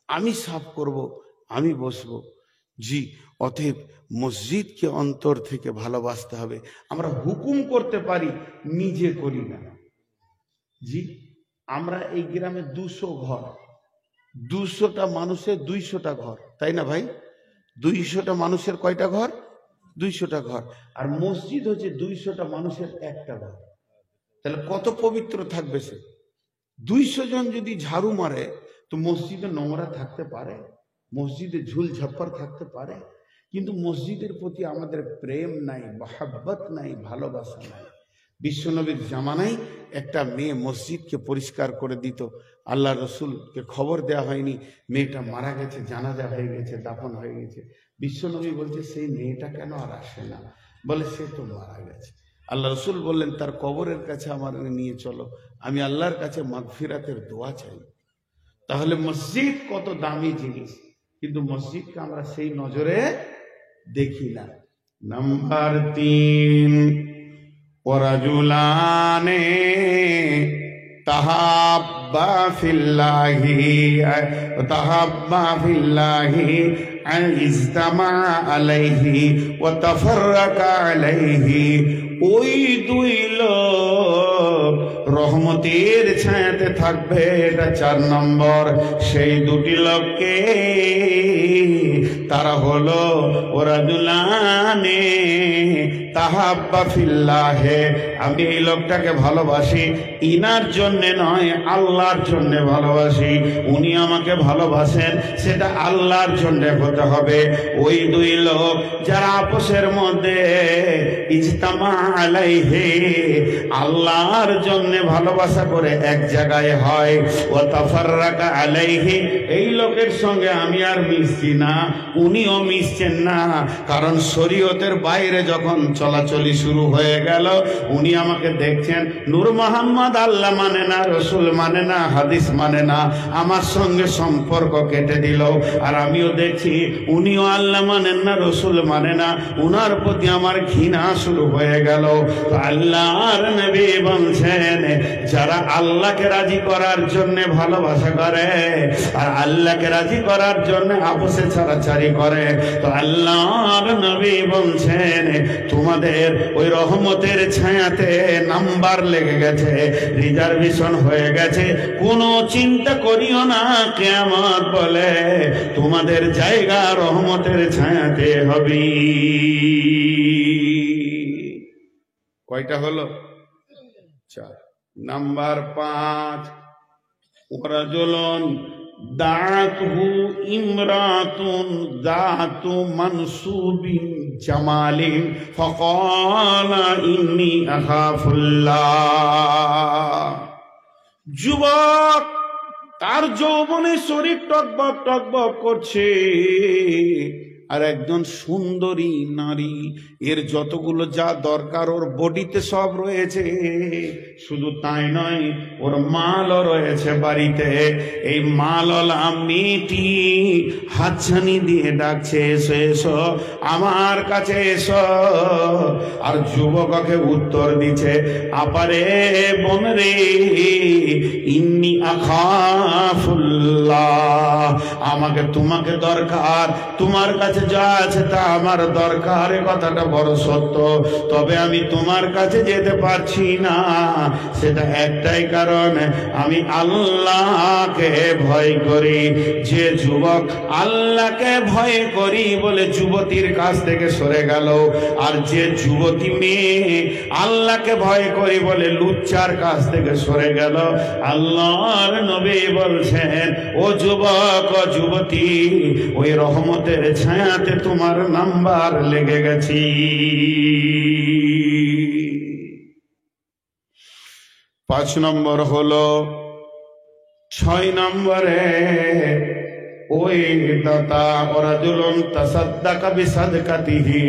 আমি সাফ করব, আমি বসবো। জি, অতএব মসজিদকে অন্তর থেকে ভালোবাসতে হবে। আমরা হুকুম করতে পারি, নিজে করি না। জি, আমরা এই গ্রামে 200 ঘর, 200টা মানুষের 200টা ঘর, তাই না ভাই? 200টা মানুষের কয়টা ঘর? 200টা ঘর। আর মসজিদ হচ্ছে 200টা মানুষের একটা ঘর। তাহলে কত পবিত্র থাকবে সে? 200 জন যদি ঝাড়ু মারে তো মসজিদে নোংরা থাকতে পারে, মসজিদে ঝুল ঝাপ্পার থাকতে পারে, কিন্তু মসজিদের প্রতি আমাদের প্রেম নাই, মহব্বত নাই, ভালোবাসা নাই। বিশ্বনবীর জামানায় একটা মেয়ে মসজিদকে পরিষ্কার করে দিত, আল্লাহ রসুলকে খবর দেওয়া হয়নি, মেয়েটা মারা গেছে, জানাজা হয়ে গেছে, দাফন হয়ে গেছে। বিশ্বনবী বলছে, সেই মেয়েটা কেন আর আসে না? বলে, সে তো মারা গেছে। আল্লাহ রসুল বললেন, তার কবরের কাছে আমার নিয়ে চলো, আমি আল্লাহর কাছে মাগফিরাতের দোয়া চাই। তাহলে মসজিদ কত দামি জিনিস, কিন্তু মসজিদকে আমরা সেই নজরে দেখি না। নাম্বার 3, ওয়ারাজুলানে তাহাব্বা ফিল্লাহি ইজতামা আলাইহি ওয়া তাফাররাকা আলাইহি, ওই 2 লোক রহমতের ছায়াতে থাকবে। এটা 4 নম্বর। সেই 2টি লোককে, তারা হলো ওরাজুলানে তাহাব্বা ফিল্লাহে আমি এই লোকটাকে ভালোবাসি, ইনার জন্যে নয় আল্লাহর জন্যে ভালোবাসি। উনি আমাকে ভালোবাসেন, সেটা আল্লাহর জন্যে হতে হবে। ওই দুই লোক যারা আপসের মধ্যে ইজতামা আলাইহি, আল্লাহর জন্যে ভালোবাসা করে এক জায়গায় হয়, ওয়া তাফাররাকা আলাইহি, এই লোকের সঙ্গে আমি আর মিশছি না, উনিও মিশছেন না। কারণ শরীয়তের বাইরে যখন চলাচলি শুরু হয়ে গেল, উনি আমাকে দেখছেন নূর মোহাম্মদ আল্লাহ মানে না, রসুল মানে না, হাদিস মানে না, আমার সঙ্গে সম্পর্ক কেটে দিল। আর আমিও দেখছি উনিও আল্লাহ মানেন না, রসুল মানে না, উনার প্রতি আমার ঘৃণা শুরু হয়ে গেল। তো আল্লাহর নবী বলছেন, যারা আল্লাহকে রাজি করার জন্য ভালোবাসা করে আর আল্লাহকে রাজি করার জন্য আপসে ছাড়াছাড়ি করে, তো আল্লাহর নবী বলছেন তোমাদের ওই রহমতের ছায়াতে নাম্বার লেগে গেছে, রিজার্ভেশন হয়ে গেছে। কোনো চিন্তা করিও না, কিয়ামত বলে তোমাদের জায়গা রহমতের ছায়াতে হবে। কয়টা হলো? 4। নাম্বার 5, ওরাজুলুন দাআতহু ইমরাতুন যাতু মানসুবিন জামালিন ফাকালা ইন্নী আখাফুল্লাহ। যুবক, তার যৌবনে শরীর টকবক টকবক করছে, আর একজন সুন্দরী নারী, এর যতগুলো যা দরকার ওর বডিতে সব রয়েছে। শুধু তাই নয়, ওর মালও রয়েছে বাড়িতে। এই মালওয়ালা মেয়েটি হাতছানি দিয়ে ডাকছে, এসো এসো আমার কাছে এসো। আর যুবককে উত্তর দিচ্ছে, আপারে বোন রে, ইন্নী আখাফুল্লাহ, আমাকে তোমাকে দরকার, তোমার কাছে যা আছে তা আমার দরকার, এ কথাটা বড় সত্য। তবে আমি তোমার কাছে যেতে পারছি না, সেটা একটাই কারণ, আমি আল্লাহকে ভয় করি। যে যুবক আল্লাহকে ভয় করি বলে যুবতীর কাছ থেকে সরে গেল, আর যে যুবতী মেয়ে আল্লাহকে ভয় করি বলে লুচ্চার কাছ থেকে সরে গেল, আল্লাহর নবী বলছেন, ও যুবক ও যুবতী, ওই রহমতের ছায়াতে তোমার নাম্বার লেগে গেছি। 5 নম্বর হলো, 6 নম্বরে ওই দাতা ওরাজুলুন তাসাদ্দাকা বিসাদকাতিহি,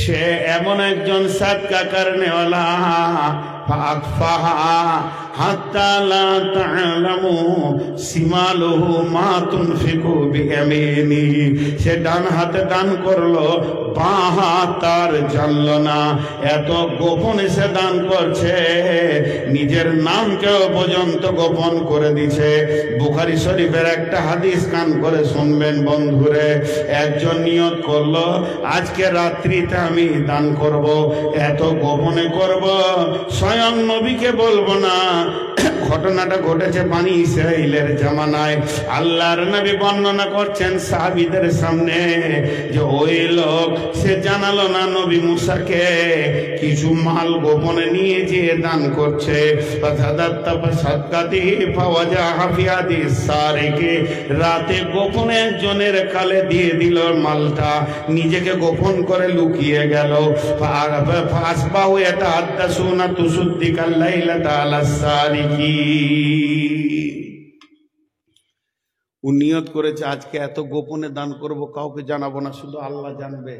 সে এমন একজন সাদকা করনেওয়ালা, ফাআকফাহা হাত্তা লা তা'লামু শিমালুহু মা তুনফিকু বিয়ামিনিহি, সে ডান হাতে দান করলো, বাঁ হাত তার জানল না। এত গোপনে সে দান করছে, নিজের নামকেও পর্যন্ত গোপন করে দিছে। বুখারী শরীফের একটা হাদিস কান করে শুনবেন বন্ধুরে। একজন নিয়ত করলো, আজকে রাত্রিতে আমি দান করব, এত গোপনে করব, স্বয়ং নবীকে বলবো না। ঘটনাটা ঘটেছে বানি ইসরাইলের জামানায়। আল্লাহর নবী বর্ণনা করছেন সাহাবীদের সামনে যে ওই লোক, সে জানালো না নবী মুসাকে, কিছু মাল গোপনে নিয়ে যেয়ে দান করছে। রাতে গোপনে একজনের কালে দিয়ে দিল মালটা, নিজেকে গোপন করে লুকিয়ে গেল। ও নিয়ত করেছে আজকে এত গোপনে দান করব, কাউকে জানাবো না, শুধু আল্লাহ জানবে।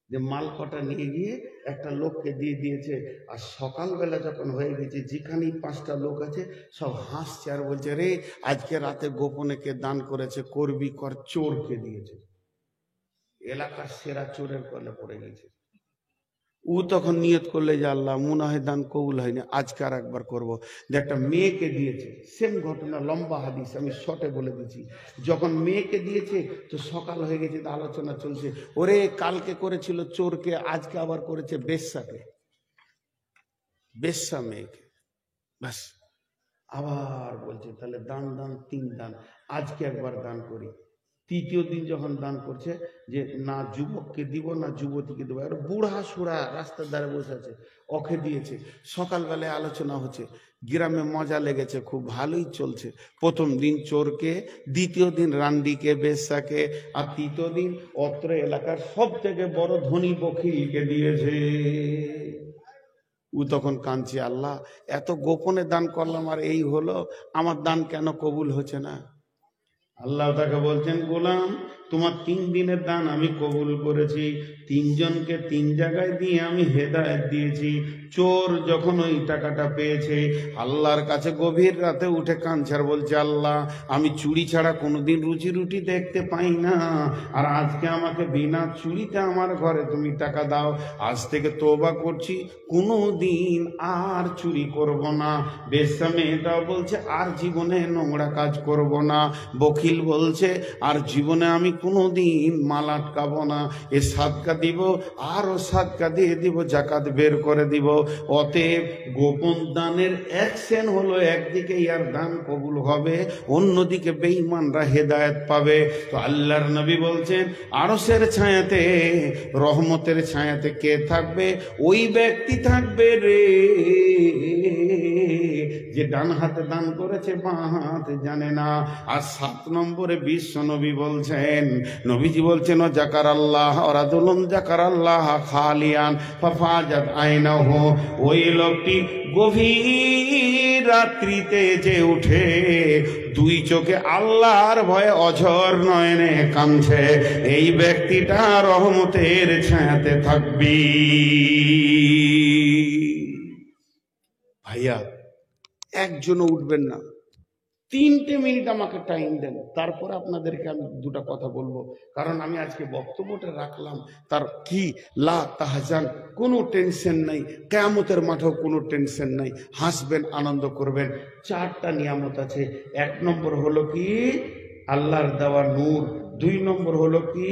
যে মাল কটা নিয়ে গিয়ে একটা লোককে দিয়ে দিয়েছে। আর সকালবেলা যখন হয়ে গেছে, যেখানেই 5টা লোক আছে সব হাসছে আর বলছে, রে আজকে রাতে গোপনে কে দান করেছে, করবি কর, চোরকে দিয়েছে, এলাকার সেরা চোরের কলে পড়ে গেছে। ও তখন নিয়ত করলে যে আল্লাহ, মনে হয় দান কবুল হয়নি, আজকে আর একবার করবো। যে একটা মেয়েকে দিয়েছে, সেম ঘটনা, লম্বা হাদিস, আমি শর্টে বলে দিচ্ছি। যখন মেয়েকে দিয়েছে তো সকাল হয়ে গেছে, তো আলোচনা চলছে, ওরে কালকে করেছিল চোরকে, আজকে আবার করেছে বেশ্যাকে, বেশ্যা মেয়েকে। ব্যাস, আবার বলছে তাহলে দান দান 3 দান, আজকে একবার দান করি। তৃতীয় দিন যখন দান করছে যে না যুবককে দিব না যুবতীকে দেবো, আর বুড়া সুড়া রাস্তার ধারে বসে আছে, ওকে দিয়েছে। সকালবেলায় আলোচনা হচ্ছে, গ্রামে মজা লেগেছে, খুব ভালোই চলছে। প্রথম দিন চোরকে, দ্বিতীয় দিন রান্ডিকে, বেশ্যাকে, আর তৃতীয় দিন অত্র এলাকার সব থেকে বড় ধনী বকিলকে দিয়েছে। ও তখন কাঁদছে, আল্লাহ এত গোপনে দান করলাম আর এই হলো, আমার দান কেন কবুল হচ্ছে না? আল্লাহ তাকে বলছেন, গোলাম তোমার 3 দিনের দান আমি কবুল করেছি, 3 জনকে 3 জায়গায় দিয়ে আমি হেদায়েত দিয়েছি। চোর যখন ওই টাকাটা পেয়েছে আল্লাহর কাছে গভীর রাতে উঠে কাঁদছে আর বলছে, আল্লাহ আমি চুরি ছাড়া কোনোদিন রুজি রুটি দেখতে পাই না, আর আজকে আমাকে বিনা চুরিতে আমার ঘরে তুমি টাকা দাও, আজ থেকে তওবা করছি কোনো দিন আর চুরি করব না। বেশ্যা মেয়েটাও বলছে আর জীবনে নোংরা কাজ করব না। বকিল বলছে আর জীবনে আমি কোনোদিন মাল আটকাবো না, এ সাদকা দিব আর ও সাদকা দিয়ে দিব, জাকাত বের করে দিব। অতএব গোপন দানের অ্যাকশন হলো, একদিকে ইয়ার দান কবুল হবে, অন্যদিকে বেঈমানরা হেদায়েত পাবে। তো আল্লাহর নবী বলছেন আরশের ছায়াতে, রহমতের ছায়াতে কে থাকবে? ওই ব্যক্তি থাকবে রে যে ডান হাতে দান করেছে, বাঁ হাতে জানে না। আর 7 নম্বরে বিশ্ব নবী বলছেন, নবীজি বলছেন ও জাকার আল্লাহ রাজুলুন জাকার আল্লাহ খালিয়ান ফাফাজাত আইনাহু, ওই লোকটি গভীর রাত্রিতে যে উঠে 2 চোখে আল্লাহর ভয়ে অঝর নয়নে কাঁদছে, এই ব্যক্তিটা রহমতের ছায়াতে থাকবি। ভাইয়া একজনও উঠবেন না, 3টে মিনিট আমাকে টাইম দেন, তারপরে আপনাদেরকে আমি 2টা কথা বলবো। কারণ আমি আজকে বক্তব্যটা রাখলাম তার কি লা তাহজান, কোনো টেনশন নাই, কিয়ামতের মাঠেও কোনো টেনশন নাই, হাসবেন, আনন্দ করবেন। 4টা নিয়ামত আছে। 1 নম্বর হলো কি আল্লাহর দেওয়া নূর, 2 নম্বর হলো কি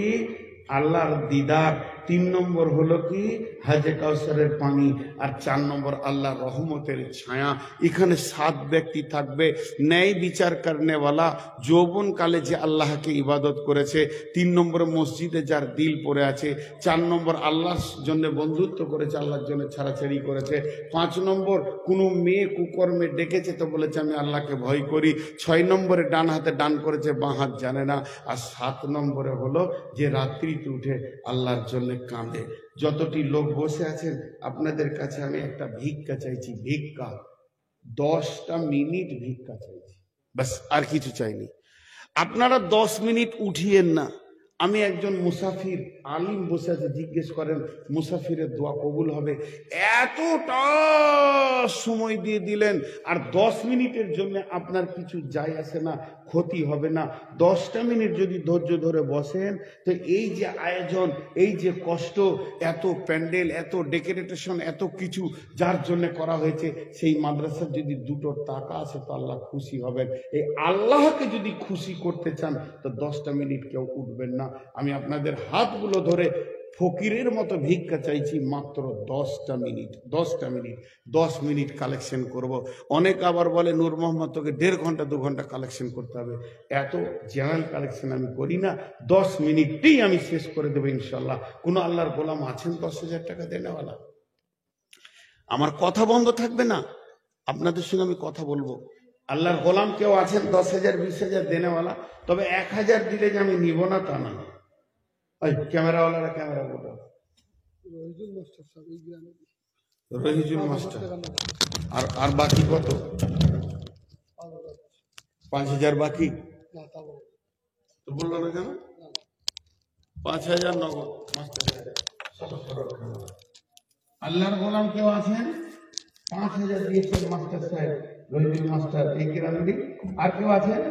আল্লাহর দিদার, 3 নম্বর হলো কি হাজে কাউসারের পানি, আর 4 নম্বর আল্লাহর রহমতের ছায়া। এখানে 7 ব্যক্তি থাকবে। ন্যায় বিচার করনেওয়ালা, যৌবন কালে যে আল্লাহকে ইবাদত করেছে। 3 নম্বর মসজিদে যার দিল পড়ে আছে। 4 নম্বর আল্লাহর জন্য বন্ধুত্ব করেছে, আল্লাহর জন্য ছাড়াছাড়ি করেছে। 5 নম্বর কোনো মেয়ে কুকর্মে ডেকেছে তো বলেছে আমি আল্লাহকে ভয় করি। 6 নম্বরে ডান হাতে দান করেছে, বাঁ হাত জানে না। আর 7 নম্বরে হলো যে রাত্রিতে উঠে আল্লাহর জন্য কাঁদে। যতটি লোক বসে আছেন আপনাদের কাছে আমি একটা ভিক্ষা চাইছি, ভিক্ষা 10টা মিনিট ভিক্ষা চাইছি, বাস, আর কিছু চাইনি। আপনারা 10 মিনিট উঠিয়েন না। আমি একজন মুসাফির, আলিম বসে আছে, জিজ্ঞেস করেন মুসাফিরের দোয়া কবুল হবে? এতটা সময় দিয়ে দিলেন, আর 10 মিনিটের জন্য আপনার কিছু যায় আসে না, ক্ষতি হবে না। 10টা মিনিট যদি ধৈর্য ধরে বসেন তো এই যে আয়োজন, এই যে কষ্ট, এত প্যান্ডেল, এত ডেকোরেশন, এত কিছু যার জন্য করা হয়েছে, সেই মাদ্রাসার যদি 2টো টাকা আসে তো আল্লাহ খুশি হবেন। এই আল্লাহকে যদি খুশি করতে চান তো 10টা মিনিট কেউ উঠবেন না। আমি আপনাদের হাতগুলো ধরে ফকিরের মতো ভিক্ষা চাইছি, মাত্র 10টা মিনিট। 10টা মিনিট, 10 মিনিট কালেকশন করব। অনেক আবার বলে নূর মোহাম্মদ তোকে 1.5 ঘন্টা 2 ঘন্টা কালেকশন করতে হবে। এত জেনারেল কালেকশন আমি করি না, 10 মিনিটেই আমি শেষ করে দেবো ইনশাল্লাহ। কোনো আল্লাহর গোলাম আছেন 10,000 টাকা দেনেওয়ালা? আমার কথা বন্ধ থাকবে না, আপনাদের সঙ্গে আমি কথা বলবো। আল্লাহর গোলাম কেউ আছেন 10,000 20,000 দেনেওয়ালা? তবে 1,000 দিলে যে আমি নিব না তা না। ওই ক্যামেরাওয়ালারা ক্যামেরা ফটো, রহিজুল মাস্টার, আর বাকি কত? 5,000 বাকি তো বললো না কেন? 5,000 নগদ মাস্টার। আল্লাহর গোলাম কেউ আছেন? 5,000 দিয়েছেন মাস্টার সাহেব, রহিজুল মাস্টার এই গ্রামেরই। আর কেউ আছেন?